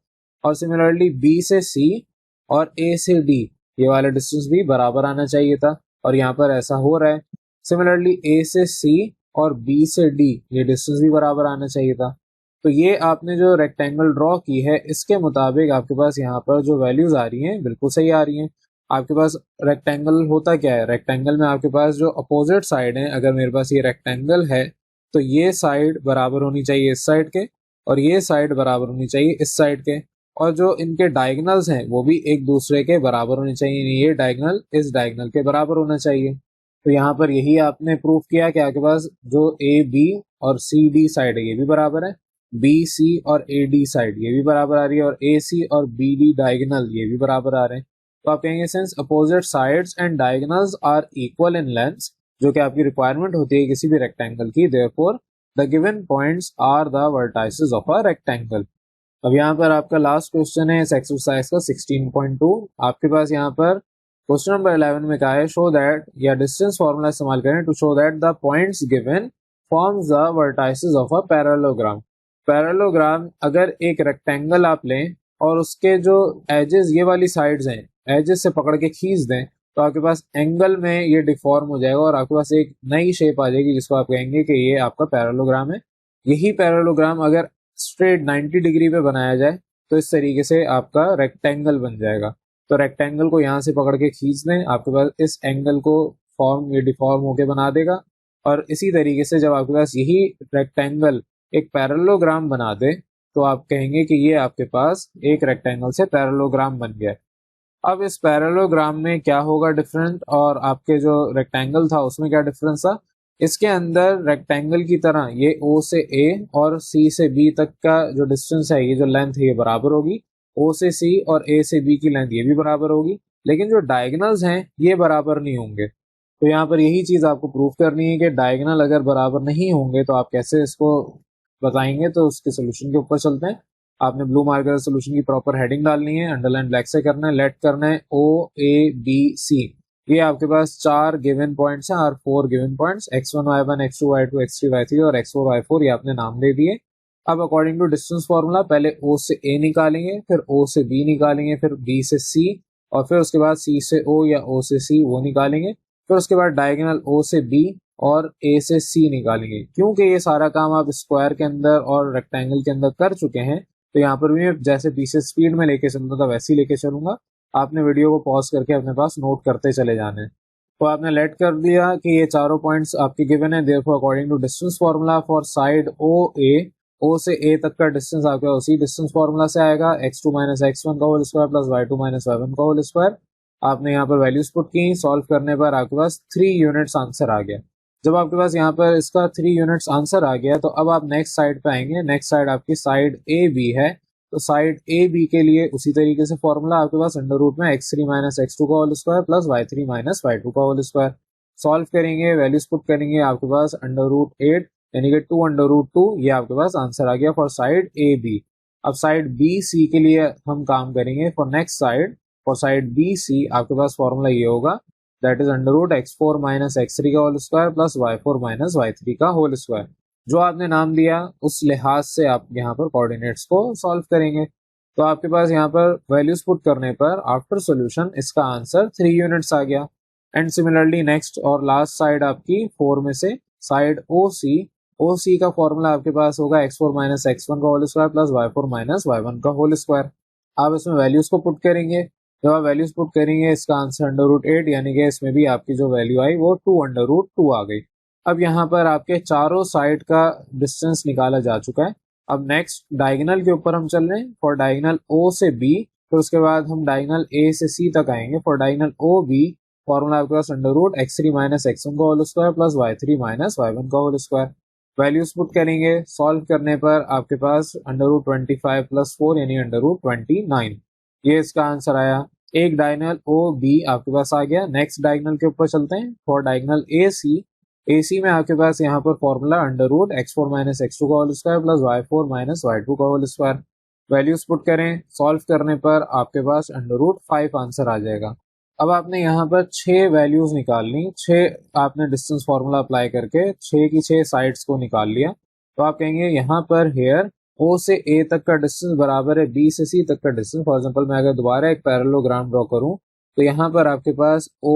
और सिमिलरली बी से सी और ए से डी ये वाला डिस्टेंस भी बराबर आना चाहिए था, और यहाँ पर ऐसा हो रहा है। सिमिलरली ए से सी और बी से डी ये डिस्टेंस भी बराबर आना चाहिए था। तो ये आपने जो रेक्टेंगल ड्रॉ की है इसके मुताबिक आपके पास यहाँ पर जो वैल्यूज आ रही हैं बिल्कुल सही आ रही हैं। आपके पास रेक्टेंगल होता क्या है, रेक्टेंगल में आपके पास जो अपोजिट साइड है, अगर मेरे पास ये रेक्टेंगल है तो ये साइड बराबर होनी चाहिए इस साइड के और ये साइड बराबर होनी चाहिए इस साइड के, और जो इनके डायगोनल्स हैं वो भी एक दूसरे के बराबर होने चाहिए। ये डायगोनल इस डायगोनल के बराबर होना चाहिए। तो यहाँ पर यही आपने प्रूफ किया कि आपके पास जो ए बी और सी डी साइड है ये भी बराबर है, बी सी और ए डी साइड ये भी बराबर आ रही है, और ए सी और बी डी डायगोनल ये भी बराबर आ रहे हैं। तो आप कहेंगे since opposite sides and diagonals are equal in length, जो कि आपकी रिक्वायरमेंट होती है किसी भी रेक्टेंगल की, therefore the given points are the vertices of a rectangle. अब यहाँ पर आपका लास्ट क्वेश्चन है इस एक्सरसाइज का 16.2। आपके पास यहाँ पर क्वेश्चन नंबर 11 में कहा है शो दैट, या डिस्टेंस फॉर्मूला इस्तेमाल करें to show that the points given forms the vertices of a parallelogram. Parallelogram अगर एक रेक्टेंगल आप लें और उसके जो एजेस ये वाली साइड्स हैं एजेस से पकड़ के खींच दें तो आपके पास एंगल में ये डिफॉर्म हो जाएगा और आपके पास एक नई शेप आ जाएगी जिसको आप कहेंगे कि ये आपका पैरेललोग्राम है। यही पैरेललोग्राम अगर स्ट्रेट 90 डिग्री पे बनाया जाए तो इस तरीके से आपका रेक्टेंगल बन जाएगा। तो रेक्टेंगल को यहाँ से पकड़ के खींच दें, आपके पास इस एंगल को फॉर्म ये डिफॉर्म होके बना देगा। और इसी तरीके से जब आपके पास यही रेक्टेंगल एक पैरेललोग्राम बना दे तो आप कहेंगे कि ये आपके पास एक रेक्टेंगल से पैरेललोग्राम बन गया। अब इस पैरेललोग्राम में क्या होगा डिफरेंट, और आपके जो रेक्टेंगल था उसमें क्या डिफरेंस था। इसके अंदर रेक्टेंगल की तरह ये O से A और C से B तक का जो डिस्टेंस है, ये जो लेंथ है ये बराबर होगी। O से C और A से B की लेंथ ये भी बराबर होगी, लेकिन जो डायगोनल्स हैं ये बराबर नहीं होंगे। तो यहाँ पर यही चीज आपको प्रूफ करनी है कि डायगोनल अगर बराबर नहीं होंगे तो आप कैसे इसको बताएंगे। तो उसके सोल्यूशन के ऊपर चलते हैं। आपने ब्लू मार्कर सोल्यूशन की प्रॉपर हेडिंग डालनी है, अंडरलाइन ब्लैक से करना है, लेट करना है OABC। ये आपके पास 4 गिवन पॉइंट्स हैं और 4 given points x1 y1 x2 y2 x3 y3 और x4 y4 ये आपने नाम दे दिए। अब अकॉर्डिंग टू डिस्टेंस फॉर्मूला पहले O से A निकालेंगे, फिर O से B निकालेंगे, फिर B से C, और फिर उसके बाद C से O या O से C वो निकालेंगे। फिर उसके बाद डायगोनल O से B और A से C निकालेंगे। क्योंकि ये सारा काम आप स्क्वायर के अंदर और रेक्टेंगल के अंदर कर चुके हैं तो यहाँ पर भी मैं जैसे पीछे स्पीड में लेके चलता था वैसे ही लेके चलूंगा। आपने वीडियो को पॉज करके अपने पास नोट करते चले जाने। तो आपने लेट कर दिया कि ये चारों पॉइंट्स आपके गिवन है, therefore according to distance formula for side OA, O से A तक का डिस्टेंस आपका उसी डिस्टेंस फॉर्मूला से आएगा x2 माइनस x1 का whole square plus y2 minus y1 का होल स्क्वायर। आपने यहाँ पर वैल्यूज पुट की, सॉल्व करने पर आपके पास 3 यूनिट्स आंसर आ गया। जब आपके पास यहाँ पर इसका 3 यूनिट्स आंसर आ गया तो अब आप नेक्स्ट साइड पे आएंगे। नेक्स्ट साइड आपकी साइड AB है, तो साइड AB के लिए उसी तरीके से फॉर्मूला आपके पास अंडर रूट में x3 माइनस x2 का whole square plus y3 minus y2 का होल स्क्वायर। सॉल्व करेंगे, वैल्यूज पुट करेंगे, आपके पास अंडर रूट 8 यानी कि 2 अंडर रूट 2 ये आपके पास आंसर आ गया फॉर साइड AB। अब साइड BC के लिए हम काम करेंगे for next side. For side BC आपके पास फॉर्मूला ये होगा, that is under root x4 minus x3 का whole square plus y4 minus y3 का होल स्क्वायर। जो आपने नाम दिया उस लिहाज से आप यहाँ पर कोऑर्डिनेट्स को सॉल्व करेंगे। तो आपके पास यहाँ पर वैल्यूज पुट करने पर आफ्टर सॉल्यूशन इसका आंसर 3 यूनिट्स आ गया। एंड सिमिलरली नेक्स्ट और लास्ट साइड आपकी 4 में से साइड ओ सी का फॉर्मूला आपके पास होगा x4 माइनस x1 का whole square plus y4 minus y1 का होल स्क्वायर। आप इसमें वैल्यूज को पुट करेंगे। जब आप वैल्यूज पुट करेंगे इसका आंसर √8, यानी कि इसमें भी आपकी जो वैल्यू आई वो 2√2 आ गई। अब यहाँ पर आपके चारों साइड का डिस्टेंस निकाला जा चुका है। अब नेक्स्ट डायगोनल के ऊपर हम चल रहे हैं। फॉर डायगोनल ओ से बी, तो उसके बाद हम डायगोनल ए से सी तक आएंगे। For diagonal O B formula आपके पास √x3 माइनस x1 का whole square plus y3 minus y1 का होल स्क्वायर। वैल्यूज पुट करेंगे। सॉल्व करने पर आपके पास √25 प्लस 4 यानी √29, ये इसका आंसर आया। एक डायगोनल ओ बी आपके पास आ गया। नेक्स्ट डायगोनल के ऊपर चलते हैं। फॉर डायगोनल ए सी में आपके पास यहाँ पर फॉर्मूला √x4 माइनस x2 का whole square plus y4 minus y2 का होल स्क्वायर। वैल्यूज पुट करें। सॉल्व करने पर आपके पास √5 आंसर आ जाएगा। अब आपने यहाँ पर 6 वैल्यूज निकालनी, 6 आपने डिस्टेंस फॉर्मूला अप्लाई करके 6 की 6 साइड्स को निकाल लिया। तो आप कहेंगे यहाँ पर हेयर ओ से ए तक का डिस्टेंस बराबर है बी से सी तक का डिस्टेंस। फॉर एग्जांपल मैं अगर दोबारा एक पैरेललोग्राम ड्रॉ करूं तो यहाँ पर आपके पास ओ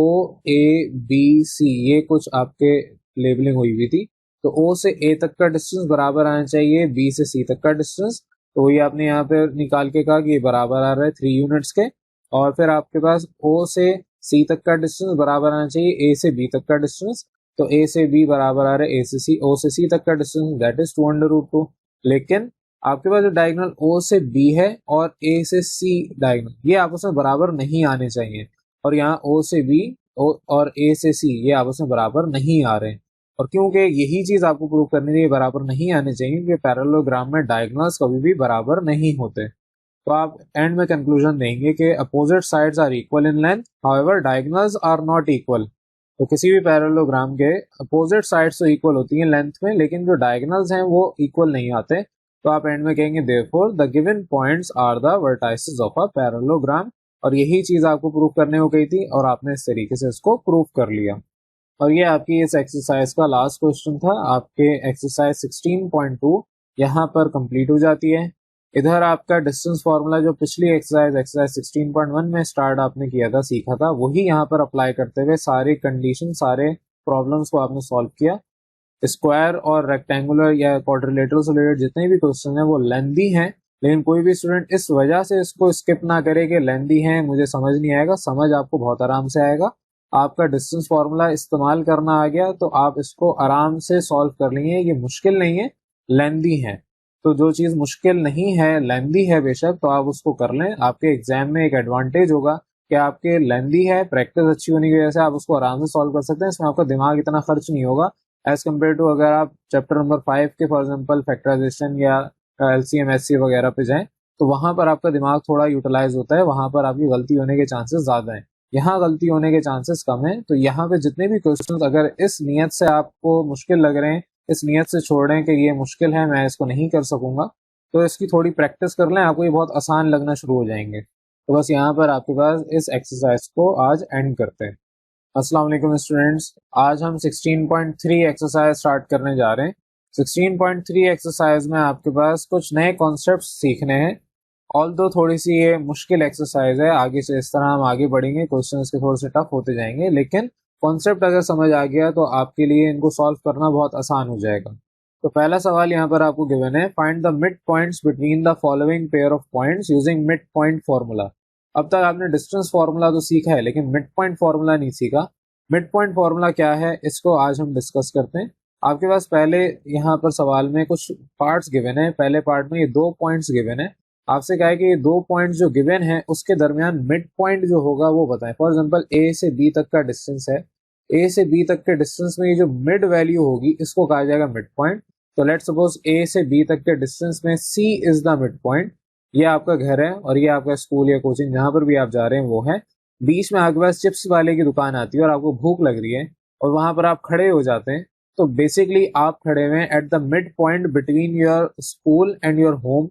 ए बी सी ये कुछ आपके लेबलिंग हुई हुई थी। तो ओ से ए तक का डिस्टेंस बराबर आना चाहिए बी से सी तक का डिस्टेंस। तो ये आपने यहाँ पे निकाल के कहा कि ये बराबर आ रहा है 3 यूनिट्स के। और फिर आपके पास ओ से सी तक का डिस्टेंस बराबर आना चाहिए ए से बी तक का डिस्टेंस। तो ए से बी बराबर आ रहा है ए से सी, ओ से सी तक का डिस्टेंस दैट इज 2√2। लेकिन आपके पास जो डायगोनल ओ से बी है और ए से सी डायगोनल ये आपस में बराबर नहीं आने चाहिए। और यहाँ ओ से बी और ए से सी ये आपस में बराबर नहीं आ रहे हैं। और क्योंकि यही चीज आपको प्रूव करनी है, ये बराबर नहीं आने चाहिए क्योंकि पैरेललोग्राम में डायगोनल्स कभी भी बराबर नहीं होते। तो आप एंड में कंक्लूजन देंगे कि opposite sides are equal in length, however diagonals are not equal. तो किसी भी पैरेललोग्राम के अपोजिट साइड्स तो इक्वल होती हैं लेंथ में, लेकिन जो डायगोनल्स हैं वो इक्वल नहीं आते। तो आप एंड में कहेंगे therefore the given points are the vertices of a parallelogram. और यही चीज आपको प्रूव करने को कही थी और आपने इस तरीके से इसको प्रूव कर लिया। और ये आपकी इस एक्सरसाइज का लास्ट क्वेश्चन था। आपके एक्सरसाइज 16.2 यहाँ पर कंप्लीट हो जाती है। इधर आपका डिस्टेंस फार्मूला जो पिछली एक्सरसाइज 16.1 में स्टार्ट आपने किया था, सीखा था, वही यहाँ पर अप्लाई करते हुए सारे कंडीशन सारे प्रॉब्लम्स को आपने सॉल्व किया। स्क्वायर और रेक्टेंगुलर या क्वाड्रिलेटरल से रिलेटेड जितने भी क्वेश्चन हैं वो लेंथी हैं, लेकिन कोई भी स्टूडेंट इस वजह से इसको स्किप ना करे कि लेंथी हैं मुझे समझ नहीं आएगा। समझ आपको बहुत आराम से आएगा। आपका डिस्टेंस फार्मूला इस्तेमाल करना आ गया तो आप इसको आराम से सॉल्व कर लेंगे। ये मुश्किल नहीं है, लेंथी है। तो जो चीज मुश्किल नहीं है, लेंथी है बेशक, तो आप उसको कर लें। आपके एग्जाम में एक एडवांटेज होगा कि आपके लेंथी है, प्रैक्टिस अच्छी होने की वजह से आप उसको आराम से सॉल्व कर सकते हैं। इसमें आपका दिमाग इतना खर्च नहीं होगा एज कम्पेयर टू अगर आप चैप्टर नंबर 5 के फॉर एग्जाम्पल फैक्टराइजेशन या एलसीएम एचसीएफ वगैरह पे जाएं तो वहां पर आपका दिमाग थोड़ा यूटिलाइज होता है, वहां पर आपकी गलती होने के चांसेस ज्यादा हैं। यहाँ गलती होने के चांसेस कम है। तो यहाँ पे जितने भी क्वेश्चंस अगर इस नियत से आपको मुश्किल लग रहे हैं, इस नियत से छोड़ रहे हैं कि ये मुश्किल है मैं इसको नहीं कर सकूंगा, तो इसकी थोड़ी प्रैक्टिस कर लें, आपको ये बहुत आसान लगना शुरू हो जाएंगे। तो बस यहाँ पर आपके पास इस एक्सरसाइज को आज एंड करते हैं। अस्सलाम वालेकुम स्टूडेंट्स, आज हम 16.3 एक्सरसाइज स्टार्ट करने जा रहे हैं। 16.3 एक्सरसाइज में आपके पास कुछ नए कॉन्सेप्ट सीखने हैं। ऑल्दो थोड़ी सी ये मुश्किल एक्सरसाइज है, आगे से इस तरह हम आगे बढ़ेंगे, क्वेश्चन के थोड़े से टफ होते जाएंगे, लेकिन कॉन्सेप्ट अगर समझ आ गया तो आपके लिए इनको सॉल्व करना बहुत आसान हो जाएगा। तो पहला सवाल यहाँ पर आपको गिवन है, find the mid points between the following pair of points using mid point formula. अब तक आपने डिस्टेंस फॉर्मूला तो सीखा है लेकिन मिड पॉइंट फॉर्मूला नहीं सीखा। मिड पॉइंट फॉर्मूला क्या है इसको आज हम डिस्कस करते हैं। आपके पास पहले यहाँ पर सवाल में कुछ पार्ट्स गिवन है। पहले पार्ट में ये 2 पॉइंट्स गिवन है। आपसे कहा है कि ये 2 पॉइंट्स जो गिवन है उसके दरमियान मिड पॉइंट जो होगा वो बताएं। फॉर एग्जांपल ए से बी तक का डिस्टेंस है, ए से बी तक के डिस्टेंस में ये जो मिड वैल्यू होगी इसको कहा जाएगा मिड पॉइंट। तो लेट सपोज ए से बी तक के डिस्टेंस में सी इज द मिड पॉइंट। ये आपका घर है और ये आपका स्कूल या कोचिंग जहां पर भी आप जा रहे हैं वो है। बीच में आपके पास चिप्स वाले की दुकान आती है और आपको भूख लग रही है और वहां पर आप खड़े हो जाते हैं। तो बेसिकली आप खड़े हुए हैं at the mid point between your school and your home.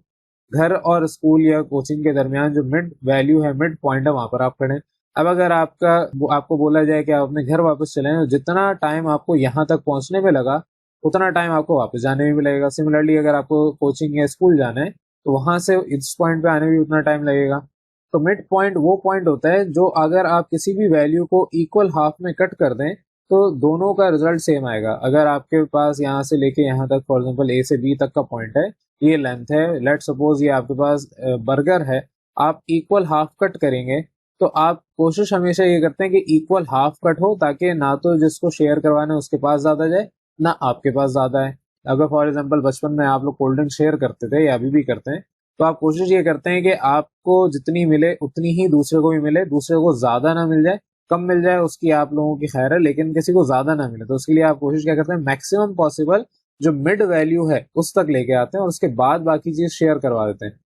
घर और स्कूल या कोचिंग के दरमियान जो मिड वैल्यू है, मिड पॉइंट है, वहां पर आप खड़े हैं। अब अगर आपको बोला जाए कि आप अपने घर वापस चले तो जितना टाइम आपको यहाँ तक पहुंचने में लगा उतना टाइम आपको वापस जाने में भी लगेगा। सिमिलरली अगर आपको कोचिंग या स्कूल जाना है तो वहां से इस पॉइंट पे आने में भी उतना टाइम लगेगा। तो मिड पॉइंट वो पॉइंट होता है जो अगर आप किसी भी वैल्यू को इक्वल हाफ में कट कर दें तो दोनों का रिजल्ट सेम आएगा। अगर आपके पास यहाँ से लेके यहाँ तक फॉर एग्जांपल ए से बी तक का पॉइंट है, ये लेंथ है, लेट सपोज ये आपके पास बर्गर है, आप इक्वल हाफ कट करेंगे तो आप कोशिश हमेशा ये करते हैं कि इक्वल हाफ कट हो, ताकि ना तो जिसको शेयर करवाना है उसके पास ज्यादा जाए ना आपके पास ज्यादा है। अगर फॉर एग्जांपल बचपन में आप लोग कोल्ड ड्रिंक शेयर करते थे या अभी भी करते हैं, तो आप कोशिश ये करते हैं कि आपको जितनी मिले उतनी ही दूसरे को भी मिले, दूसरे को ज्यादा ना मिल जाए, कम मिल जाए उसकी आप लोगों की खैर है, लेकिन किसी को ज्यादा ना मिले। तो उसके लिए आप कोशिश क्या करते हैं, मैक्सिमम पॉसिबल जो मिड वैल्यू है उस तक लेके आते हैं और उसके बाद बाकी चीज शेयर करवा देते हैं।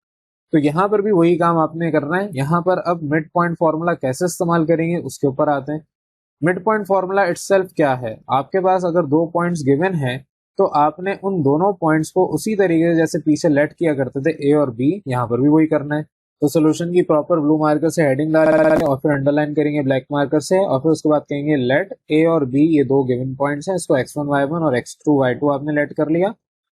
तो यहाँ पर भी वही काम आपने करना है। यहाँ पर अब मिड पॉइंट फॉर्मूला कैसे इस्तेमाल करेंगे उसके ऊपर आते हैं। मिड पॉइंट फॉर्मूला इटसेल्फ क्या है, आपके पास अगर दो पॉइंट्स गिवन है तो आपने उन दोनों पॉइंट्स को उसी तरीके से जैसे पीछे लेट किया करते थे ए और बी, यहाँ पर भी वही करना है। तो सोल्यूशन की प्रॉपर ब्लू मार्कर से हेडिंग डालेंगे और फिर अंडरलाइन करेंगे ब्लैक मार्कर से, और फिर उसके बाद कहेंगे लेट ए और बी, ये दो गिवन पॉइंट्स हैं, इसको x1 y1 और x2 y2 आपने लेट कर लिया।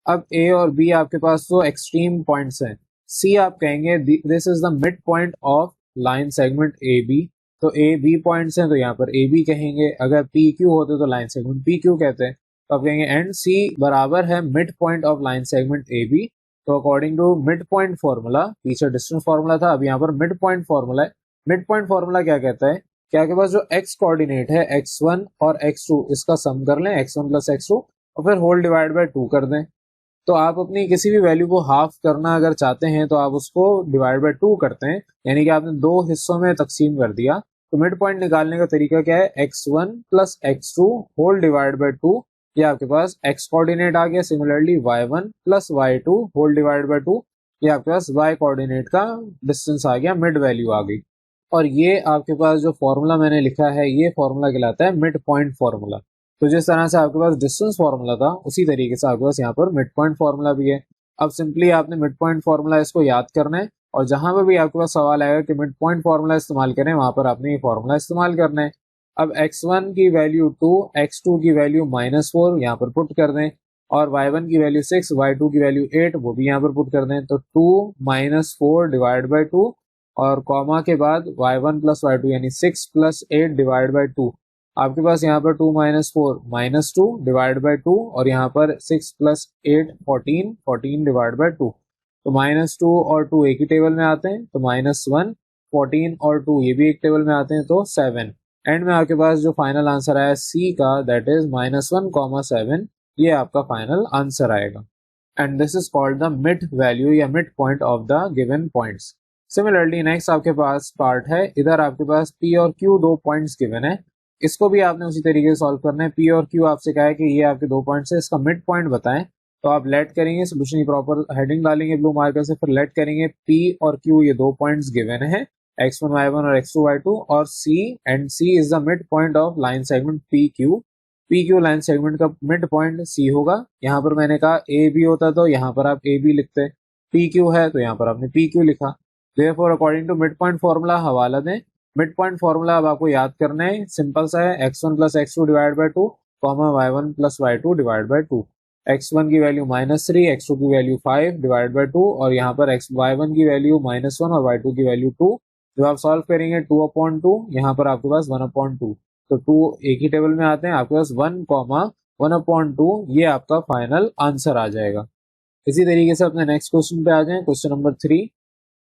अब ए और बी आपके पास तो एक्सट्रीम पॉइंट्स हैं, सी आप कहेंगे this is the mid point of line segment A B. तो ए बी पॉइंट्स हैं तो यहाँ पर ए बी कहेंगे, अगर पी क्यू होते तो लाइन सेगमेंट पी क्यू कहते हैं, तो आप कहेंगे एंड सी बराबर है mid point of line segment A B. तो according to mid point formula, पीछे डिस्टेंस फॉर्मूला था, अब यहाँ पर मिड पॉइंट फॉर्मूला है। मिड पॉइंट फॉर्मूला क्या कहता है कि आपके पास जो एक्स कोऑर्डिनेट है x1 और x2 इसका सम कर लें, x1 प्लस x2, और फिर होल डिवाइड बाय 2 कर दें। तो आप अपनी किसी भी वैल्यू को हाफ करना अगर चाहते हैं तो आप उसको डिवाइड बाय 2 करते हैं, यानी कि आपने दो हिस्सों में तकसीम कर दिया। तो मिड पॉइंट निकालने का तरीका क्या है, x1 plus x2 whole divide by 2, ये आपके पास x कोऑर्डिनेट आ गया। Similarly y1 plus y2 whole divide by 2, ये आपके पास y कोऑर्डिनेट का डिस्टेंस आ गया, मिड वैल्यू आ गई। और ये आपके पास जो फॉर्मूला मैंने लिखा है ये फॉर्मूला कहलाता है मिड पॉइंट फॉर्मूला। तो जिस तरह से आपके पास डिस्टेंस फॉर्मूला था उसी तरीके से आपके पास यहाँ पर मिड पॉइंट फॉर्मूला भी है। अब सिंपली आपने मिड पॉइंट फॉर्मूला इसको याद करना है, और जहां पर भी आपके पास सवाल आएगा कि मिड पॉइंट फॉर्मूला इस्तेमाल करें, वहां पर आपने ये फॉर्मूला इस्तेमाल करना है। अब x1 की वैल्यू 2, x2 की वैल्यू -4 यहाँ पर पुट कर दें, और y1 की वैल्यू 6, y2 की वैल्यू 8 वो भी यहाँ पर पुट कर दें। तो 2 - 4 डिवाइड बाई 2 और कॉमा के बाद y1 प्लस y2 यानी 6 प्लस 8 डिवाइड बाई 2। आपके पास यहाँ पर 2 - 4 -2 डिवाइड बाई 2, और यहाँ पर 6 प्लस 8 14 14 डिवाइड बाई 2। तो -2 और 2 एक ही टेबल में आते हैं, तो -1, 14 और 2 ये भी एक टेबल में आते हैं, तो 7। एंड में आपके पास जो फाइनल आंसर आया सी का, दैट इज -1, 7, ये आपका फाइनल आंसर आएगा। And this is called the mid value या mid point of the given points. Similarly next आपके पास पार्ट है, इधर आपके पास पी और क्यू दो पॉइंट्स गिवन है, इसको भी आपने उसी तरीके से सॉल्व करना है। पी और क्यू आपसे कहा है कि ये आपके दो पॉइंट्स है, इसका मिड पॉइंट बताएं। तो आप लेट करेंगे, सोल्यूशन की प्रॉपर हेडिंग डालेंगे ब्लू मार्कर से, फिर लेट करेंगे पी और क्यू, ये दो पॉइंट्स गिवन है, x1 y1 और x2 y2, और c, and c is the mid point of line segment P Q line segment का मिड पॉइंट c होगा। यहाँ पर मैंने कहा ए बी होता तो यहाँ पर आप ए बी लिखते, पी क्यू है तो यहाँ पर आपने पी क्यू लिखा। Therefore according to mid point formula हवाला दें। मिड पॉइंट फॉर्मूला अब आपको याद करना है, सिंपल सा है, x1 plus x2 divide by 2, y1 plus y2 divide by 2। x1 की वैल्यू -3, x2 की वैल्यू 5 डिवाइड बाई 2, और यहाँ पर y1 की वैल्यू -1 और y2 की वैल्यू 2। जब आप सॉल्व करेंगे 2/2, यहाँ पर आपके पास 1/2, तो 2 एक ही टेबल में आते हैं, आपके पास 1,1/2, ये आपका फाइनल आंसर आ जाएगा। इसी तरीके से अपने नेक्स्ट क्वेश्चन पे आ जाएं, क्वेश्चन नंबर 3।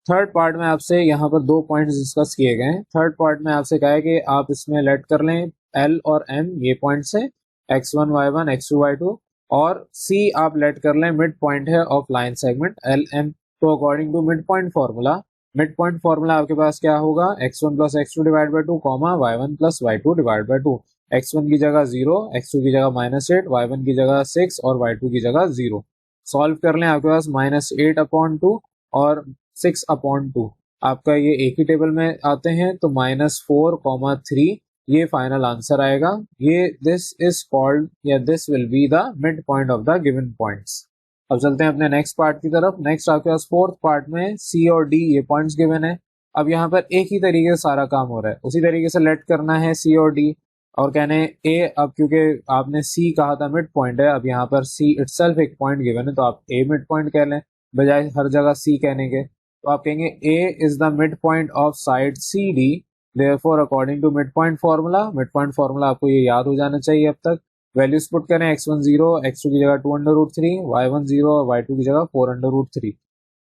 थर्ड पार्ट में आपसे यहाँ पर दो पॉइंट्स डिस्कस किए गए हैं। थर्ड पार्ट में आपसे कहा है कि आप इसमें लेट कर लें एल और एम, ये पॉइंट्स हैं, x1 y1 x2 y2, और सी आप लेट कर लें मिड पॉइंट है of line segment L M. तो according to mid point formula आपके पास क्या होगा, x1 plus x2 divide by 2, y1 plus y2 divide by 2। x1 की जगह 0, x2 की जगह -8, y1 की जगह 6 और y2 की जगह 0। सॉल्व कर लें, आपके पास -8/2 और 6/2, आपका ये एक ही टेबल में आते हैं, तो -4,3 ये फाइनल आंसर आएगा। ये दिस इज कॉल्ड या this will be the mid point of the given points. अब चलते हैं अपने नेक्स्ट पार्ट की तरफ। नेक्स्ट आपके पास फोर्थ पार्ट में सी और डी ये पॉइंट्स गिवन है। अब यहाँ पर एक ही तरीके से सारा काम हो रहा है, उसी तरीके से लेट करना है सी और डी। और कहने ए, अब क्योंकि आपने सी कहा था मिड पॉइंट है, अब यहाँ पर सी इटसेल्फ एक पॉइंट गिवन है तो आप ए मिड पॉइंट कह लें बजाय हर जगह सी कहने के। तो आप कहेंगे A is the mid point of side C D, therefore according to mid point formula, mid point formula आपको ये याद हो जाना चाहिए अब तक। वैल्यूज पुट करें, x1 0, x2 की जगह 2√3, y1 0 और y2 की जगह 4√3।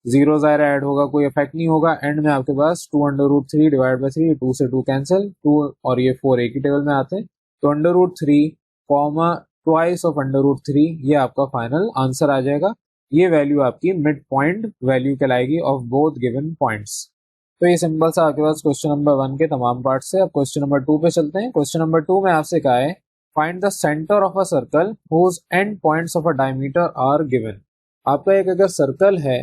जीरो ज़ाहिर ऐड होगा, कोई इफेक्ट नहीं होगा, एंड में आपके पास 2√3 डिवाइड बाई 3, 2 से 2 कैंसिल, 2 और ये 4 एक ही टेबल में आते हैं, तो √3 कॉमा ट्वाइस ऑफ √3 ये आपका फाइनल आंसर आ जाएगा। ये वैल्यू आपकी मिड पॉइंट वैल्यू कहलाएगी ऑफ बोथ गिवन पॉइंट्स। तो ये सिंपल सा आपके पास क्वेश्चन नंबर 1 के तमाम पार्ट से। अब क्वेश्चन नंबर 2 पे चलते हैं। क्वेश्चन नंबर 2 में आपसे कहा है find the centre of a circle whose end points of a diameter are given. आपका एक अगर सर्कल है,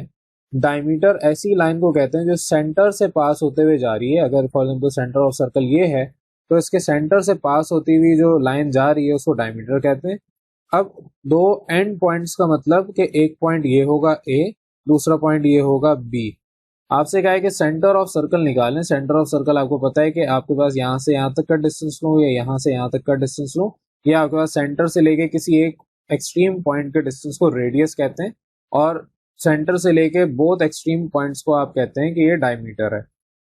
डायमीटर ऐसी लाइन को कहते हैं जो सेंटर से पास होते हुए जा रही है। अगर for example centre of circle ये है तो इसके सेंटर से पास होती हुई जो लाइन जा रही है उसको डायमीटर कहते हैं। अब दो एंड पॉइंट्स का मतलब कि एक पॉइंट ये होगा ए, दूसरा पॉइंट ये होगा बी। आपसे कहा है कि सेंटर ऑफ सर्कल निकालें। सेंटर ऑफ सर्कल आपको पता है कि आपके पास यहाँ से यहाँ तक का डिस्टेंस लो या यहाँ से यहाँ तक का डिस्टेंस लो, या आपके पास सेंटर से लेके किसी एक एक्सट्रीम पॉइंट के डिस्टेंस को रेडियस कहते हैं, और सेंटर से लेके बोथ एक्सट्रीम पॉइंट्स को आप कहते हैं कि ये डायमीटर है।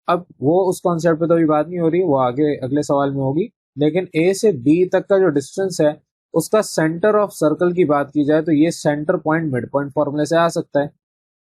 अब वो उस कॉन्सेप्ट पे तो अभी बात नहीं हो रही, वो आगे अगले सवाल में होगी। लेकिन ए से बी तक का जो डिस्टेंस है उसका सेंटर ऑफ सर्कल की बात की जाए तो ये सेंटर पॉइंट मिड पॉइंट फॉर्मूले से आ सकता है।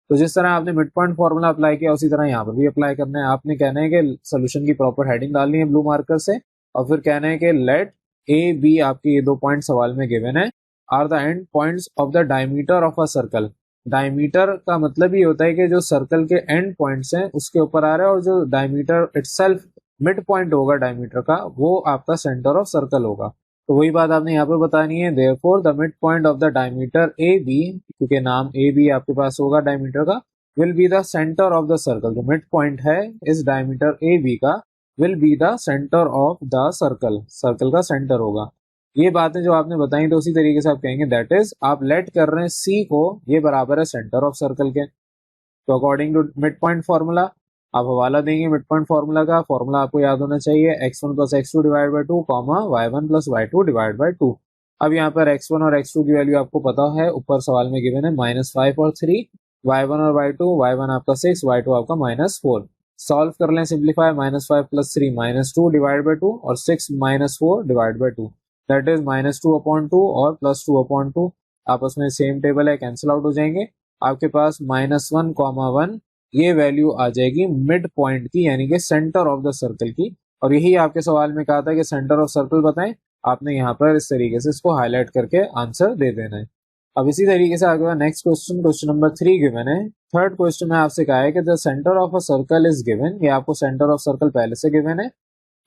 तो जिस तरह आपने मिड पॉइंट फॉर्मूला अप्लाई किया उसी तरह यहाँ पर भी अप्लाई करना है। आपने कहना है कि सोल्यूशन की प्रॉपर हेडिंग डालनी है ब्लू मार्कर से, और फिर कहना है कि लेट ए बी, आपके ये दो पॉइंट सवाल में गिवन है, are the end points of the diameter of a circle. Diameter का मतलब ये होता है कि जो सर्कल के एंड पॉइंट्स हैं उसके ऊपर आ रहा है, और जो डायमीटर इटसेल्फ मिड पॉइंट होगा डायमीटर का वो आपका सेंटर ऑफ सर्कल होगा। तो वही बात आपने यहाँ पर बतानी है, therefore the mid point of the diameter A B, क्योंकि नाम ए बी आपके पास होगा डायमीटर का, will be the centre of the circle. जो मिड पॉइंट है इस डायमीटर ए बी का will be the centre of the circle, circle का सेंटर होगा। ये बातें जो आपने बताई तो उसी तरीके से आप कहेंगे दैट इज, आप लेट कर रहे हैं सी को, ये बराबर है सेंटर ऑफ सर्कल के। तो according to mid point formula आप हवाला देंगे मिड पॉइंट फॉर्मूला का। फॉर्मूला आपको याद होना चाहिए x1 plus x2 divide by 2 comma y1 plus y2 divide by 2। अब यहाँ पर x1 और x2 की वैल्यू आपको पता है, ऊपर सवाल में गिवन है -5 और 3, y1 और y2, y1 आपका 6, y2 आपका -4। सॉल्व कर लें, सिंप्लीफाई, -5 प्लस 3 -2 डिवाइड बाई 2 और 6 -4 डिवाइड बाई 2, दैट इज -2/2 और +2/2। आपस में सेम टेबल है, कैंसिल आउट हो जाएंगे। आपके पास -1, 1 ये वैल्यू आ जाएगी मिड पॉइंट की, यानी कि सेंटर ऑफ द सर्कल की। और यही आपके सवाल में कहा था कि सेंटर ऑफ सर्कल बताएं, आपने यहाँ पर इस तरीके से इसको हाईलाइट करके आंसर दे देना है। अब इसी तरीके से आगे next question, question number 3 given है। थर्ड क्वेश्चन में आपसे कहा है कि the centre of a circle is given, ये आपको सेंटर ऑफ सर्कल पहले से गिवन है,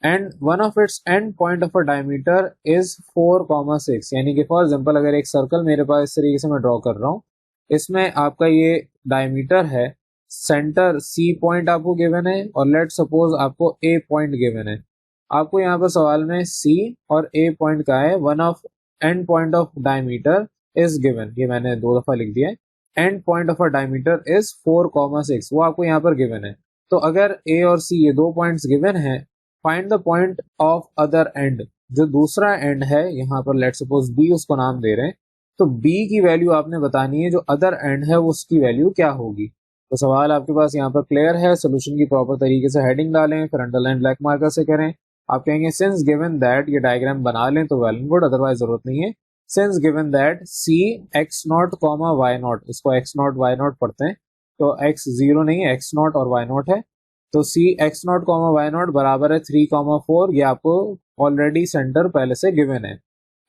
and one of its and point of a diameter is 4,6। यानी कि फॉर एग्जांपल अगर एक सर्कल मेरे पास इस तरीके से मैं ड्रॉ कर रहा हूँ, इसमें आपका ये डायमीटर है, सेंटर सी पॉइंट आपको गिवन है, और लेट सपोज आपको ए पॉइंट गिवन है। आपको यहाँ पर सवाल में सी और ए पॉइंट का है, one of and point of diameter is given, ये मैंने 2 दफा लिख दिया है, and point of a diameter is 4,6, वो आपको यहाँ पर गिवन है। तो अगर ए और सी ये 2 पॉइंट्स गिवन है, find the point of other and, जो दूसरा एंड है यहाँ पर लेट सपोज बी उसको नाम दे रहे हैं, तो बी की वैल्यू आपने बतानी है, जो अदर एंड है वो उसकी वैल्यू क्या होगी। तो सवाल आपके पास यहाँ पर क्लियर है, सोल्यूशन की प्रॉपर तरीके से हेडिंग डालें, फिर अंडरलाइन ब्लैक मार्कर से करें। आप कहेंगे सिंस गिवन दैट, ये डायग्राम बना लें तो वेल एंड गुड, अदरवाइज जरूरत नहीं है। Since given that C x0, y0, इसको x0 y0 पढ़ते हैं, तो x 0 नहीं है, x0 और y0 है, तो सी x0, y0 बराबर है 3,4, ये आपको ऑलरेडी सेंटर पहले से गिवन है,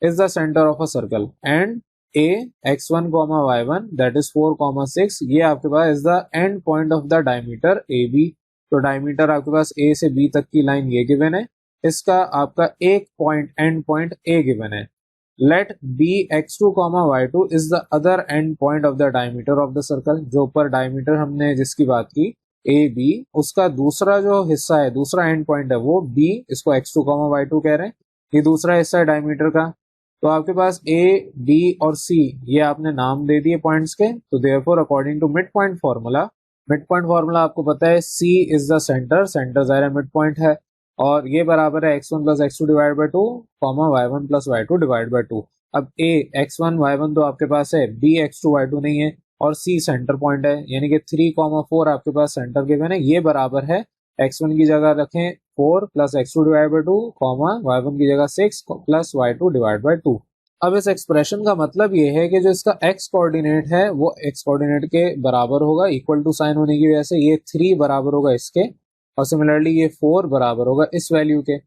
is the centre of a circle, and a x1, y1 that is 4,6, ये आपके पास is the end point of the diameter A B. तो डायमीटर आपके पास a से b तक की लाइन ये गिवन है, इसका आपका एक point end point a given है। Let B x2, y2 is the other end point of the diameter of the circle, जो ऊपर डायमीटर हमने जिसकी बात की ए बी, उसका दूसरा जो हिस्सा है, दूसरा एंड पॉइंट है वो b, इसको x2, y2 कह रहे हैं, ये दूसरा हिस्सा है डायमीटर का। तो आपके पास ए बी और सी ये आपने नाम दे दिए पॉइंट्स के, तो therefore according to mid point formula, mid point formula आपको पता है C is the centre, centre जाहिर है मिड पॉइंट है, और ये बराबर है x1 plus x two divide by two comma y1 plus y2 divide by two. अब a x1 y1 तो आपके पास है, b x2 y2 नहीं है, और c सेंटर पॉइंट है, यानी कि 3,4 आपके पास सेंटर गिवन है। ये बराबर है x1 की जगह रखें 4 plus x2 divide by two comma y1 की जगह 6 plus y2 divide by two. अब इस एक्सप्रेशन का मतलब ये है कि जो इसका x कोऑर्डिनेट है वो x कोऑर्डिनेट के बराबर होगा, इक्वल टू साइन होने की वजह से ये 3 बराबर होगा इसके, और सिमिलरली ये 4 बराबर होगा इस वैल्यू के।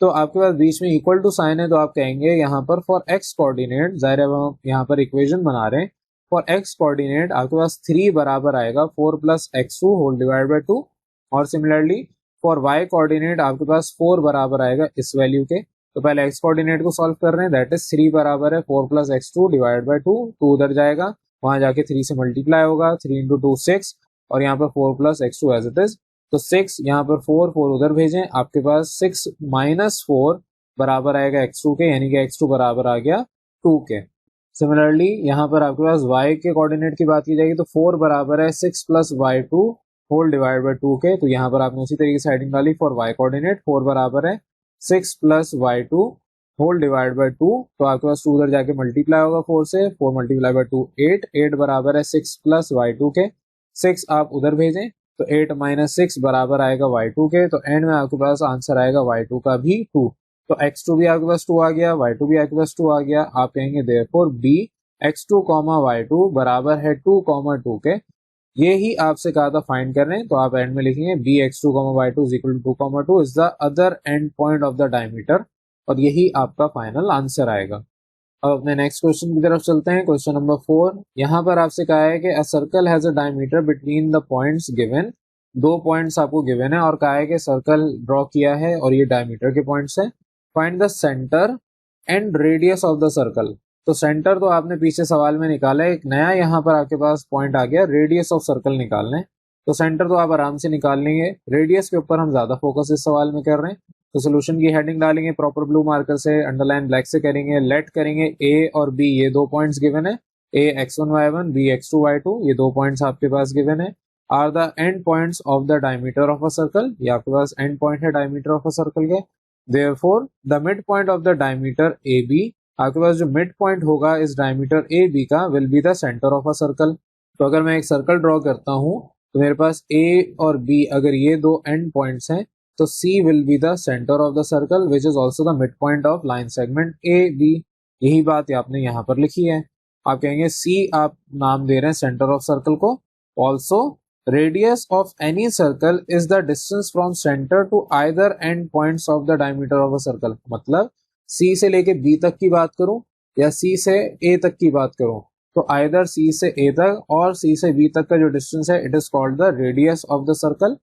तो आपके पास बीच में इक्वल टू साइन है, तो आप कहेंगे यहाँ पर फॉर x कोऑर्डिनेट, जाहिर है हम यहाँ पर इक्वेशन बना रहे हैं, फॉर x कोऑर्डिनेट आपके पास 3 बराबर आएगा 4 plus x2 whole divide by two, और सिमिलरली फॉर y कोऑर्डिनेट आपके पास 4 बराबर आएगा इस वैल्यू के। तो पहले x कोऑर्डिनेट को सॉल्व कर रहे हैं, दैट इज 3 बराबर है 4 plus x2 divide by to, 2 उधर जाएगा, वहां जाके 3 से मल्टीप्लाई होगा, 3 इंटू 2 6, और यहाँ पर 4 plus x2 as it is, तो 6 यहाँ पर 4 4 उधर भेजें, आपके पास 6 माइनस 4 बराबर आएगा x2 के, यानी कि x2 बराबर आ गया 2 के। सिमिलरली यहाँ पर आपके पास y के कोऑर्डिनेट की बात की जाएगी तो 4 बराबर है 6 plus y2 whole divide by 2 के, तो यहाँ पर आपने उसी तरीके से हेडिंग डाली फॉर y कोऑर्डिनेट, 4 बराबर है 6 plus y2 whole divide by 2, तो आपके पास 2 उधर जाके मल्टीप्लाई होगा 4 से, 4 मल्टीप्लाई बाई 2 8, 8 बराबर है 6 प्लस y2 के, 6 आप उधर भेजें तो 8 माइनस 6 बराबर आएगा y2 के, तो एंड में आपके पास आंसर आएगा y2 का भी 2। तो x2 भी आपके पास 2 आ गया, y2 भी आपके पास 2 आ गया, आप कहेंगे देयरफॉर b x2 y2 बराबर है 2 2 के। ये ही आपसे कहा था फाइंड करने, तो आप एंड में लिखेंगे b x2 y2 is equal to 2 is the other end point of the diameter, और यही आपका फाइनल आंसर आएगा। अब अपने नेक्स्ट क्वेश्चन की तरफ चलते हैं, क्वेश्चन नंबर 4। यहाँ पर आपसे कहा है कि a circle has a diameter between the points given, 2 points आपको गिवन है और कहा है कि सर्कल ड्रॉ किया है और ये डायमीटर के पॉइंट्स हैं। Find the centre and radius of the circle. तो सेंटर तो आपने पीछे सवाल में निकाला है, एक नया यहाँ पर आपके पास पॉइंट आ गया, रेडियस ऑफ सर्कल निकालना है। तो सेंटर तो आप आराम से निकाल लेंगे, रेडियस के ऊपर हम ज्यादा फोकस इस सवाल में कर रहे हैं। तो सोल्यूशन की हेडिंग डालेंगे प्रॉपर ब्लू मार्कर से, अंडरलाइन ब्लैक से करेंगे, लेट करेंगे a और b, ये 2 पॉइंट्स गिवन है, a x1 y1 b x2 y2, ये 2 पॉइंट्स आपके पास गिवन है, are the end points of the diameter of a circle, ये आपके पास एंड पॉइंट है डायमीटर ऑफ अ सर्कल के। Therefore the mid point of the diameter A B, आपके पास जो मिड पॉइंट होगा इस डायमीटर ए बी का will be the centre of a circle. तो अगर मैं एक सर्कल ड्रॉ करता हूं तो मेरे पास a और b अगर ये 2 एंड पॉइंट्स हैं तो C will be the center of the circle which is also the midpoint of line segment AB। यही बात आपने यहाँ पर लिखी है। आप कहेंगे C आप नाम दे रहे हैं सेंटर ऑफ सर्कल को। Also radius of any circle is the distance from centre to either end points of the diameter of a circle. मतलब C से लेके B तक की बात करूं या C से A तक की बात करूं, तो आइदर C से A तक और C से B तक का जो डिस्टेंस है it is called the radius of the circle.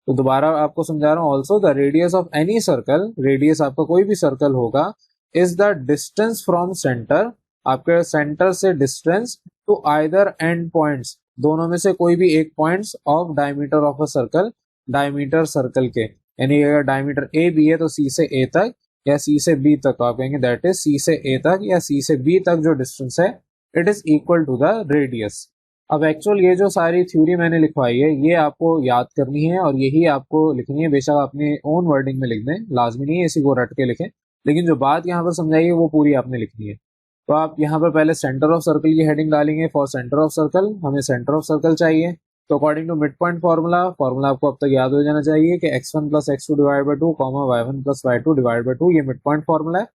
तो दोबारा आपको समझा रहा हूं, also the radius of any circle, radius आपका कोई भी सर्कल होगा, is the distance from centre, आपके सेंटर से distance to either end points, दोनों में से कोई भी एक points of diameter of a circle, diameter circle के। यानी अगर डायमीटर ए बी है तो सी से ए तक या सी से बी तक, आप कहेंगे दैट इज सी से ए तक या सी से बी तक जो डिस्टेंस है it is equal to the radius. अब एक्चुअल ये जो सारी थ्योरी मैंने लिखवाई है ये आपको याद करनी है और यही आपको लिखनी है। बेशक अपने ओन वर्डिंग में लिख दें, लाजमी नहीं है इसी को रट के लिखें, लेकिन जो बात यहाँ पर समझाई है वो पूरी आपने लिखनी है। तो आप यहाँ पर पहले सेंटर ऑफ सर्कल की हेडिंग डालेंगे, फॉर सेंटर ऑफ सर्कल हमें सेंटर ऑफ सर्कल चाहिए। तो according to mid point formula आपको अब तक याद हो जाना चाहिए कि x1 plus x two divide by two comma y1 plus y2 divide by two, ये मिड पॉइंट फार्मूला है।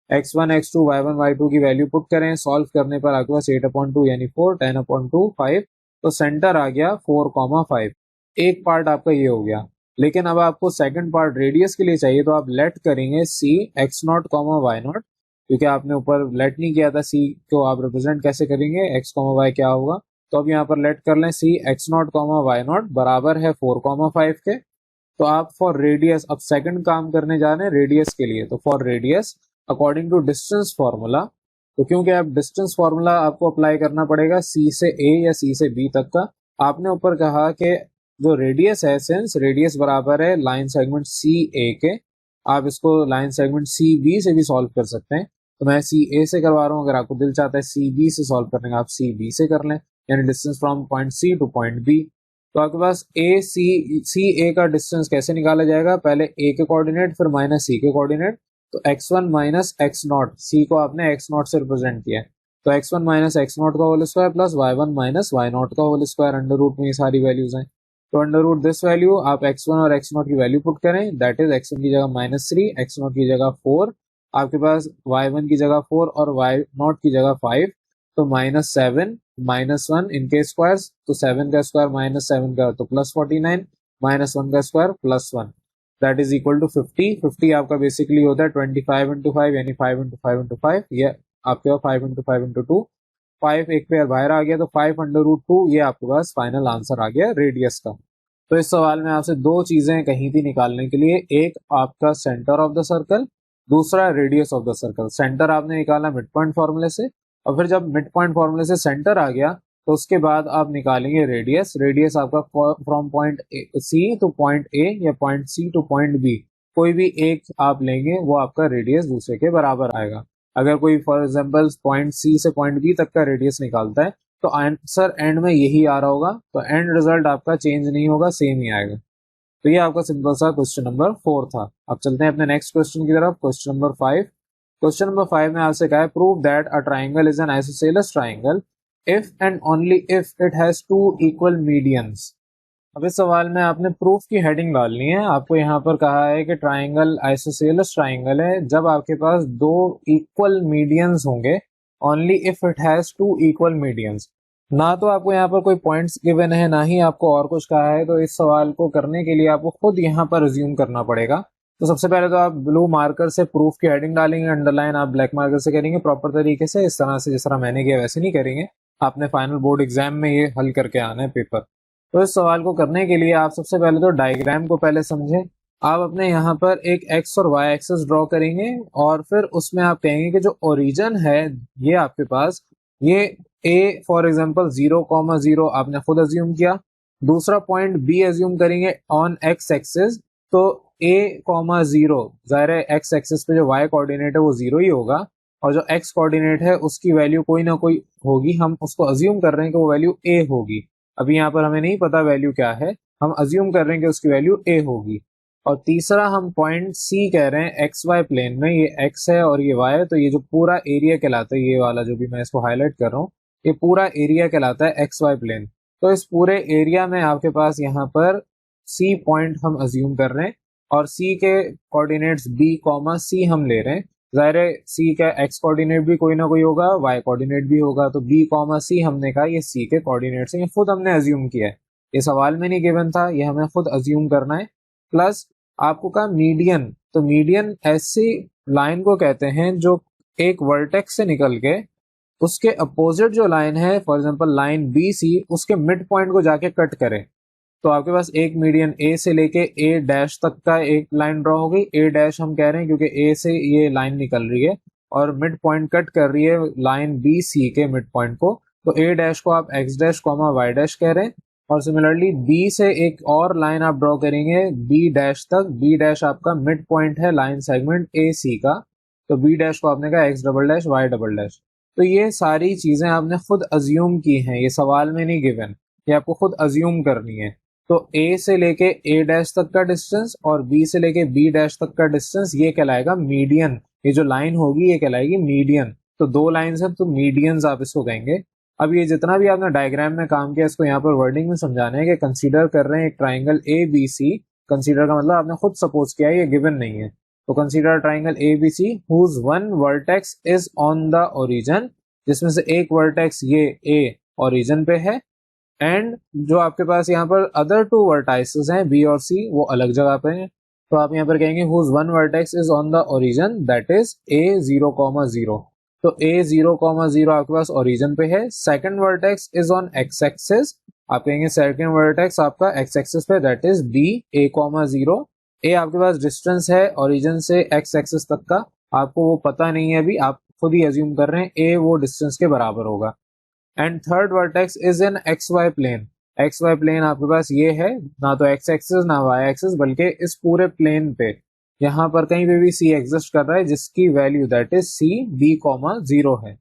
x1 x2 y1 y2 की वैल्यू पुट करें, सॉल्व करने पर आपके पास 8/2 यानी 4, 10/2 5, तो सेंटर आ गया 4,5। एक पार्ट आपका ये हो गया, लेकिन अब आपको सेकंड पार्ट रेडियस के लिए चाहिए, तो आप लेट करेंगे c x0 y0, क्योंकि आपने ऊपर लेट नहीं किया था c को, आप रिप्रेजेंट कैसे करेंगे x y क्या होगा। तो अब यहाँ पर लेट कर लें c x0 y0 बराबर है 4,5 के। तो आप फॉर रेडियस अब सेकंड काम करने जा रहे हैं रेडियस के लिए, तो for radius according to distance formula, तो क्योंकि अब डिस्टेंस फॉर्मूला आपको अप्लाई करना पड़ेगा सी से ए या सी से बी तक का। आपने ऊपर कहा कि जो रेडियस है, सिंस रेडियस बराबर है लाइन सेगमेंट सी ए के, आप इसको लाइन सेगमेंट सी बी से भी सॉल्व कर सकते हैं। तो मैं सी ए से करवा रहा हूँ, अगर आपको दिल चाहता है सी बी से सॉल्व करने का आप सी बी से कर लें, यानी distance from point C to point B. तो आपके पास सी ए का डिस्टेंस कैसे निकाला जाएगा, पहले ए के कोऑर्डिनेट फिर माइनस सी के कोऑर्डिनेट। तो x1 माइनस एक्स नॉट, सी को आपने एक्स नॉट से रिप्रेजेंट किया है, तो x1 माइनस एक्स नॉट का whole square plus y1 minus y naught का होल स्क्वायर, अंडर रूट में ये सारी वैल्यूज हैं। तो अंडर रूट दिस वैल्यू आप x1 और x नॉट की वैल्यू पुट करें, दैट इज x1 की जगह -3, x नॉट की जगह 4, आपके पास y1 की जगह 4 और y नॉट की जगह 5, तो -7 -1 इनके स्क्वायर्स, तो 7 का स्क्वायर -7 का तो +49, -1 का square +1, that is equal to 50। 50 आपका बेसिकली होता है 25 इंटू 5 यानी 5 इंटू 5 इंटू 5, ये आपके पास 5 इंटू 5 इंटू 2, 5 एक पेयर बाहर आ गया तो 5 अंडर रूट 2, ये आपके पास फाइनल आंसर आ गया रेडियस का। तो इस सवाल में आपसे दो चीजें कहीं थी निकालने के लिए, एक आपका सेंटर ऑफ द सर्कल, दूसरा radius of the circle. Centre आपने निकाला मिड पॉइंट फॉर्मूले से, और फिर जब मिड पॉइंट फॉर्मूले से सेंटर आ गया तो उसके बाद आप निकालेंगे रेडियस। रेडियस आपका from point C to point A या point C to point B, कोई भी एक आप लेंगे वो आपका रेडियस दूसरे के बराबर आएगा। अगर कोई फॉर एग्जांपल पॉइंट सी से पॉइंट बी तक का रेडियस निकालता है तो आंसर एंड में यही आ रहा होगा, तो एंड रिजल्ट आपका चेंज नहीं होगा, सेम ही आएगा। तो ये आपका सिंपल सा क्वेश्चन नंबर 4 था। अब चलते हैं अपने नेक्स्ट क्वेश्चन की तरफ, क्वेश्चन नंबर 5। क्वेश्चन नंबर 5 में आपसे कहा है prove that a triangle is an isosceles triangle if and only if it has two equal medians. अब इस सवाल में आपने प्रूफ की हेडिंग डालनी है। आपको यहाँ पर कहा है कि ट्राइंगल आइसोसेलेस ट्राइंगल है जब आपके पास दो इक्वल मीडियंस होंगे, only if it has two equal medians. ना तो आपको यहाँ पर कोई पॉइंट्स गिवन है, ना ही आपको और कुछ कहा है। तो इस सवाल को करने के लिए आपको खुद यहाँ पर रिज्यूम करना पड़ेगा। तो सबसे पहले तो आप ब्लू मार्कर से प्रूफ की हेडिंग डालेंगे, अंडरलाइन आप ब्लैक मार्कर से करेंगे प्रॉपर तरीके से, इस तरह से जिस तरह मैंने किया वैसे नहीं करेंगे। आपने फाइनल बोर्ड एग्जाम में ये हल करके आना है पेपर। तो इस सवाल को करने के लिए आप सबसे पहले तो डायग्राम को पहले समझें। आप अपने यहाँ पर एक एक्स और वाई एक्सेस ड्रॉ करेंगे और फिर उसमें आप कहेंगे कि जो ओरिजिन है ये आपके पास ये ए फॉर एग्जांपल 0,0 आपने खुद अज्यूम किया। दूसरा पॉइंट बी अज्यूम करेंगे ऑन एक्स एक्सिस, तो a,0 जाहिर है एक्स एक्सिस पे जो y कोऑर्डिनेट है वो 0 ही होगा, और जो x कोऑर्डिनेट है उसकी वैल्यू कोई ना कोई होगी। हम उसको अज्यूम कर रहे हैं कि वो वैल्यू a होगी। अभी यहाँ पर हमें नहीं पता वैल्यू क्या है, हम अज्यूम कर रहे हैं कि उसकी वैल्यू a होगी। और तीसरा हम पॉइंट C कह रहे हैं एक्स वाई प्लेन में, ये x है और ये y है, तो ये जो पूरा एरिया कहलाता है, ये वाला जो भी मैं इसको हाईलाइट कर रहा हूँ, ये पूरा एरिया कहलाता है एक्स वाई प्लेन। तो इस पूरे एरिया में आपके पास यहाँ पर C पॉइंट हम अज्यूम कर रहे हैं और C के कोऑर्डिनेट्स b, c हम ले रहे हैं। जाहिर है C का x कोऑर्डिनेट भी कोई ना कोई होगा, y कोऑर्डिनेट भी होगा, तो b, c हमने कहा ये C के कोऑर्डिनेट्स हैं, ये खुद हमने अज्यूम किया है, ये सवाल में नहीं गिवन था, ये हमें खुद अज्यूम करना है। प्लस आपको कहा मीडियन, तो मीडियन ऐसी लाइन को कहते हैं जो एक वर्टेक्स से निकल के उसके अपोजिट जो लाइन है, for example line B C, उसके मिड पॉइंट को जाके कट करे। तो आपके पास एक मीडियन ए से लेके ए डैश तक का एक लाइन ड्रॉ हो गई। ए डैश हम कह रहे हैं क्योंकि ए से ये लाइन निकल रही है और मिड पॉइंट कट कर रही है लाइन बी सी के मिड पॉइंट को, तो ए डैश को आप x dash comma y dash कह रहे हैं। और सिमिलरली बी से एक और लाइन आप ड्रॉ करेंगे बी डैश तक, बी डैश आपका मिड पॉइंट है लाइन सेगमेंट ए सी का, तो बी डैश को आपने कहा x double dash y double dash. तो ये सारी चीजें आपने खुद अज्यूम की हैं, ये सवाल में नहीं गिवन, ये आपको खुद अज्यूम करनी है। तो A से लेके A डैश तक का डिस्टेंस और B से लेके B डैश तक का डिस्टेंस ये कहलाएगा मीडियन। ये जो लाइन होगी ये कहलाएगी मीडियन। तो दो लाइंस हैं तो मीडियंस आप इसको कहेंगे। अब ये जितना भी आपने डायग्राम में काम किया इसको यहाँ पर वर्डिंग में समझाना है कि कंसीडर कर रहे हैं एक ट्राइंगल ABC। कंसीडर का मतलब आपने खुद सपोज किया है, ये गिवन नहीं है। तो consider triangle ABC whose one vertex is on the origin, जिसमें से एक वर्टेक्स ये A ओरिजिन पे है, एंड जो आपके पास यहाँ पर अदर टू वर्टाइसेस हैं बी और सी वो अलग जगह पे हैं। तो आप यहाँ पर कहेंगे whose one vertex is on the origin that is a0,0। तो a0,0 आपके पास ओरिजिन पे है। Second vertex is on x axis, आप कहेंगे सेकंड वर्टेक्स आपका एक्स एक्सिस पे that is b a,0। a आपके पास डिस्टेंस है ओरिजिन से एक्स एक्सिस तक का, आपको वो पता नहीं है अभी, आप खुद ही अज्यूम कर रहे हैं a वो डिस्टेंस के बराबर होगा। And third vertex is in x y plane, x y plane आपके पास ये है, ना तो एक्स एक्सिस ना वाई एक्सिस, बल्कि इस पूरे प्लेन पे यहाँ पर कहीं पे भी सी एग्जिस्ट कर रहा है जिसकी value that is C b,0 है।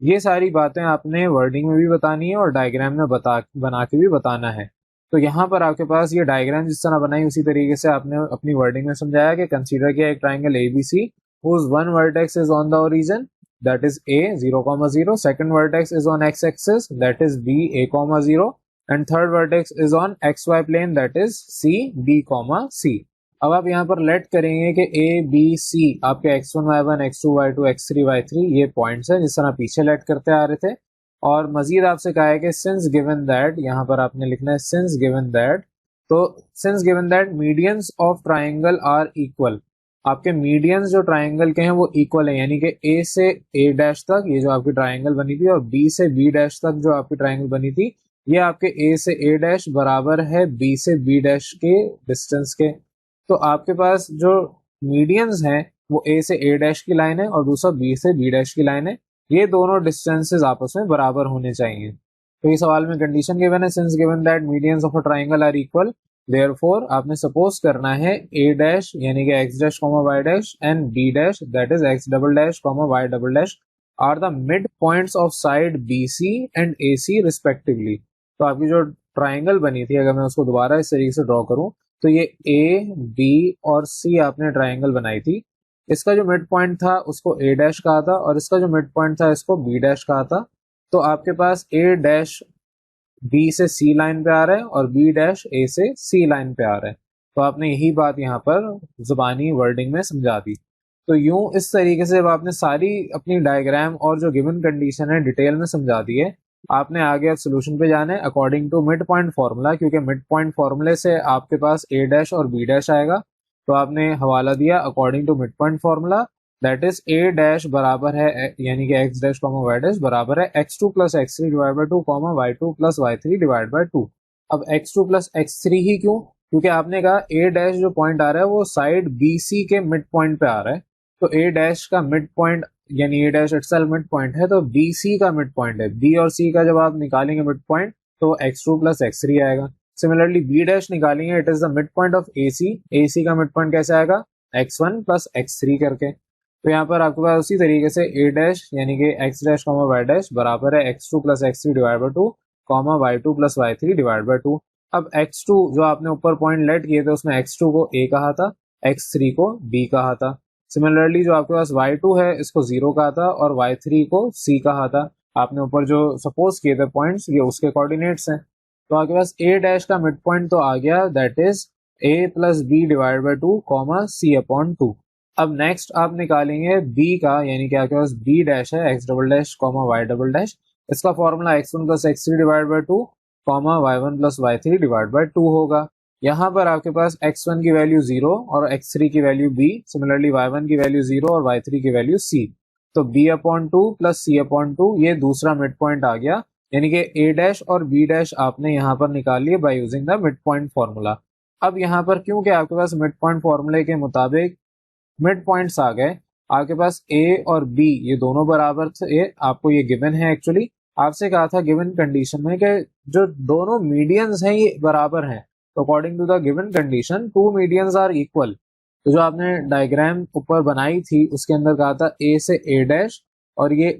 ये सारी बातें आपने वर्डिंग में भी बतानी है और डायग्राम में बना के भी बताना है। तो यहाँ पर आपके पास ये डायग्राम जिस तरह बनाई उसी तरीके से आपने अपनी वर्डिंग में समझाया कि कंसीडर किया एक triangle ABC whose one vertex is on the origin that is A 0,0, second vertex is on x-axis that is B A, 0 and third vertex is on xy plane that is C B, C। अब आप यहाँ पर late करेंगे कि ABC आपके x1 y1 x2 y2 x3 y3 ये points है जिस तरह पीछे लेट करते आ रहे थे। और मजीद आपसे कहा है कि सिंस गिवन दैट, यहाँ पर आपने लिखना है सिंस गिवन दैट, तो since given that medians of triangle are equal, आपके मीडियंस जो ट्राइंगल के हैं वो इक्वल है, यानी कि A से A डैश तक ये जो आपकी ट्राइंगल बनी थी और B से B डैश तक जो आपकी ट्राइंगल बनी थी ये आपके A से A डैश बराबर है B से B डैश के डिस्टेंस के। तो आपके पास जो मीडियंस हैं वो A से A डैश की लाइन है और दूसरा B से B डैश की लाइन है, ये दोनों डिस्टेंसेस आपस में बराबर होने चाहिए। तो ये सवाल में कंडीशन गिवन है since given that medians of a triangle are equal, therefore आपने सपोज करना है A डैश यानी कि x dash y dash and B dash that is x double dash y double dash are the mid points of side BC and AC respectively. तो आपकी जो triangle बनी थी अगर मैं उसको दोबारा इस तरीके से ड्रॉ करूं तो ये A, B और C आपने ट्राइंगल बनाई थी, इसका जो मिड पॉइंट था उसको A डैश कहा था और इसका जो मिड पॉइंट था इसको B डैश कहा था। तो आपके पास A डैश B से C लाइन पे आ रहा है और B डैश A से C लाइन पे आ रहा है। तो आपने यही बात यहाँ पर जुबानी वर्डिंग में समझा दी। तो यूं इस तरीके से अब आपने सारी अपनी डायग्राम और जो गिवन कंडीशन है डिटेल में समझा दी है। आपने आगे अब सोल्यूशन पे जाना है according to mid point formula, क्योंकि मिड पॉइंट फार्मूले से आपके पास A डैश और B डैश आएगा। तो आपने हवाला दिया according to mid point formula that is A dash बराबर है यानी कि x डैश y डैश बराबर है x2 plus x3 divide by 2 y2 plus y3 divide by 2। अब x2 प्लस x3 ही क्यों? क्योंकि आपने कहा A डैश जो पॉइंट आ रहा है वो साइड BC के मिड पॉइंट पे आ रहा है, तो A डैश का मिड पॉइंट यानी A dash itself mid point है तो BC का मिड पॉइंट है, B और C का जब आप निकालेंगे मिड पॉइंट तो x2 प्लस x3 आएगा। सिमिलरली B डैश निकालेंगे it is the mid point of AC, AC का मिड पॉइंट कैसे आएगा x1 प्लस x3 करके। तो यहाँ पर आपके पास उसी तरीके से A डैश यानी कि x डैश y डैश बराबर है x2 plus x3 divide by 2 y2 plus y3 divide by 2। अब x2 जो आपने ऊपर पॉइंट लेट किए थे उसमें x2 को A कहा था, x3 को B कहा था। सिमिलरली जो आपके पास y2 है इसको 0 कहा था और y3 को C कहा था। आपने ऊपर जो सपोज किए थे पॉइंट्स ये उसके कोऑर्डिनेट्स हैं। तो आपके पास A डैश का मिड पॉइंट तो आ गया that is A plus B divide by 2 C upon 2। अब नेक्स्ट आप निकालेंगे B का यानी कि आपके पास B डैश है x double dash y double dash, इसका फॉर्मूला x1 plus x3 divide by 2 y1 plus y3 divide by 2 होगा। यहाँ पर आपके पास x1 की वैल्यू 0 और x3 की वैल्यू B, सिमिलरली y1 की वैल्यू 0 और y3 की वैल्यू C। तो B upon 2 plus C upon 2 ये दूसरा मिड पॉइंट आ गया, यानी कि A डैश और B डैश आपने यहाँ पर निकाल लिए by using the mid point formula. अब यहाँ पर क्योंकि आपके पास मिड पॉइंट फार्मूले के मुताबिक मिड पॉइंट्स आ गए, आपके पास A और B ये दोनों बराबर थे, आपको ये गिवन है। एक्चुअली आपसे कहा था गिवन कंडीशन में कि जो दोनों मीडियंस हैं ये बराबर हैं, तो according to the given condition two medians are equal. तो जो आपने डायग्राम ऊपर बनाई थी उसके अंदर कहा था A से A डैश और ये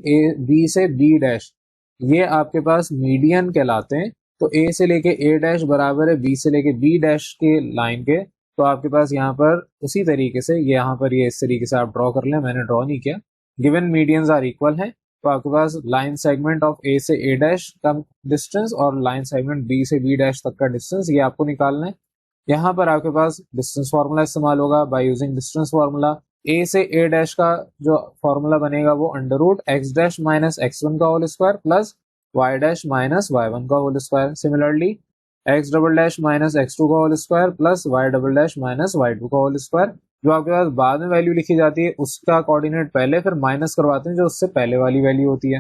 B से B डैश ये आपके पास मीडियन कहलाते हैं। तो A से लेके A डैश बराबर है B से लेके B डैश के लाइन के। तो आपके पास यहाँ पर उसी तरीके से यहाँ पर ये इस तरीके से आप ड्रॉ कर लें, मैंने ड्रॉ नहीं किया। गिवन मीडियंस आर इक्वल है तो आपके पास लाइन सेगमेंट ऑफ A से A डैश का डिस्टेंस और लाइन सेगमेंट B से B डैश तक का डिस्टेंस ये आपको निकालना है। यहाँ पर आपके पास डिस्टेंस फार्मूला इस्तेमाल होगा by using distance formula. A से A डैश का जो फार्मूला बनेगा वो under root x dash minus x1 का whole square plus y dash minus y1 का whole square. Similarly x double dash minus x2 का whole square plus y double dash minus y2 का whole square. जो आपके पास बाद में value लिखी जाती है उसका कोऑर्डिनेट पहले फिर माइनस करवाते हैं जो उससे पहले वाली वैल्यू होती है।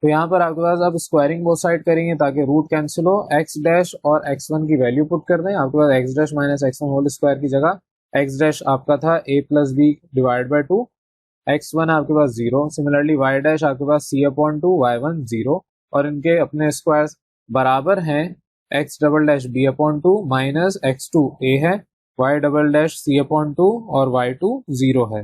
तो यहाँ पर आपके पास अब स्क्वायरिंग बोथ साइड करेंगे ताकि रूट कैंसिल हो, x डैश और x1 की वैल्यू पुट कर दें। आपके पास x dash minus x1 whole square की जगह x डैश आपका था a plus b divide by 2, x1 आपके पास 0। सिमिलरली y डैश आपके पास c अपॉन 2 y1 0 और इनके अपने स्क्वायर बराबर हैं x double dash b upon 2 minus x2 a है, y double dash c upon 2 और y2 0 है।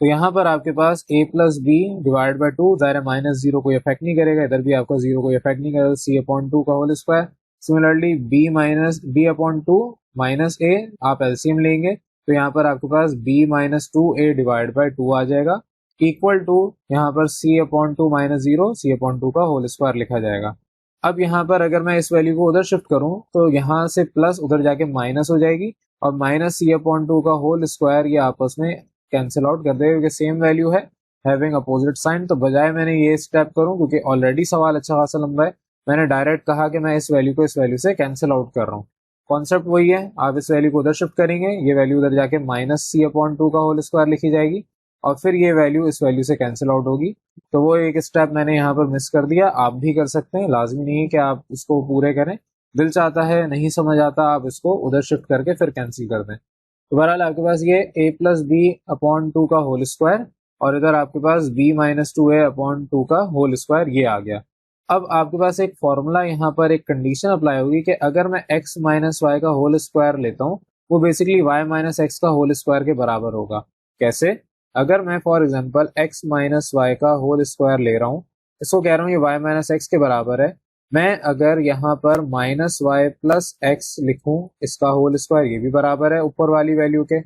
तो यहाँ पर आपके पास a plus B divide by 2 ज़ाहिर माइनस 0 कोई इफेक्ट नहीं करेगा, इधर भी आपका 0 कोई इफेक्ट नहीं करेगा, c अपॉन 2 का whole square similarly b/2 minus a, आप एलसीएम लेंगे तो यहाँ पर आपके पास b-2a डिवाइड बाई 2 आ जाएगा, इक्वल टू यहाँ पर c/2 माइनस 0, c/2 का होल स्क्वायर लिखा जाएगा। अब यहाँ पर अगर मैं इस वैल्यू को उधर शिफ्ट करूँ तो यहाँ से प्लस उधर जाके माइनस हो जाएगी और माइनस c/2 का होल स्क्वायर ये आपस में कैंसिल आउट कर देगा क्योंकि सेम वैल्यू है, हैविंग अपोजिट साइन। तो बजाय मैंने ये स्टेप करूँ क्योंकि ऑलरेडी सवाल अच्छा खासा लंबा है, मैंने डायरेक्ट कहा कि मैं इस वैल्यू को इस वैल्यू से कैंसिल आउट कर रहा हूँ। कॉन्सेप्ट वही है, आप इस वैल्यू को उधर शिफ्ट करेंगे, ये वैल्यू उधर जाके माइनस c/2 का होल स्क्वायर लिखी जाएगी और फिर ये वैल्यू इस वैल्यू से कैंसिल आउट होगी। तो वो एक स्टेप मैंने यहाँ पर मिस कर दिया, आप भी कर सकते हैं, लाजमी नहीं है कि आप इसको पूरे करें, दिल चाहता है नहीं समझ आता आप इसको उधर शिफ्ट करके फिर कैंसिल कर दें। तो बहरहाल आपके पास ये a+b/2 का होल स्क्वायर और इधर आपके पास b-2a/2 का होल स्क्वायर ये आ गया। अब आपके पास एक फॉर्मूला यहाँ पर एक कंडीशन अप्लाई होगी कि अगर मैं x माइनस वाई का होल स्क्वायर लेता हूँ वो बेसिकली y माइनस एक्स का होल स्क्वायर के बराबर होगा। कैसे? अगर मैं for example x minus y का होल स्क्वायर ले रहा हूँ, इसको कह रहा हूँ ये y माइनस एक्स के बराबर है, मैं अगर यहाँ पर माइनस वाई प्लस एक्स लिखूँ इसका होल स्क्वायर ये भी बराबर है ऊपर वाली वैल्यू के,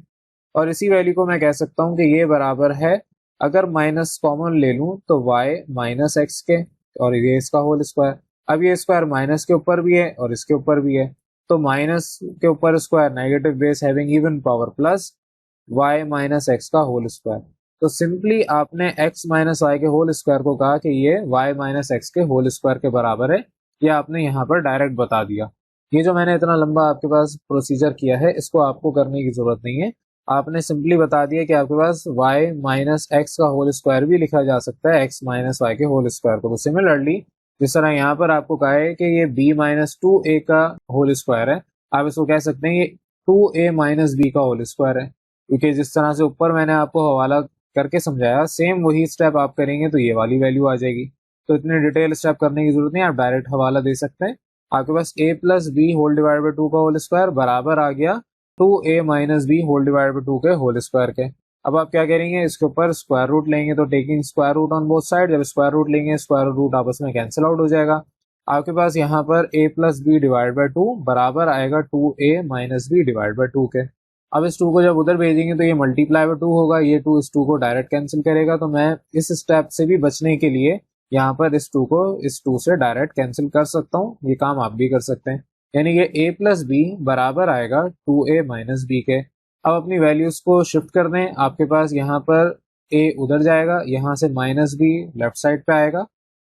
और इसी वैल्यू को मैं कह सकता हूँ कि ये बराबर है, अगर माइनस कॉमन ले लूँ तो y माइनस एक्स के और ये इसका होल स्क्वायर। अब ये स्क्वायर माइनस के ऊपर भी है और इसके ऊपर भी है, तो माइनस के ऊपर square negative base having even power plus y minus x का होल स्क्वायर। तो सिंपली आपने x माइनस वाई के होल स्क्वायर को कहा कि ये y माइनस एक्स के होल स्क्वायर के बराबर है, ये आपने यहाँ पर डायरेक्ट बता दिया। ये जो मैंने इतना लंबा आपके पास प्रोसीजर किया है इसको आपको करने की जरूरत नहीं है, आपने सिंपली बता दिया कि आपके पास y माइनस एक्स का होल स्क्वायर भी लिखा जा सकता है x माइनस वाई के होल स्क्वायर को। तो सिमिलरली जिस तरह यहाँ पर आपको कहा है कि ये b-2a का होल स्क्वायर है, आप इसको कह सकते हैं ये 2a माइनस b का होल स्क्वायर है, क्योंकि जिस तरह से ऊपर मैंने आपको हवाला करके समझाया सेम वही स्टेप आप करेंगे तो ये वाली वैल्यू आ जाएगी। तो इतने डिटेल स्टेप करने की जरूरत नहीं, आप डायरेक्ट हवाला दे सकते हैं। आपके पास a+b होल डिवाइड बाई 2 का होल स्क्वायर बराबर आ गया 2a minus B whole divide by 2 के होल स्क्वायर के। अब आप क्या करेंगे, इसके ऊपर स्क्वायर रूट लेंगे, तो taking square root on both side, जब स्क्वायर रूट लेंगे स्क्वायर रूट आपस में कैंसिल आउट हो जाएगा। आपके पास यहाँ पर a+b डिवाइड बाई 2 बराबर आएगा 2a minus B divide by 2 के। अब इस 2 को जब उधर भेजेंगे तो ये मल्टीप्लाई बाई 2 होगा, ये 2 इस 2 को डायरेक्ट कैंसिल करेगा, तो मैं इस स्टेप से भी बचने के लिए यहाँ पर इस 2 को इस 2 से डायरेक्ट कैंसिल कर सकता हूँ, ये काम आप भी कर सकते हैं। यानी कि a+b बराबर आएगा 2a माइनस बी के। अब अपनी वैल्यूज को शिफ्ट कर दें, आपके पास यहाँ पर a उधर जाएगा, यहाँ से माइनस b लेफ्ट साइड पे आएगा,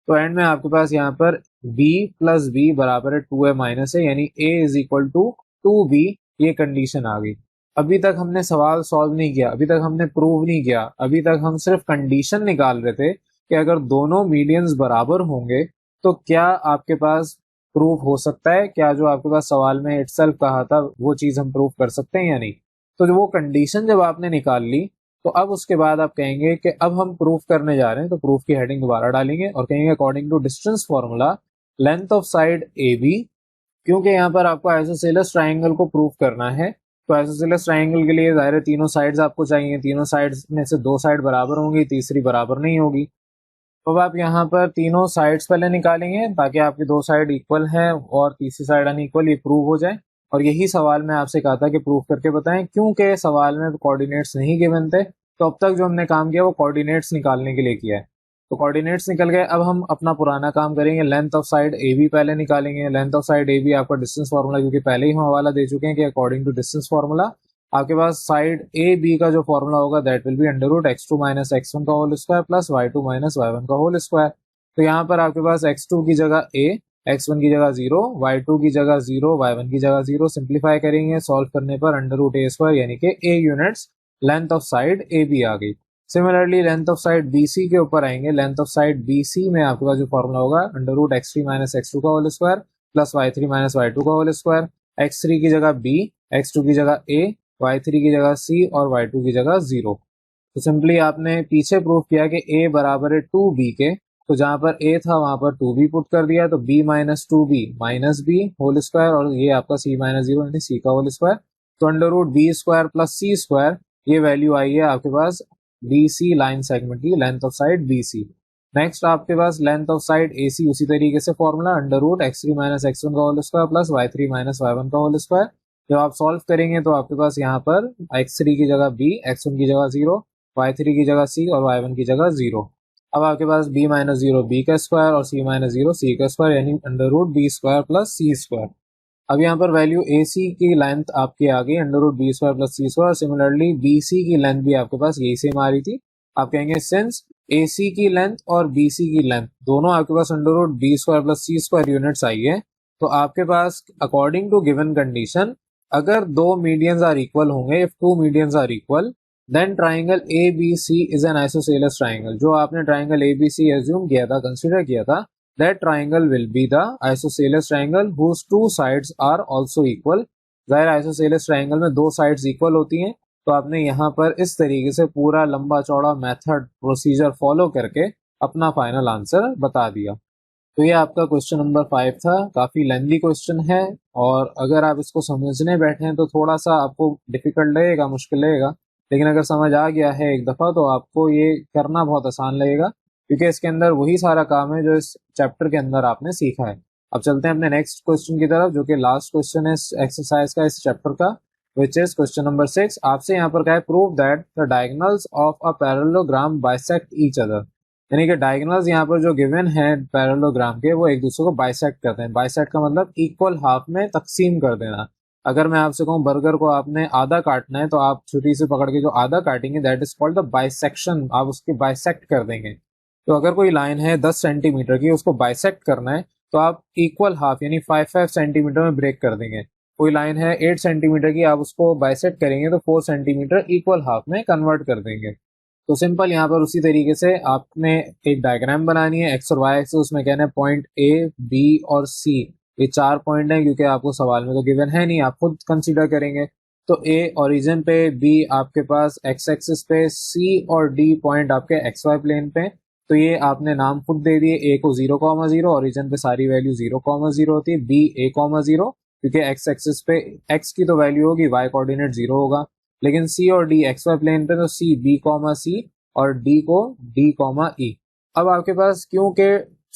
तो एंड में आपके पास यहाँ पर b+b बराबर है 2a माइनस है, यानी a is equal to 2b। ये कंडीशन आ गई। अभी तक हमने सवाल सॉल्व नहीं किया, अभी तक हमने प्रूव नहीं किया, अभी तक हम सिर्फ कंडीशन निकाल रहे थे कि अगर दोनों मीडियंस बराबर होंगे तो क्या आपके पास प्रूफ हो सकता है, क्या जो आपके पास सवाल में इटसेल्फ कहा था वो चीज हम प्रूफ कर सकते हैं या नहीं। तो वो कंडीशन जब आपने निकाल ली तो अब उसके बाद आप कहेंगे कि अब हम प्रूफ करने जा रहे हैं, तो प्रूफ की हेडिंग दोबारा डालेंगे और कहेंगे according to distance formula length of side A B, क्योंकि यहाँ पर आपको आइसोसेलेस ट्राइंगल को प्रूफ करना है, तो आइसोसेलेस ट्राइंगल के लिए दायरे तीनों साइड्स आपको चाहिए, तीनों साइड्स में से 2 साइड बराबर होंगी, तीसरी बराबर नहीं होगी। तो आप यहाँ पर तीनों साइड्स पहले निकालेंगे ताकि आपकी 2 साइड इक्वल है और तीसरी साइड अनइक्वल, ये प्रूव हो जाए। और यही सवाल में आपसे कहा था कि प्रूव करके बताएं, क्योंकि सवाल में कोऑर्डिनेट्स नहीं गिवन थे, तो अब तक जो हमने काम किया वो कोऑर्डिनेट्स निकालने के लिए किया है। तो कोऑर्डिनेट्स निकल गए, अब हम अपना पुराना काम करेंगे, length of side A B पहले निकालेंगे। Length of side A B आपका डिस्टेंस फार्मूला, क्योंकि पहले ही हम हवाला दे चुके हैं कि अकॉर्डिंग टू डिस्टेंस फार्मूला आपके पास साइड ए बी का जो फॉर्मूला होगा that will be under root x2 minus x1 का whole square plus y2 minus y1 का होल स्क्वायर। तो यहाँ पर आपके पास x2 की जगह a, x1 की जगह 0, y2 की जगह 0, y1 की जगह 0, सिंप्लीफाई करेंगे, सॉल्व करने पर अंडर रूट a स्क्वायर यानी कि a units length of side A B आ गई। Similarly length of side B C के ऊपर आएंगे, length of side B C में आपके पास जो फॉर्मूला होगा under root x3 minus x2 का whole square plus y3 minus y2 का होल स्क्वायर, x3 की जगह b, x2 की जगह a, y3 की जगह c और y2 की जगह 0। तो सिंपली आपने पीछे प्रूफ किया कि a बराबर है 2b के, तो जहां पर a था वहां पर 2b पुट कर दिया, तो b minus 2b minus b whole square और ये आपका c माइनस 0 यानी c का होल स्क्वायर, तो under root b square plus c square, ये वैल्यू आई है आपके पास BC लाइन सेगमेंट की length of side BC। Next आपके पास लेंथ ऑफ साइड AC, उसी तरीके से formula under root x3 minus x1 का whole square plus y3 minus y1 का होल स्क्वायर। जब आप सॉल्व करेंगे तो आपके पास यहाँ पर x3 की जगह b, x1 की जगह 0, y3 की जगह c और y1 की जगह 0। अब आपके पास b माइनस 0 b का स्क्वायर और c माइनस 0 c का स्क्वायर, यानी under root b square plus c square. अब यहाँ पर वैल्यू AC की लेंथ आपकी आ गई under root b square plus c square. Similarly BC की लेंथ भी आपके पास यही सेम आ रही थी। आप कहेंगे सिंस AC की लेंथ और BC की लेंथ दोनों आपके पास under root b square plus c square units आई है, तो आपके पास अकॉर्डिंग टू गिवन कंडीशन अगर दो मीडियंस आर इक्वल होंगे, if two medians are equal, then triangle ABC is an isosceles triangle. जो आपने ट्राइंगल ABC एज्यूम किया था, कंसीडर किया था, that triangle will be the isosceles triangle whose two sides are also equal। जाहिर isosceles triangle में दो sides equal होती हैं, तो आपने यहाँ पर इस तरीके से पूरा लंबा चौड़ा मेथड प्रोसीजर फॉलो करके अपना फाइनल आंसर बता दिया। तो ये आपका क्वेश्चन नंबर 5 था। काफी लेंथी क्वेश्चन है और अगर आप इसको समझने बैठे हैं तो थोड़ा सा आपको डिफिकल्ट लगेगा, मुश्किल लगेगा, लेकिन अगर समझ आ गया है एक दफा तो आपको ये करना बहुत आसान लगेगा, क्योंकि इसके अंदर वही सारा काम है जो इस चैप्टर के अंदर आपने सीखा है। अब चलते हैं अपने नेक्स्ट क्वेश्चन की तरफ, जो कि लास्ट क्वेश्चन है इस एक्सरसाइज का, इस चैप्टर का, विच इज क्वेश्चन नंबर 6। आपसे यहाँ पर क्या है, prove that the diagonals of a parallelogram bisect each other. यानी कि डायगोनल्स यहाँ पर जो गिवन है पैरेललोग्राम के, वो एक दूसरे को बाइसेक्ट करते हैं। बाइसेक्ट का मतलब इक्वल हाफ में तकसीम कर देना। अगर मैं आपसे कहूँ बर्गर को आपने आधा काटना है, तो आप छुरी से पकड़ के जो आधा काटेंगे, that is called the bisection. आप उसके बाइसेक्ट कर देंगे। तो अगर कोई लाइन है 10 सेंटीमीटर की, उसको बाइसेक्ट करना है, तो आप इक्वल हाफ यानी 5 सेंटीमीटर में ब्रेक कर देंगे। कोई लाइन है 8 सेंटीमीटर की, आप उसको बाइसेक्ट करेंगे तो 4 सेंटीमीटर इक्वल हाफ में कन्वर्ट कर देंगे। तो सिंपल यहाँ पर उसी तरीके से आपने एक डायग्राम बनानी है एक्स और वाई एक्सिस। उसमें कहना है पॉइंट A, B और C, ये 4 पॉइंट हैं, क्योंकि आपको सवाल में तो गिवन है नहीं, आप खुद कंसीडर करेंगे। तो A ओरिजिन पे, B आपके पास एक्स एक्सिस पे, C और D पॉइंट आपके XY प्लेन पे। तो ये आपने नाम खुद दे दिए, A को 0,0, ओरिजिन पे सारी वैल्यू 0,0 होती है, B A,0, क्योंकि एक्स एक्सिस पे x की तो वैल्यू होगी, y कोऑर्डिनेट 0 होगा, लेकिन C और D XY प्लेन पे, तो C B,C और D को D,E। अब आपके पास क्योंकि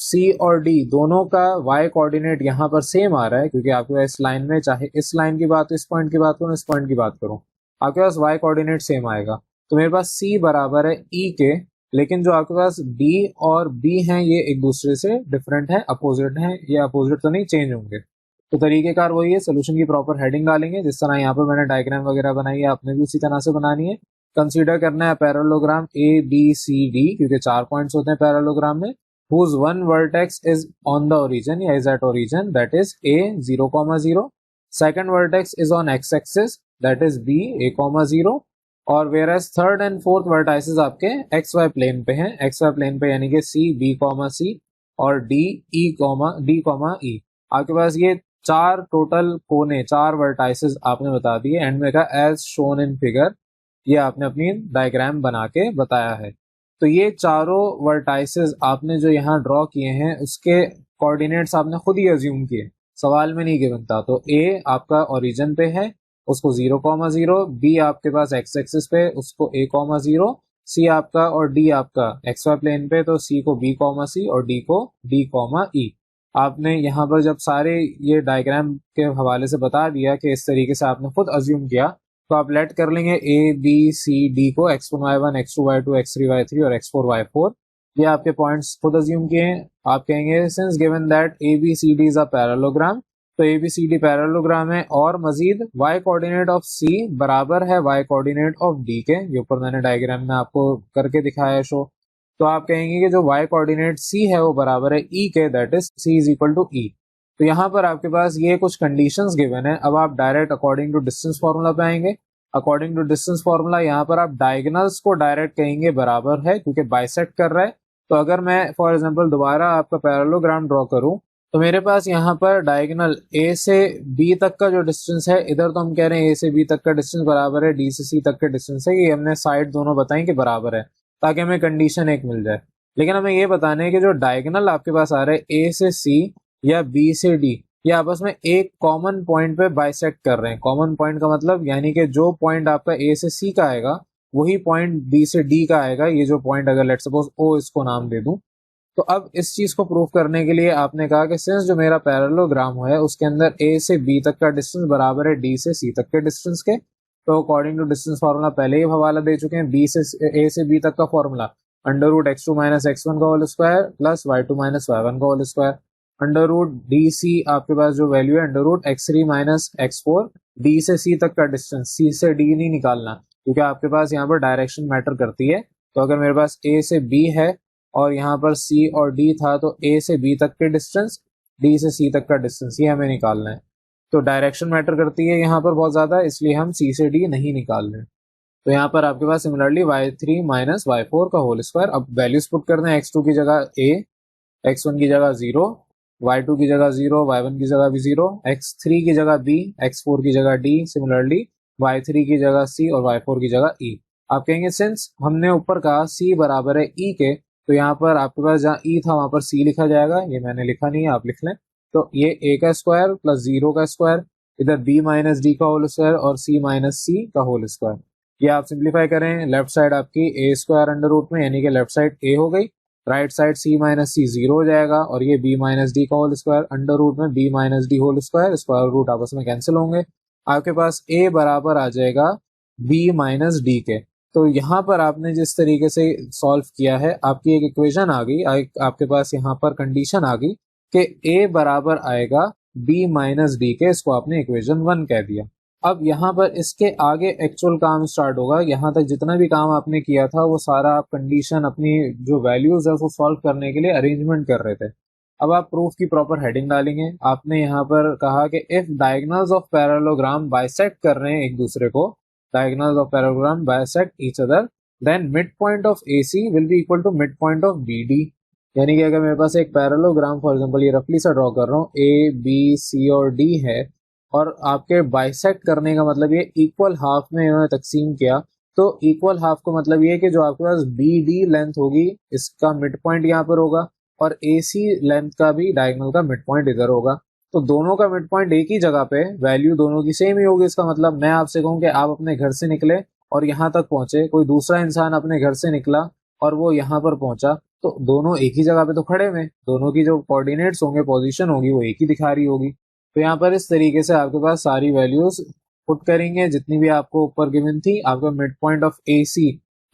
C और D दोनों का y कोऑर्डिनेट यहाँ पर सेम आ रहा है, क्योंकि आपके पास इस लाइन में, चाहे इस लाइन की बात, इस पॉइंट की बात करूँ, इस पॉइंट की बात करूँ, आपके पास y कोऑर्डिनेट सेम आएगा। तो मेरे पास C बराबर है E के, लेकिन जो आपके पास D और B हैं, ये एक दूसरे से डिफरेंट है, अपोजिट हैं। ये अपोजिट तो नहीं, चेंज होंगे। तो तरीकेकार वही है, सोल्यूशन की प्रॉपर हेडिंग डालेंगे, जिस तरह यहाँ पर मैंने डायग्राम वगैरह बनाई है, आपने भी उसी तरह से बनानी है। कंसीडर करना है पैरेललोग्राम ABCD, क्योंकि 4 पॉइंट्स होते हैं पैरेललोग्राम में, whose one vertex is on the origin या is at origin, that is A 0,0, second vertex is on x axis, that is B A,0, और whereas third and fourth vertices आपके XY plane पे हैं, XY plane पे, यानी कि C B,C और D E,D,E। आपके पास ये 4 टोटल कोने, 4 वर्टाइसेस आपने बता दिए। एंड में कहा एज शोन इन फिगर, ये आपने अपनी डायग्राम बना के बताया है। तो ये चारों वर्टाइसेस आपने जो यहाँ ड्रॉ किए हैं, उसके कोऑर्डिनेट्स आपने खुद ही अज्यूम किए, सवाल में नहीं गिवन था। तो A आपका ओरिजिन पे है, उसको 0,0, B आपके पास एक्स एक्सिस पे, उसको A,0, C आपका और D आपका XY प्लेन पे, तो C को B,C और D को D,E। आपने यहाँ पर जब सारे ये डायग्राम के हवाले से बता दिया कि इस तरीके से आपने खुद अज्यूम किया, तो आप लेट कर लेंगे A,B,C,D को x1 y1 x2 y2 x3 y3 और x4 y4। ये आपके पॉइंट्स खुद अज्यूम किए हैं। आप कहेंगे since given that ABCD is a parallelogram, तो ABCD पैरेललोग्राम है, और मजीद y कोऑर्डिनेट ऑफ C बराबर है y कोऑर्डिनेट ऑफ D के। ये ऊपर मैंने डायग्राम में आपको करके दिखाया है शो। तो आप कहेंगे कि जो y कोऑर्डिनेट C है वो बराबर है E के, that is C is equal to E। तो यहाँ पर आपके पास ये कुछ कंडीशंस गिवन है। अब आप direct according to distance formula पे आएंगे। अकॉर्डिंग टू डिस्टेंस फार्मूला यहाँ पर आप डायगोनल्स को डायरेक्ट कहेंगे बराबर है, क्योंकि बाइसेक्ट कर रहा है। तो अगर मैं फॉर एग्जांपल दोबारा आपका पैरेललोग्राम ड्रॉ करूं, तो मेरे पास यहाँ पर डायगोनल A से B तक का जो डिस्टेंस है, इधर तो हम कह रहे हैं A से B तक का डिस्टेंस बराबर है D से C तक के डिस्टेंस है। ये हमने साइड दोनों बताई कि बराबर है, ताकि हमें कंडीशन एक मिल जाए। लेकिन हमें ये बताना है कि जो डायगोनल आपके पास आ रहा है A से C या B से D, ये आपस में एक कॉमन पॉइंट पे बाइसेक्ट कर रहे हैं। कॉमन पॉइंट का मतलब यानी कि जो पॉइंट आपका A से C का आएगा, वही पॉइंट B से D का आएगा। ये जो पॉइंट, अगर लेट्स सपोज O इसको नाम दे दूं, तो अब इस चीज को प्रूव करने के लिए आपने कहा कि सिंस जो मेरा पैरेललोग्राम है उसके अंदर ए से बी तक का डिस्टेंस बराबर है डी से सी तक के डिस्टेंस के, तो अकॉर्डिंग टू डिस्टेंस फार्मूला पहले ही हवाला दे चुके हैं, बी से ए से बी तक का formula under root x2 minus x1 का whole square plus y2 minus y1 का whole square, under root D C आपके पास जो वैल्यू है under root x3 minus x4, D से सी तक का डिस्टेंस, सी से डी नहीं निकालना क्योंकि आपके पास यहाँ पर डायरेक्शन मैटर करती है। तो अगर मेरे पास ए से बी है और यहाँ पर सी और डी था तो ए से बी तक के डिस्टेंस, डी से सी तक का डिस्टेंस ये हमें निकालना है। तो डायरेक्शन मैटर करती है यहाँ पर बहुत ज्यादा, इसलिए हम सी से डी नहीं निकाल रहे। तो यहाँ पर आपके पास सिमिलरली y3 माइनस y4 का होल स्क्वायर, अब वैल्यूज पुट करते हैं, x2 की जगह a, x1 की जगह 0, y2 की जगह 0, y1 की जगह भी 0, x3 की जगह b, x4 की जगह d, सिमिलरली y3 की जगह c और y4 की जगह e। आप कहेंगे सिंस हमने ऊपर कहा c बराबर है e के, तो यहाँ पर आपके पास जहाँ e था वहां पर c लिखा जाएगा, ये मैंने लिखा नहीं है आप लिख लें। तो ये a का स्क्वायर प्लस 0 का स्क्वायर, इधर b माइनस डी का होल स्क्वायर और c माइनस सी का होल स्क्वायर। ये आप सिंप्लीफाई करें, लेफ्ट साइड आपकी ए स्क्वायर अंडर रूट में यानी कि लेफ्ट साइड ए हो गई, right side c minus C 0 हो जाएगा और ये b माइनस डी का होल स्क्वायर अंडर रूट में b minus D whole square, square root आपस में कैंसिल होंगे, आपके पास a बराबर आ जाएगा b माइनस डी के। तो यहाँ पर आपने जिस तरीके से सॉल्व किया है आपकी एक इक्वेशन आ गई, आपके पास यहाँ पर कंडीशन आ गई कि a बराबर आएगा b माइनस डी के, इसको आपने इक्वेशन 1 कह दिया। अब यहाँ पर इसके आगे एक्चुअल काम स्टार्ट होगा, यहाँ तक जितना भी काम आपने किया था वो सारा आप कंडीशन अपनी जो वैल्यूज है वो सॉल्व करने के लिए अरेंजमेंट कर रहे थे। अब आप प्रूफ की प्रॉपर हेडिंग डालेंगे। आपने यहाँ पर कहा कि if diagonals of parallelogram bisect कर रहे हैं एक दूसरे को, diagonals of parallelogram bisect each other, then mid point of AC will be equal to mid point of BD। यानी कि अगर मेरे पास एक पैरेललोग्राम फॉर एग्जांपल ये रफली सा ड्रॉ कर रहा हूँ, A B C और D है और आपके बाइसेक्ट करने का मतलब ये इक्वल हाफ में इन्होंने तकसीम किया, तो इक्वल हाफ को मतलब ये कि जो आपके पास BD लेंथ होगी इसका मिड पॉइंट यहाँ पर होगा और AC लेंथ का भी डायगोनल का मिड पॉइंट इधर होगा, तो दोनों का मिड पॉइंट एक ही जगह पे, वैल्यू दोनों की सेम ही होगी। इसका मतलब मैं आपसे कहूँ कि आप अपने घर से निकले और यहाँ तक पहुंचे, कोई दूसरा इंसान अपने घर से निकला और वो यहाँ पर पहुंचा, तो दोनों एक ही जगह पे तो खड़े हुए, दोनों की जो कोऑर्डिनेट्स होंगे, पोजीशन होगी वो एक ही दिखा रही होगी। तो यहाँ पर इस तरीके से आपके पास सारी वैल्यूज पुट करेंगे जितनी भी आपको ऊपर गिवन थी। आपका mid point of AC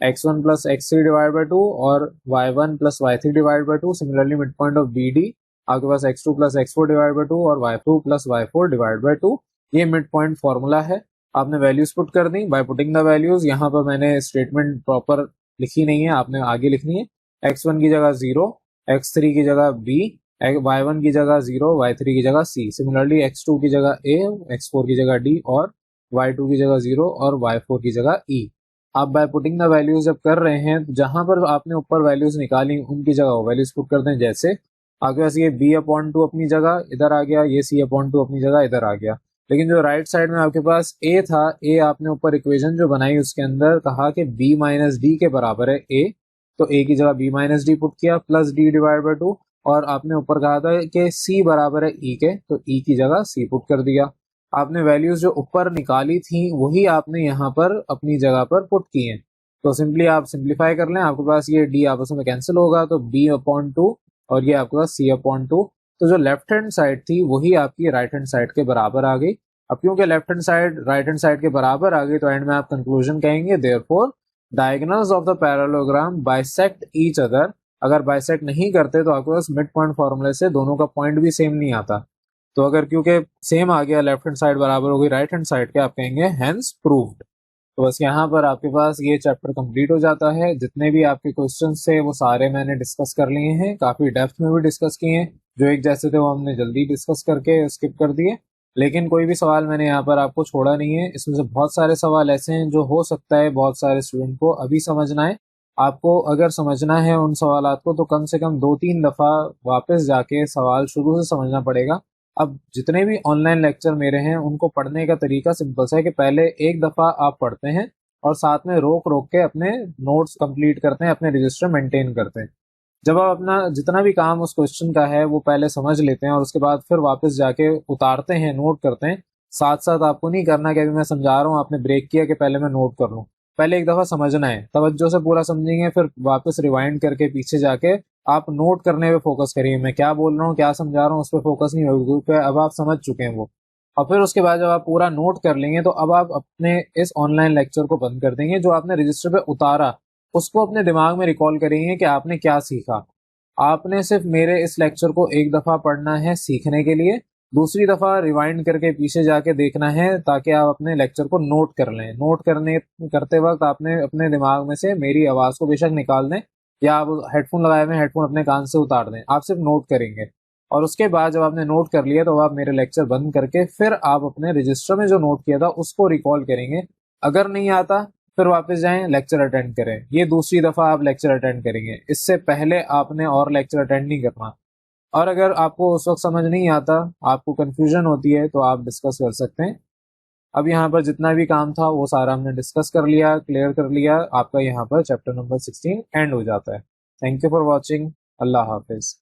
x1 plus x3 divide by 2 और y1 plus y3 divide by 2, similarly mid point of BD आपके पास x2 plus x4 divide by 2 और y2 plus y4 divide by 2। ये मिड पॉइंट फॉर्मूला है। आपने values put कर दी by putting the values. यहाँ पर मैंने स्टेटमेंट प्रॉपर लिखी नहीं है, आपने आगे लिखनी है। x1 की जगह 0, x3 की जगह b, y1 की जगह 0, y3 की जगह c, सिमिलरली x2 की जगह a, x4 की जगह d और y2 की जगह 0 और y4 की जगह e। आप बाय पुटिंग द वैल्यूज जब कर रहे हैं तो जहां पर आपने ऊपर वैल्यूज निकाली उनकी जगह वैल्यूज पुट कर दें। जैसे आपके पास ये b/2 अपनी जगह इधर आ गया, ये c/2 अपनी जगह इधर आ गया, लेकिन जो राइट साइड में आपके पास a था, a आपने ऊपर इक्वेशन जो बनाई उसके अंदर कहा कि b माइनस डी के बराबर है a, तो a की जगह b माइनस डी पुट किया प्लस d डिवाइड बाई 2, और आपने ऊपर कहा था कि c बराबर है e के, तो e की जगह c पुट कर दिया। आपने वैल्यूज जो ऊपर निकाली थी वही आपने यहाँ पर अपनी जगह पर पुट की हैं। तो सिंपली आप सिंप्लीफाई कर लें, आपके पास ये d आपस में कैंसिल होगा, तो b/2 और ये आपके पास c/2। तो जो लेफ्ट हैंड साइड थी वही आपकी राइट हैंड साइड के बराबर आ गई। अब क्योंकि left hand side right hand side के बराबर आ गई तो एंड में आप कंक्लूजन कहेंगे therefore diagonals of the parallelogram bisect each other. अगर बाइसेक्ट नहीं करते तो आपके पास मिड पॉइंट फॉर्मूले से दोनों का पॉइंट भी सेम नहीं आता। तो अगर क्योंकि सेम आ गया, लेफ्ट हैंड साइड बराबर हो गई राइट हैंड साइड के, आप कहेंगे हेंस प्रूव्ड। तो बस यहाँ पर आपके पास ये चैप्टर कंप्लीट हो जाता है। जितने भी आपके क्वेश्चंस थे वो सारे मैंने डिस्कस कर लिए हैं, काफी डेप्थ में भी डिस्कस किए हैं। जो एक जैसे थे वो हमने जल्दी डिस्कस करके स्किप कर दिए, लेकिन कोई भी सवाल मैंने यहाँ पर आपको छोड़ा नहीं है। इसमें से बहुत सारे सवाल ऐसे हैं जो हो सकता है बहुत सारे स्टूडेंट को अभी समझना है। आपको अगर समझना है उन सवालात को तो कम से कम 2-3 दफा वापस जाके सवाल शुरू से समझना पड़ेगा। अब जितने भी ऑनलाइन लेक्चर मेरे हैं उनको पढ़ने का तरीका सिंपल सा है कि पहले एक दफा आप पढ़ते हैं और साथ में रोक रोक के अपने नोट्स कंप्लीट करते हैं, अपने रजिस्टर मेंटेन करते हैं। जब आप अपना जितना भी काम उस क्वेश्चन का है वो पहले समझ लेते हैं और उसके बाद फिर वापस जाके उतारते हैं, नोट करते हैं। साथ साथ आपको नहीं करना कि अभी मैं समझा रहा हूँ आपने ब्रेक किया कि पहले मैं नोट कर लूँ। पहले एक दफा समझना है, तवज्जो से पूरा समझेंगे, फिर वापस रिवाइंड करके पीछे जाके आप नोट करने पे फोकस करिए, मैं क्या बोल रहा हूँ क्या समझा रहा हूँ उस पर फोकस नहीं होगी, क्योंकि अब आप समझ चुके हैं वो। और फिर उसके बाद जब आप पूरा नोट कर लेंगे तो अब आप अपने इस ऑनलाइन लेक्चर को बंद कर देंगे, जो आपने रजिस्टर पे उतारा उसको अपने दिमाग में रिकॉल करेंगे कि आपने क्या सीखा। आपने सिर्फ मेरे इस लेक्चर को एक दफा पढ़ना है सीखने के लिए, दूसरी दफा रिवाइंड करके पीछे जाके देखना है ताकि आप अपने लेक्चर को नोट कर लें। नोट करने करते वक्त आपने अपने दिमाग में से मेरी आवाज को बेशक निकाल दें या आप हेडफोन लगाए हुए हेडफोन अपने कान से उतार दें, आप सिर्फ नोट करेंगे। और उसके बाद जब आपने नोट कर लिया तो आप मेरे लेक्चर बंद करके फिर आप अपने रजिस्टर में जो नोट किया था उसको रिकॉल करेंगे। अगर नहीं आता फिर वापस जाएं, लेक्चर अटेंड करें। ये दूसरी दफा आप लेक्चर अटेंड करेंगे, इससे पहले आपने और लेक्चर अटेंड नहीं करना। और अगर आपको उस वक्त समझ नहीं आता, आपको कंफ्यूजन होती है, तो आप डिस्कस कर सकते हैं। अब यहाँ पर जितना भी काम था वो सारा हमने डिस्कस कर लिया, क्लियर कर लिया। आपका यहाँ पर चैप्टर नंबर 16 एंड हो जाता है। Thank you for watching. Allah Hafiz.